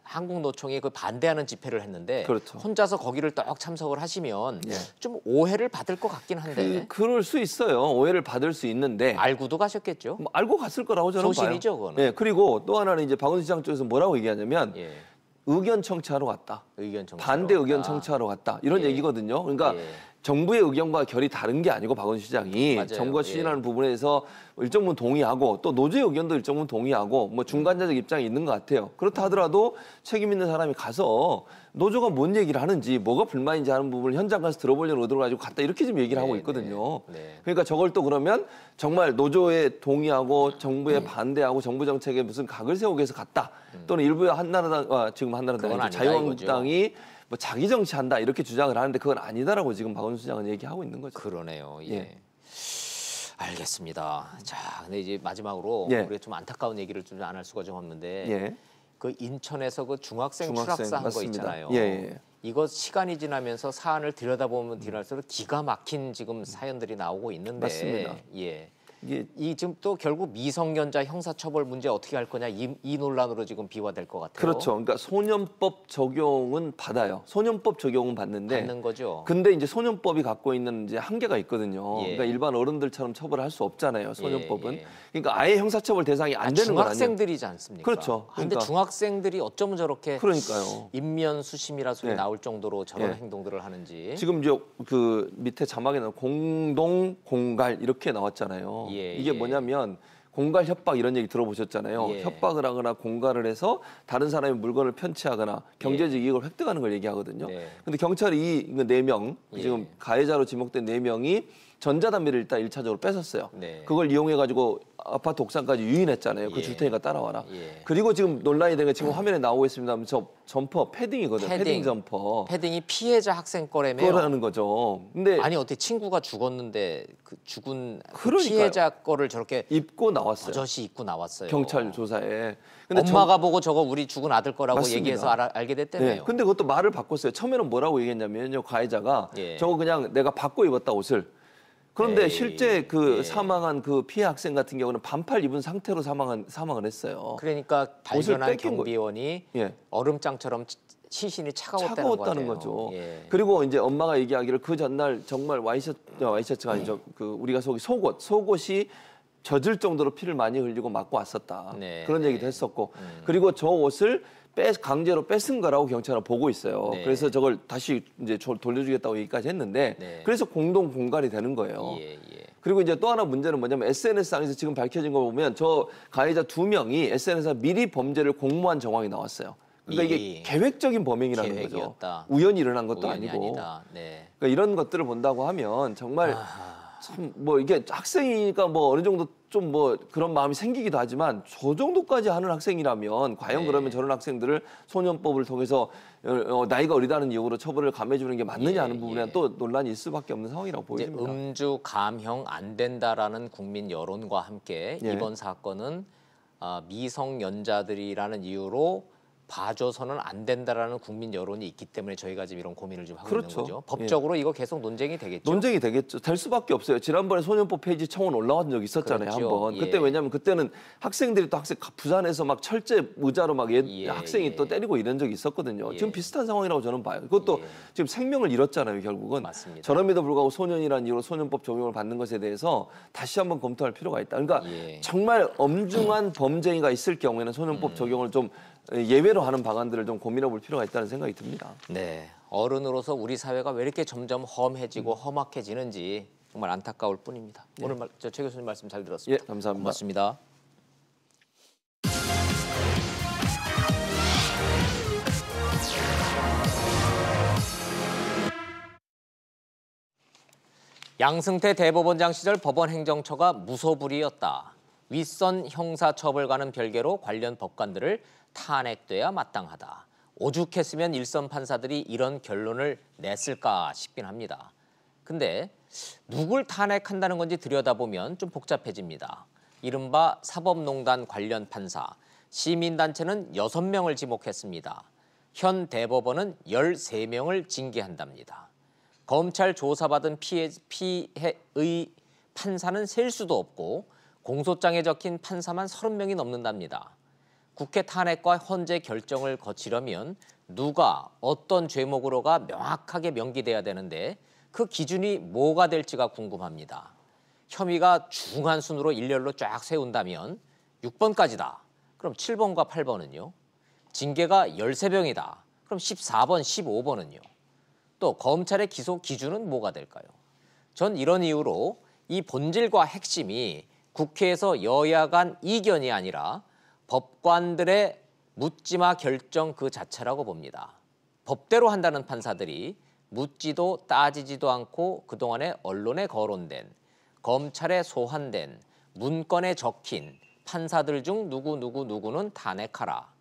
[SPEAKER 1] 한국노총이 그 반대하는 집회를 했는데
[SPEAKER 12] 그렇죠.
[SPEAKER 1] 혼자서 거기를 떡 참석을 하시면 좀 오해를 받을 것 같긴 한데
[SPEAKER 12] 그럴 수 있어요. 오해를 받을 수 있는데
[SPEAKER 1] 알고도 가셨겠죠.
[SPEAKER 12] 뭐 알고 갔을 거라고 저는
[SPEAKER 1] 소신이죠,
[SPEAKER 12] 봐요.
[SPEAKER 1] 그거는.
[SPEAKER 12] 예, 그리고 또 하나는 이제 박원순 시장 쪽에서 뭐라고 얘기하냐면
[SPEAKER 1] 예.
[SPEAKER 12] 의견 청취하러 갔다. 반대 의견 청취하러 갔다. 이런 얘기거든요. 그러니까 정부의 의견과 결이 다른 게 아니고 박원순 시장이
[SPEAKER 1] 맞아요.
[SPEAKER 12] 정부가 추진하는 부분에서 일정 부분 동의하고 또 노조의 의견도 일정 부분 동의하고 뭐 중간자적 입장이 있는 것 같아요. 그렇다 하더라도 책임 있는 사람이 가서 노조가 뭔 얘기를 하는지 뭐가 불만인지 하는 부분을 현장 가서 들어보려는 의도를 가지고 갔다 이렇게 지금 얘기를 하고 있거든요. 그러니까 저걸 또 그러면 정말 노조에 동의하고 정부에 반대하고 정부 정책에 무슨 각을 세우기 위해서 갔다. 또는 일부의 한나라당, 지금 한나라당 자유한국당이 뭐 자기 정치한다 이렇게 주장을 하는데 그건 아니다라고 지금 박원순 시장은 얘기하고 있는 거죠.
[SPEAKER 1] 그러네요. 예. 알겠습니다. 자, 근데 이제 마지막으로 우리 좀 안타까운 얘기를 좀 안 할 수가 좀 없는데 그 인천에서 그 중학생 출학사 한 거 있잖아요. 이거 시간이 지나면서 사안을 들여다보면 들여다볼수록 기가 막힌 지금 사연들이 나오고 있는데
[SPEAKER 12] 맞습니다.
[SPEAKER 1] 이 지금 또 결국 미성년자 형사처벌 문제 어떻게 할 거냐 이 논란으로 지금 비화될 것 같아요.
[SPEAKER 12] 그렇죠. 그러니까 소년법 적용은 받아요. 소년법 적용은 받는데
[SPEAKER 1] 받는 거죠.
[SPEAKER 12] 근데 이제 소년법이 갖고 있는 이제 한계가 있거든요. 그러니까 일반 어른들처럼 처벌을 할 수 없잖아요. 소년법은. 그러니까 아예 형사처벌 대상이 안 되는 건 아니에요.
[SPEAKER 1] 중학생들이지 않습니까?
[SPEAKER 12] 그렇죠.
[SPEAKER 1] 근데 중학생들이 어쩌면 저렇게
[SPEAKER 12] 그러니까요.
[SPEAKER 1] 인면수심이라 소리 나올 정도로 저런 행동들을 하는지.
[SPEAKER 12] 지금 이제 그 밑에 자막에 나온 공동 공갈 이렇게 나왔잖아요. 이게 뭐냐면 공갈 협박 이런 얘기 들어보셨잖아요. 협박을 하거나 공갈을 해서 다른 사람의 물건을 편취하거나 경제적 이익을 획득하는 걸 얘기하거든요. 근데 경찰이 이 4명, 지금 가해자로 지목된 4명이 전자담배를 일단 1차적으로 뺏었어요. 그걸 이용해가지고 아파트 옥상까지 유인했잖아요. 그 줄 테니까 따라와라. 그리고 지금 논란이 된 게 지금 화면에 나오고 있습니다만 저 점퍼 패딩이거든요. 패딩 점퍼.
[SPEAKER 1] 패딩이 피해자 학생 거라며요.
[SPEAKER 12] 거라는 거죠. 근데
[SPEAKER 1] 아니 어떻게 친구가 죽었는데 그 죽은 피해자 거를 저렇게
[SPEAKER 12] 입고 나왔어요.
[SPEAKER 1] 버젓이 입고 나왔어요.
[SPEAKER 12] 경찰 조사에. 근데
[SPEAKER 1] 엄마가 보고 저거 우리 죽은 아들 거라고
[SPEAKER 12] 맞습니다.
[SPEAKER 1] 얘기해서 알게 됐다며요.
[SPEAKER 12] 근데 그것도 말을 바꿨어요. 처음에는 뭐라고 얘기했냐면요. 가해자가 저거 그냥 내가 바꿔 입었다 옷을. 그런데 실제 그 사망한 그 피해 학생 같은 경우는 반팔 입은 상태로 사망을 했어요.
[SPEAKER 1] 그러니까 발견한 경비원이 얼음장처럼 시신이 차가웠다는
[SPEAKER 12] 거죠. 그리고 이제 엄마가 얘기하기를 그 전날 정말 와이셔츠가 아니죠. 그 우리가 속옷이 젖을 정도로 피를 많이 흘리고 맞고 왔었다. 그런 얘기도 했었고 그리고 저 옷을 강제로 뺏은 거라고 경찰은 보고 있어요. 그래서 저걸 다시 이제 돌려주겠다고 얘기까지 했는데 그래서 공동 공갈이 되는 거예요. 그리고 이제 또 하나 문제는 뭐냐면 SNS상에서 지금 밝혀진 거 보면 저 가해자 2명이 SNS에서 미리 범죄를 공모한 정황이 나왔어요. 그러니까 이게 계획적인 범행이라는 거죠. 우연히 일어난 것도 아니고. 그러니까 이런 것들을 본다고 하면 정말 참 뭐 이게 학생이니까 뭐 어느 정도 좀 뭐 그런 마음이 생기기도 하지만 저 정도까지 하는 학생이라면 과연 그러면 저런 학생들을 소년법을 통해서 나이가 어리다는 이유로 처벌을 감해주는 게 맞느냐 하는 부분에 또 논란이 있을 수밖에 없는 상황이라고 보입니다.
[SPEAKER 1] 음주 감형 안 된다라는 국민 여론과 함께 이번 사건은 미성년자들이라는 이유로 봐줘서는 안 된다라는 국민 여론이 있기 때문에 저희가 지금 이런 고민을 좀 하고 있는 거죠. 법적으로 이거 계속 논쟁이 되겠죠.
[SPEAKER 12] 논쟁이 되겠죠. 될 수밖에 없어요. 지난번에 소년법 폐지 청원 올라간 적이 있었잖아요. 한번. 그때 왜냐하면 그때는 학생들이 또 부산에서 막 철제 의자로 막 학생이 또 때리고 이런 적이 있었거든요. 지금 비슷한 상황이라고 저는 봐요. 그것도 지금 생명을 잃었잖아요. 결국은.
[SPEAKER 1] 맞습니다.
[SPEAKER 12] 저럼에도 불구하고 소년이라는 이유로 소년법 적용을 받는 것에 대해서 다시 한번 검토할 필요가 있다. 그러니까 정말 엄중한 범죄가 있을 경우에는 소년법 적용을 좀 예외로 하는 방안들을 좀 고민해 볼 필요가 있다는 생각이 듭니다.
[SPEAKER 1] 네, 어른으로서 우리 사회가 왜 이렇게 점점 험해지고 험악해지는지 정말 안타까울 뿐입니다. 오늘 최 교수님 말씀 잘 들었습니다.
[SPEAKER 12] 감사합니다.
[SPEAKER 1] 고맙습니다. 양승태 대법원장 시절 법원 행정처가 무소불위였다. 윗선 형사처벌과는 별개로 관련 법관들을 탄핵돼야 마땅하다. 오죽했으면 일선 판사들이 이런 결론을 냈을까 싶긴 합니다. 근데 누굴 탄핵한다는 건지 들여다보면 좀 복잡해집니다. 이른바 사법농단 관련 판사, 시민단체는 6명을 지목했습니다. 현 대법원은 13명을 징계한답니다. 검찰 조사받은 피해의 판사는 셀 수도 없고 공소장에 적힌 판사만 30명이 넘는답니다. 국회 탄핵과 헌재 결정을 거치려면 누가 어떤 죄목으로가 명확하게 명기돼야 되는데 그 기준이 뭐가 될지가 궁금합니다. 혐의가 중한 순으로 일렬로 쫙 세운다면 6번까지다. 그럼 7번과 8번은요? 징계가 13명이다. 그럼 14번, 15번은요? 또 검찰의 기소 기준은 뭐가 될까요? 전 이런 이유로 이 본질과 핵심이 국회에서 여야 간 이견이 아니라 법관들의 묻지마 결정 그 자체라고 봅니다. 법대로 한다는 판사들이 묻지도 따지지도 않고 그동안에 언론에 거론된, 검찰에 소환된, 문건에 적힌 판사들 중 누구는 탄핵하라.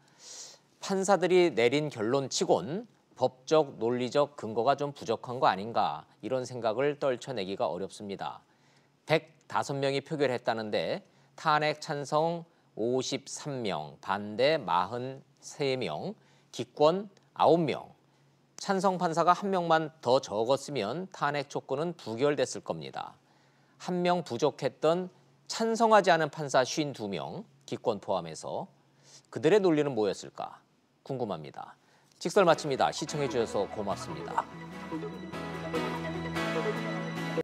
[SPEAKER 1] 판사들이 내린 결론치곤 법적, 논리적 근거가 좀 부족한 거 아닌가 이런 생각을 떨쳐내기가 어렵습니다. 105명이 표결했다는데 탄핵 찬성 53명, 반대 43명, 기권 9명. 찬성 판사가 1명만 더 적었으면 탄핵 촉구는 부결됐을 겁니다. 1명 부족했던 찬성하지 않은 판사 52명, 기권 포함해서 그들의 논리는 뭐였을까 궁금합니다. 직설 마칩니다. 시청해 주셔서 고맙습니다.